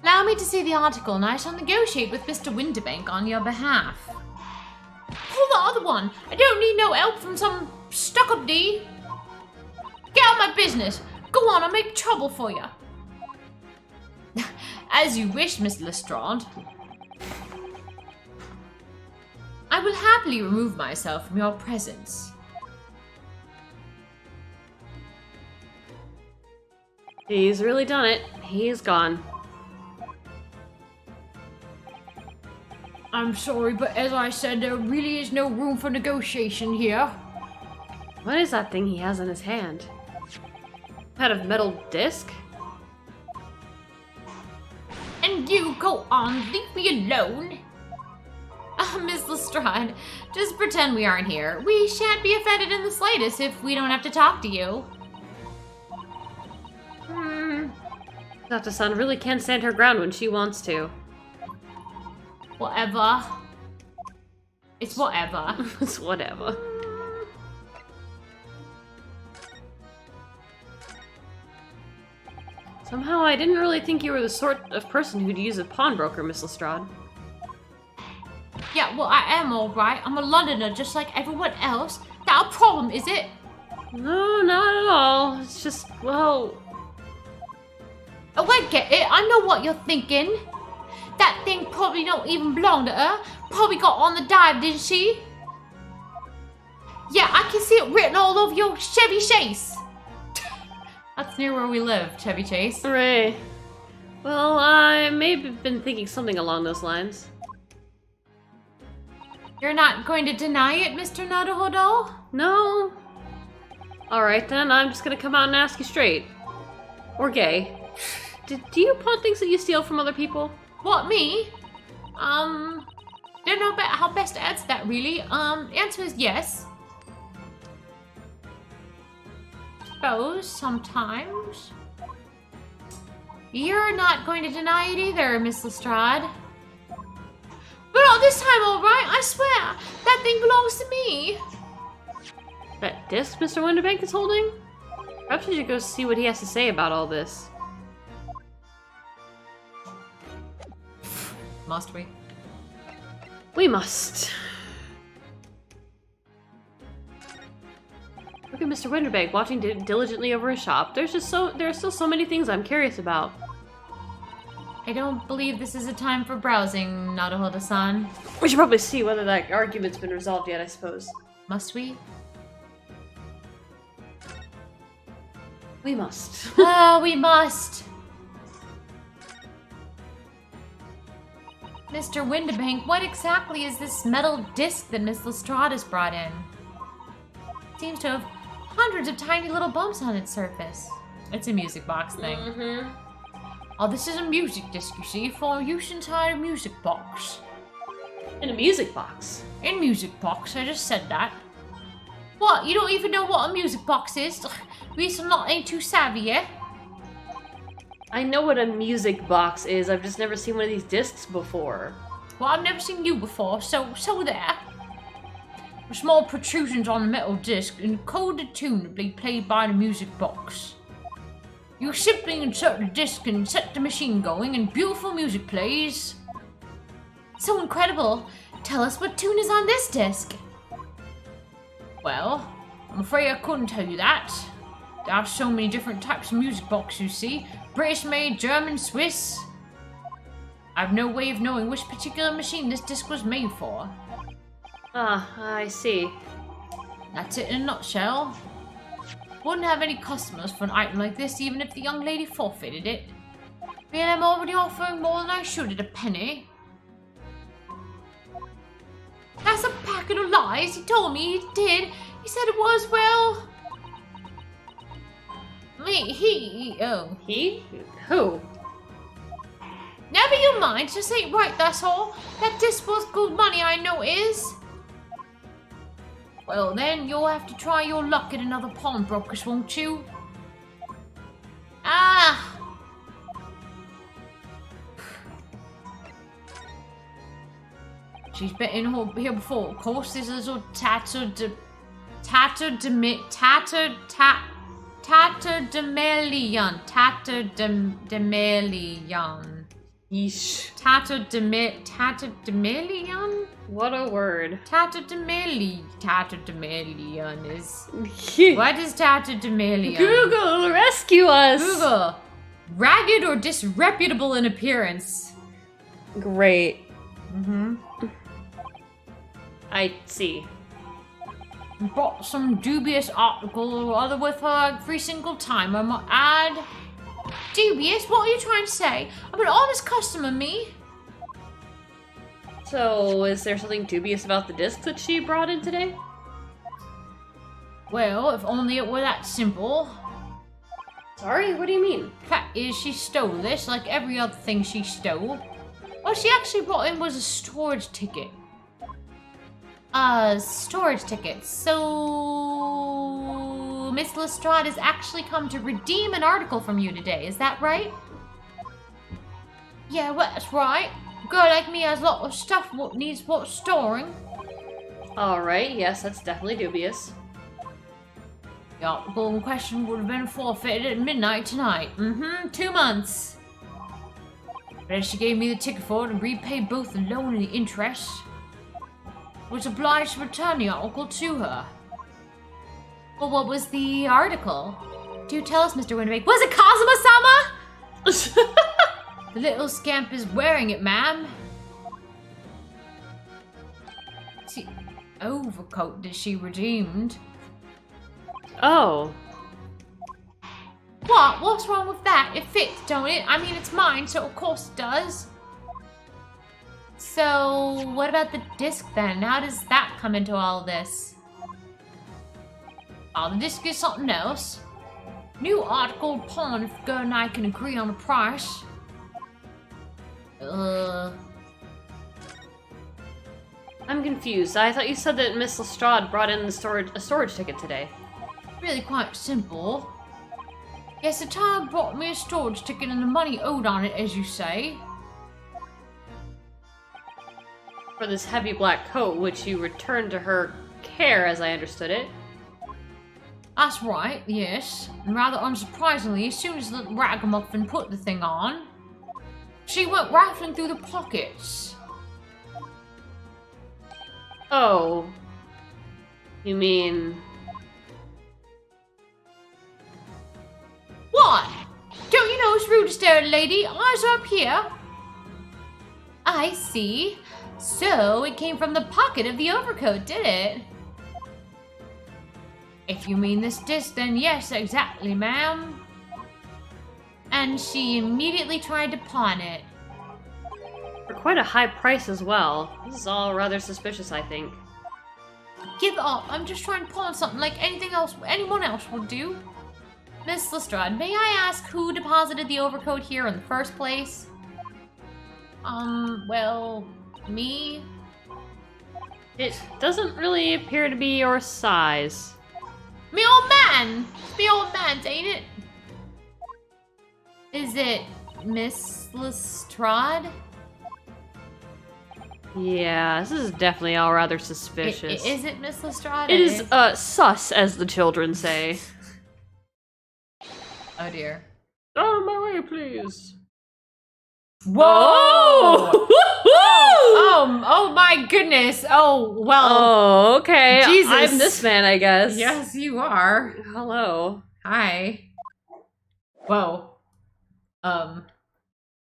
Allow me to see the article and I shall negotiate with Mr. Winterbank on your behalf. the other one. I don't need no help from some stuck-up D. Get out of my business. Go on, I'll make trouble for you. As you wish, Miss Lestrade. I will happily remove myself from your presence. He's really done it. He's gone. I'm sorry, but as I said, there really is no room for negotiation here. What is that thing he has in his hand? Kind of metal disc? And you go on, leave me alone. Miss Lestrade, just pretend we aren't here. We shan't be offended in the slightest if we don't have to talk to you. Dr. really can't stand her ground when she wants to. Whatever. It's whatever. It's whatever. Somehow I didn't really think you were the sort of person who'd use a pawnbroker, Miss Lestrade. Yeah, well, I am alright. I'm a Londoner just like everyone else. That a problem, is it? No, not at all. It's just, well... Oh, I get it. I know what you're thinking. That thing probably don't even belong to her. Probably got on the dive, didn't she? Yeah, I can see it written all over your Chevy Chase. That's near where we live, Chevy Chase. Hooray. Well, I may have been thinking something along those lines. You're not going to deny it, Mr. Naruhodo? No. Alright then, I'm just gonna come out and ask you straight. Or gay. Do you pawn things that you steal from other people? What, me? Don't know about how best to answer that, really. The answer is yes. Suppose, sometimes. You're not going to deny it either, Miss Lestrade. But not this time, alright? I swear! That thing belongs to me! That disc Mr. Winterbank is holding? Perhaps we should go see what he has to say about all this. Must we? We must. Look at Mr. Winterbank watching diligently over his shop. There are still so many things I'm curious about. I don't believe this is a time for browsing, Naruhodo-san. We should probably see whether that argument's been resolved yet, I suppose. Must we? We must. Oh, we must! Mr. Winterbank, what exactly is this metal disc that Miss Lestrade has brought in? It seems to have hundreds of tiny little bumps on its surface. It's a music box thing. Mm-hmm. Oh, this is a music disc, you see, for use inside a music box. In a music box. In music box, I just said that. What, you don't even know what a music box is? We ain't too savvy, eh? I know what a music box is, I've just never seen one of these discs before. Well, I've never seen you before, so there. Small protrusions on the metal disc encoded tune to be played by the music box. You simply insert the disc and set the machine going and beautiful music plays. So incredible. Tell us what tune is on this disc. Well, I'm afraid I couldn't tell you that. There are so many different types of music boxes, you see. British made, German, Swiss. I've no way of knowing which particular machine this disc was made for. Ah, I see. That's it in a nutshell. Wouldn't have any customers for an item like this even if the young lady forfeited it. But I'm already offering more than I should at a penny. That's a packet of lies. He told me he did. He said it was, well... He? Who? Never you mind, just ain't right, that's all. That disc was good money, I know it is. Well then, you'll have to try your luck at another pawnbroker's, won't you? Ah! She's been in here before, of course. This is a tatterdemalion. Yeesh. Tatterdemalion? What a word. Tatterdemalion is... Google, What is tatterdemalion? rescue us! Google. Ragged or disreputable in appearance. Great. Mm-hmm. I see. Bought some dubious article or other with her every single time. I might add. Dubious? What are you trying to say? I'm an honest customer, me. So, is there something dubious about the disc that she brought in today? Well, if only it were that simple. Sorry, what do you mean? Fact is, she stole this like every other thing she stole. What she actually brought in was a storage ticket. Storage ticket. So, Miss Lestrade has actually come to redeem an article from you today, is that right? Yeah, well, that's right. A girl like me has a lot of stuff what needs what storing. Alright, yes, that's definitely dubious. The article in question would have been forfeited at midnight tonight. 2 months. But as she gave me the ticket for it and repaid both the loan and the interest, I was obliged to return the article to her. Well, what was the article? Do tell us, Mr. Winnebago. Was it Kazuma-sama? The little scamp is wearing it, ma'am. See, overcoat that she redeemed. Oh. What? What's wrong with that? It fits, don't it? I mean, it's mine, so of course it does. So, what about the disc then? How does that come into all this? Oh, the disc is something else. New article pawn if the girl and I can agree on a price. I'm confused. I thought you said that Miss Lestrade brought in a storage ticket today. Really quite simple. Yes, the town brought me a storage ticket and the money owed on it, as you say. For this heavy black coat, which you returned to her care, as I understood it. That's right, yes. And rather unsurprisingly, as soon as the ragamuffin put the thing on, she went rifling through the pockets. Oh. You mean... What? Don't you know it's rude to stare at a lady? Eyes are up here. I see. So, it came from the pocket of the overcoat, did it? If you mean this disc, then yes, exactly, ma'am. And she immediately tried to pawn it. For quite a high price as well. This is all rather suspicious, I think. Give up. I'm just trying to pawn something like anything else, anyone else would do. Miss Lestrade, may I ask who deposited the overcoat here in the first place? Well, me? It doesn't really appear to be your size. Me old man! Me old man, ain't it? Is it Miss Lestrade? Yeah, this is definitely all rather suspicious. Is it Miss Lestrade? It is, sus, as the children say. Oh dear. Out of my way, please. Whoa! Oh my goodness. Oh, well. Oh, okay. Jesus. I'm this man, I guess. Yes, you are. Hello. Hi. Whoa.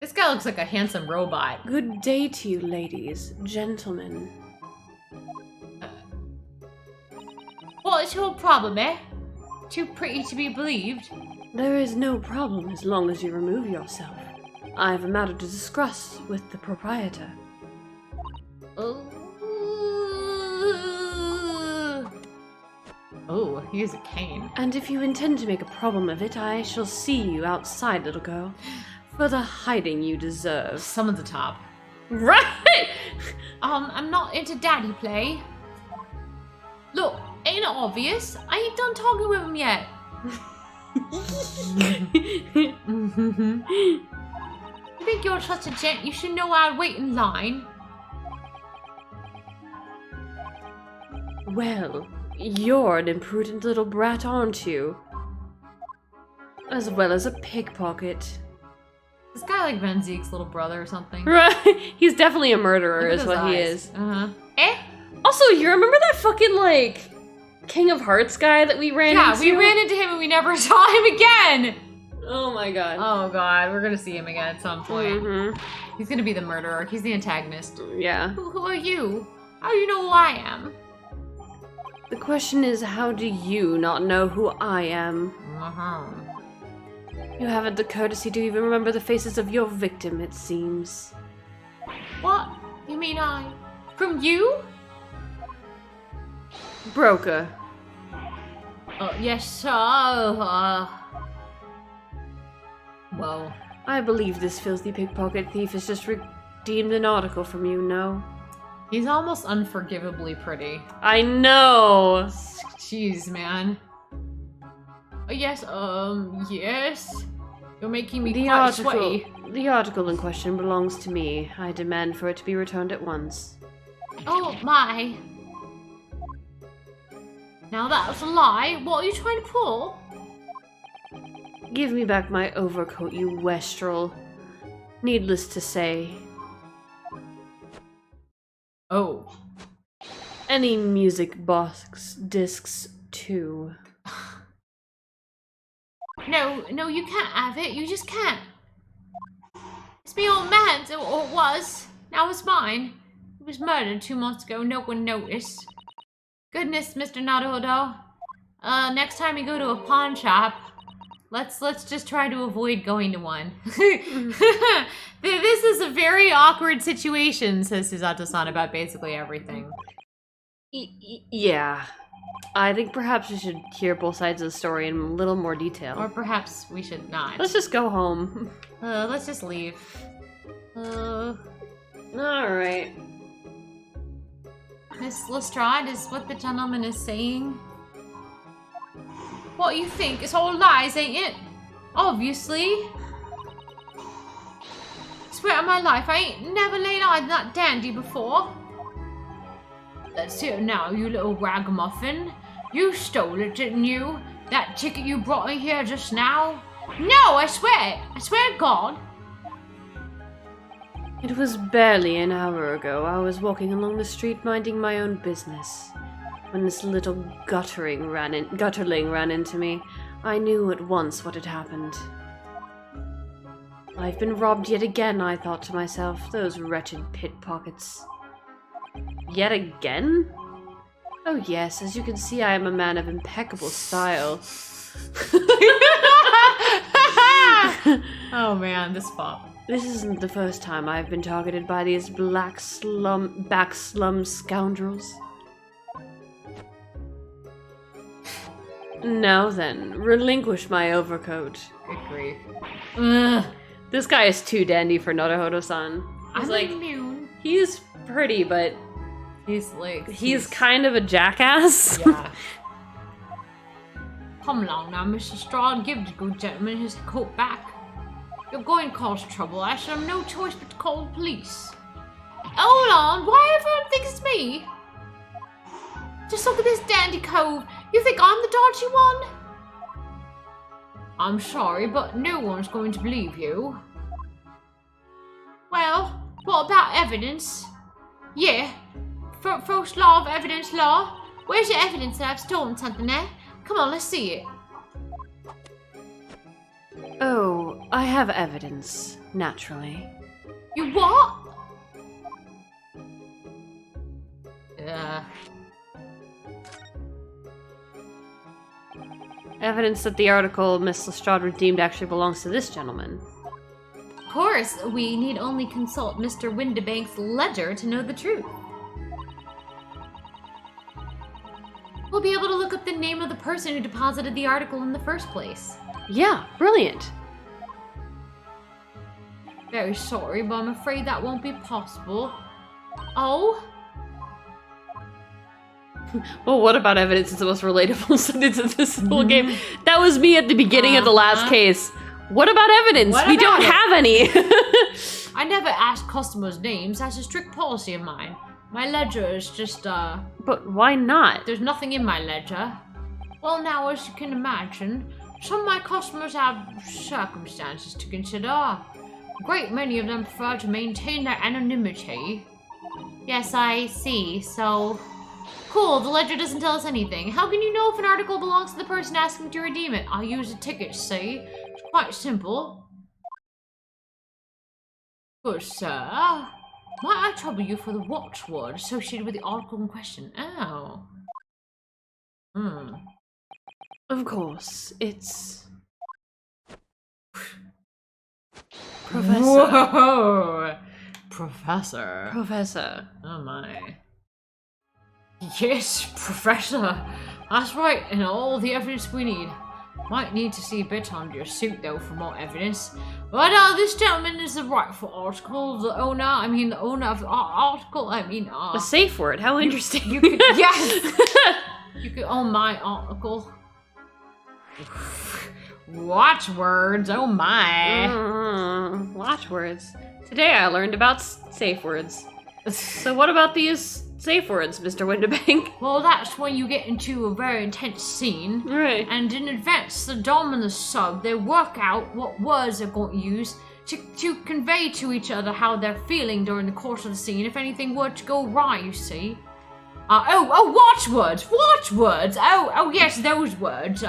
This guy looks like a handsome robot. Good day to you, ladies, gentlemen. What's your problem, eh? Too pretty to be believed. There is no problem as long as you remove yourself. I have a matter to discuss with the proprietor. Oh, he has a cane. And if you intend to make a problem of it, I shall see you outside, little girl, for the hiding you deserve. Some of the top. Right! I'm not into daddy play. Look, ain't it obvious? I ain't done talking with him yet. You think you're such a gent, you should know how to wait in line. Well, you're an imprudent little brat, aren't you? As well as a pickpocket. This guy like Van Zieks' little brother or something. Right. He's definitely a murderer, Look at is his what he eyes. is. Uh-huh. Also, you remember that fucking, like, King of Hearts guy that we ran into? Yeah, we ran into him and we never saw him again! Oh my god. Oh god, we're gonna see him again at some point. Mm-hmm. He's gonna be the murderer. He's the antagonist. Yeah. Who are you? How do you know who I am? The question is, how do you not know who I am? Uh-huh. You haven't the courtesy to even remember the faces of your victim, it seems. What? You mean I? From you? Broker. Yes, sir. Well, I believe this filthy pickpocket thief has just redeemed an article from you, no? he's almost unforgivably pretty. I know! Jeez, man. Yes, yes? You're making me quite sweaty. The article in question belongs to me. I demand for it to be returned at once. Oh my. Now that's a lie. What are you trying to pull? Give me back my overcoat, you wastrel. Needless to say, Oh. any music box discs too. No, you can't have it. You just can't. It's me old man's, or it was. Now it's mine. It was murdered 2 months ago. No one noticed. Goodness, Mr. Naruto. Next time you go to a pawn shop, let's just try to avoid going to one. This is a very awkward situation, says Suzato-san about basically everything. Yeah. I think perhaps we should hear both sides of the story in a little more detail. Or perhaps we should not. Let's just go home. Let's just leave. Alright. Miss Lestrade, is what the gentleman is saying? What you think? It's all lies, ain't it? Obviously. Swear on my life, I ain't never laid eyes on that dandy before. Let's hear it now, you little ragamuffin. You stole it, didn't you? That ticket you brought me here just now? No, I swear it. I swear to God. It was barely an hour ago. I was walking along the street minding my own business when this little gutterling ran into me. I knew at once what had happened. I've been robbed yet again, I thought to myself. Those wretched pickpockets. Yet again? Oh yes, as you can see, I am a man of impeccable style. Oh man, this fop. This isn't the first time I've been targeted by these back slum scoundrels. Now then, relinquish my overcoat. Good grief. Ugh. This guy is too dandy for Naruto-san. He's like, immune. he's pretty, but He's like... he's kind of a jackass. Yeah. Come along now, Mr. Straw, and give the good gentleman his coat back. You're going to cause trouble. I shall have no choice but to call the police. Hold on, why everyone thinks it's me? Just look at this dandy cove. You think I'm the dodgy one? I'm sorry, but no one's going to believe you. Well, what about evidence? Yeah, first law of evidence law. Where's your evidence that I've stolen something there? Come on, let's see it. Oh, I have evidence, naturally. You what? Evidence that the article Miss Lestrade redeemed actually belongs to this gentleman. Of course, we need only consult Mr. Windibank's ledger to know the truth. We'll be able to look up the name of the person who deposited the article in the first place. Yeah, brilliant. Very sorry, but I'm afraid that won't be possible. Oh? Well, what about evidence is the most relatable sentence of this whole game? That was me at the beginning of the last case. What about evidence? We don't have any. I never ask customers' names. That's a strict policy of mine. My ledger is just, But why not? there's nothing in my ledger. Well, now, as you can imagine, some of my customers have circumstances to consider. a great many of them prefer to maintain their anonymity. Yes, I see. So, cool, the ledger doesn't tell us anything. How can you know if an article belongs to the person asking to redeem it? I use a ticket, see? It's quite simple. Good sir, might I trouble you for the watchword associated with the article in question? Oh. Of course, it's... Professor. Whoa! Professor. Professor. Oh my. Yes, Professor. That's right, and all the evidence we need. Might need to see a bit under your suit, though, for more evidence. But this gentleman is the rightful article, the owner of the article, A safe word, how interesting. You could, yes! You could own my article. Watchwords, oh my. Watchwords. Today I learned about safe words. So what about these safe words, Mr. Winterbank? Well, that's when you get into a very intense scene. Right. And in advance, the dom and the sub, they work out what words they're going to use to convey to each other how they're feeling during the course of the scene if anything were to go right, you see. Watchwords! Watchwords! Oh, yes, those words.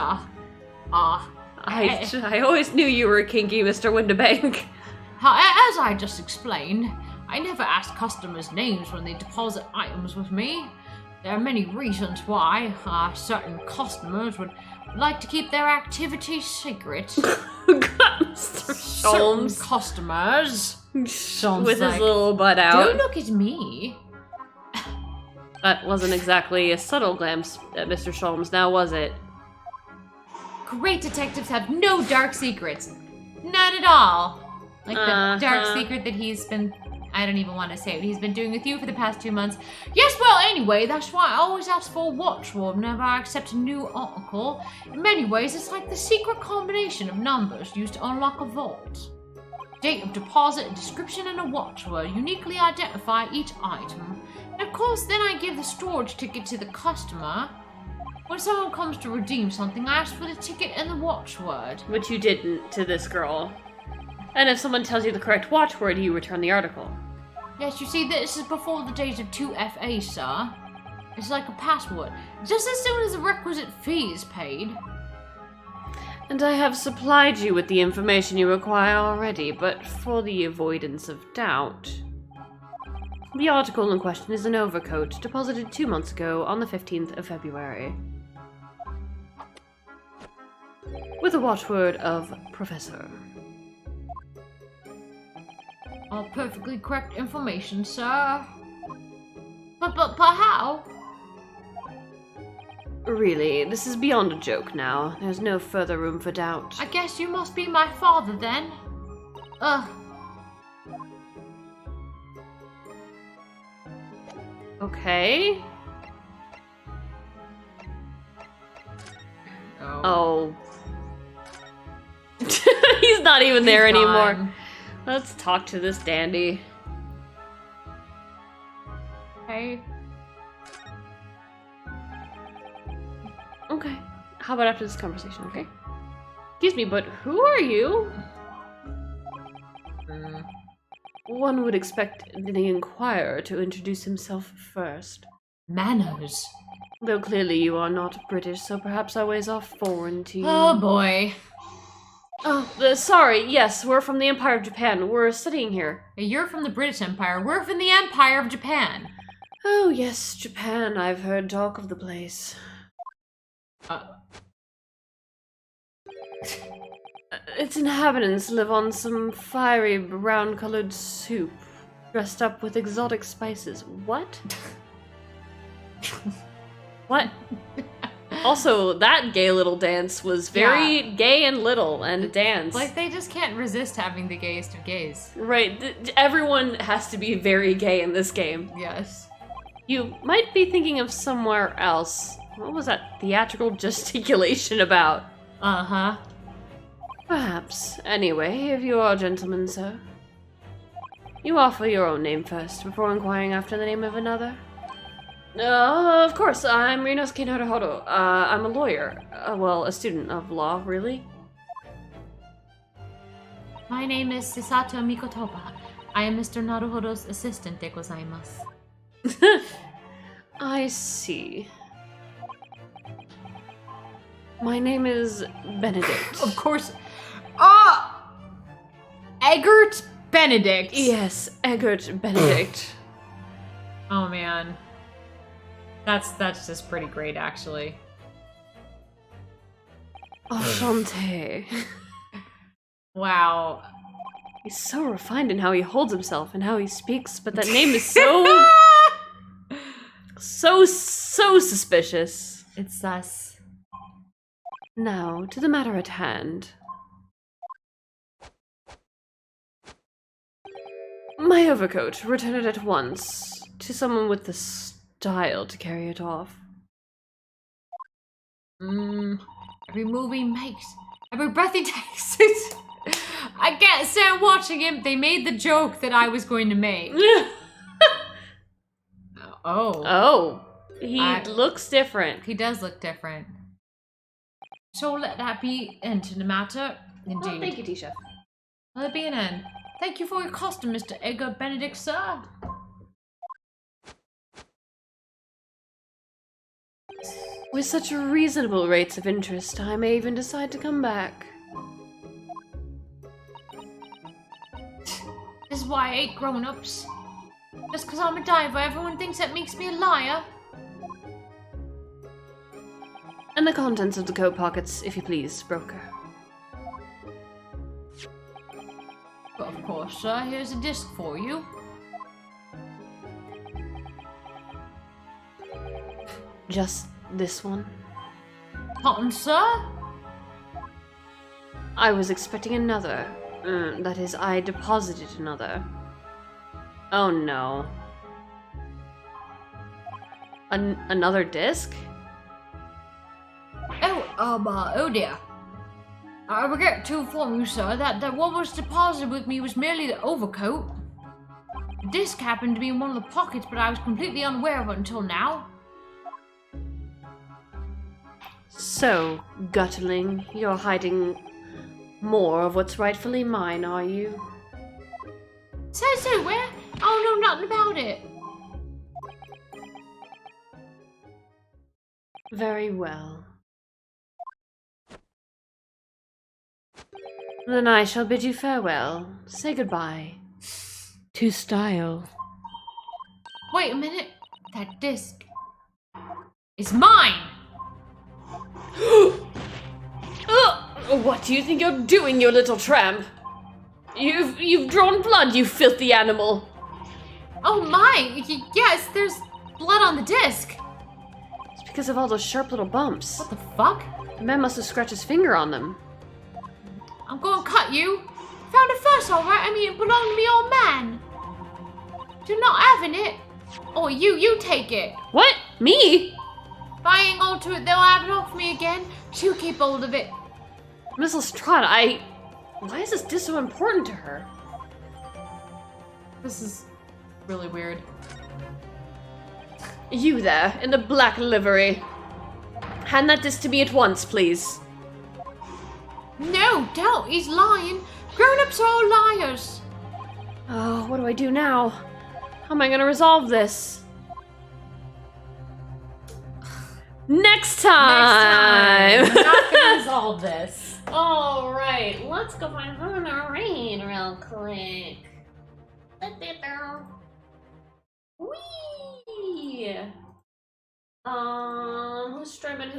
I always knew you were kinky, Mr. Winterbank. As I just explained, I never ask customers' names when they deposit items with me. There are many reasons why. Certain customers would like to keep their activities secret. Mr. Certain Sholmes. customers. With his little butt out. Don't look at me. That wasn't exactly a subtle glance at Mr. Sholmes, now was it? Great detectives have no dark secrets. Not at all. Like the dark secret that he's been... I don't even want to say what he's been doing with you for the past 2 months. Yes, well, anyway, that's why I always ask for a watchword whenever I accept a new article. In many ways, it's like the secret combination of numbers used to unlock a vault. Date of deposit, a description, and a watchword uniquely identify each item. And of course, then I give the storage ticket to the customer. When someone comes to redeem something, I ask for the ticket and the watchword. Which you didn't to this girl. And if someone tells you the correct watchword, you return the article. Yes, you see, this is before the days of 2FA, sir. It's like a password. Just as soon as the requisite fee is paid. And I have supplied you with the information you require already, but for the avoidance of doubt... The article in question is an overcoat, deposited 2 months ago on the 15th of February. With a watchword of Professor. All perfectly correct information, sir. But how? Really, this is beyond a joke now. There's no further room for doubt. I guess you must be my father, then. Okay. Oh. He's not even there anymore. Gone. Let's talk to this dandy. Hey. Okay. How about after this conversation, okay? Excuse me, but who are you? One would expect the inquirer to introduce himself first. Manners. Though clearly you are not British, so perhaps our ways are foreign to you. Oh boy. Oh, sorry, yes, we're from the Empire of Japan. We're studying here. You're from the British Empire. We're from the Empire of Japan. Oh, yes, Japan. I've heard talk of the place. Its inhabitants live on some fiery brown-colored soup, dressed up with exotic spices. What? What? Also, that gay little dance was very gay and little, and a dance. Like, they just can't resist having the gayest of gays. Right, everyone has to be very gay in this game. Yes. You might be thinking of somewhere else. What was that theatrical gesticulation about? Uh-huh. Perhaps. Anyway, if you are a gentleman, sir. You offer your own name first, before inquiring after the name of another. Of course, I'm Rinosuke Naruhodo. I'm a lawyer. Well, a student of law, really. My name is Sisato Mikotoba. I am Mr. Naruhodo's assistant de gozaimasu. I see. My name is Benedict. Of course. Eggert Benedict. Yes, Eggert Benedict. Oh man. That's just pretty great, actually. Enchanté. Wow. He's so refined in how he holds himself and how he speaks, but that name is so... so suspicious. It's sus. Now, to the matter at hand. My overcoat, return it at once to someone with the style to carry it off. Every move he makes, every breath he takes, I can't stand watching him. They made the joke that I was going to make. Oh, he looks different. He does look different. So let that be end to the matter. Indeed. Oh, thank you, Tisha. Let it be an end. Thank you for your custom, Mr. Edgar Benedict, sir. With such reasonable rates of interest, I may even decide to come back. This is why I hate grown-ups. Just because I'm a diver, everyone thinks that makes me a liar. And the contents of the coat pockets, if you please, broker. Of course, sir. Here's a disc for you. Just this one? Cotton, sir? I was expecting another. That is, I deposited another. Oh no. Another disc? Oh dear. I regret to inform you, sir, that what was deposited with me was merely the overcoat. The disc happened to be in one of the pockets, but I was completely unaware of it until now. So, Gutterling, you're hiding more of what's rightfully mine, are you? Says who? Where? I don't know nothing about it. Very well. Then I shall bid you farewell. Say goodbye. To style. Wait a minute. That disc is mine! What do you think you're doing, you little tramp? You've drawn blood, you filthy animal. Oh my! Yes, there's blood on the disc. It's because of all those sharp little bumps. What the fuck? The man must have scratched his finger on them. I'm gonna cut you. Found it first, alright? I mean, it belonged to me old man. You're not having it. Oh, you take it. What? Me? If I ain't on to it, they'll have it off me again. You keep hold of it. Miss Lestrade, why is this disc so important to her? This is really weird. You there, in the black livery. Hand that disc to me at once, please. No, don't. He's lying. Grown-ups are all liars. Oh, what do I do now? How am I gonna resolve this? Next time! We're not gonna resolve this. Alright, let's go find Hannah Rain real quick. Whee! Who's strumming?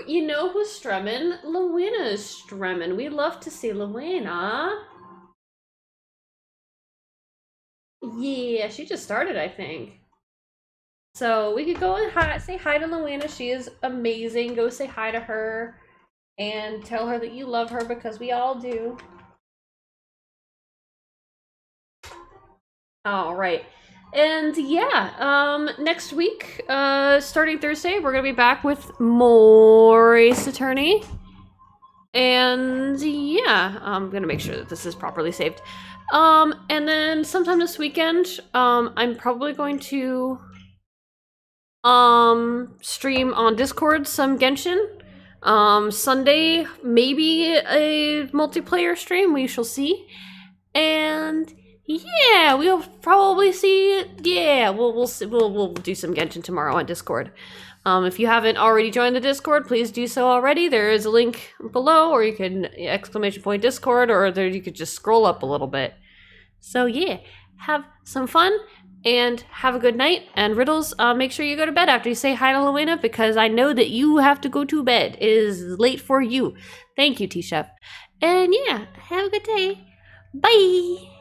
You know who's strumming? Lowena is strumming. We love to see Lowena. Yeah, she just started, I think. So we could go and say hi to Lowena. She is amazing. Go say hi to her and tell her that you love her, because we all do. All right. And yeah, next week, starting Thursday, we're gonna be back with more Ace Attorney. And yeah, I'm gonna make sure that this is properly saved. And then sometime this weekend, I'm probably going to stream on Discord some Genshin. Sunday, maybe a multiplayer stream, we shall see. And yeah, we'll probably see, yeah, we'll do some Genshin tomorrow on Discord. If you haven't already joined the Discord, please do so already. There is a link below, or you can !Discord, or there you could just scroll up a little bit. So yeah, have some fun and have a good night. And Riddles, make sure you go to bed after you say hi to Luena, because I know that you have to go to bed. It is late for you. Thank you, T-Chef. And yeah, have a good day. Bye!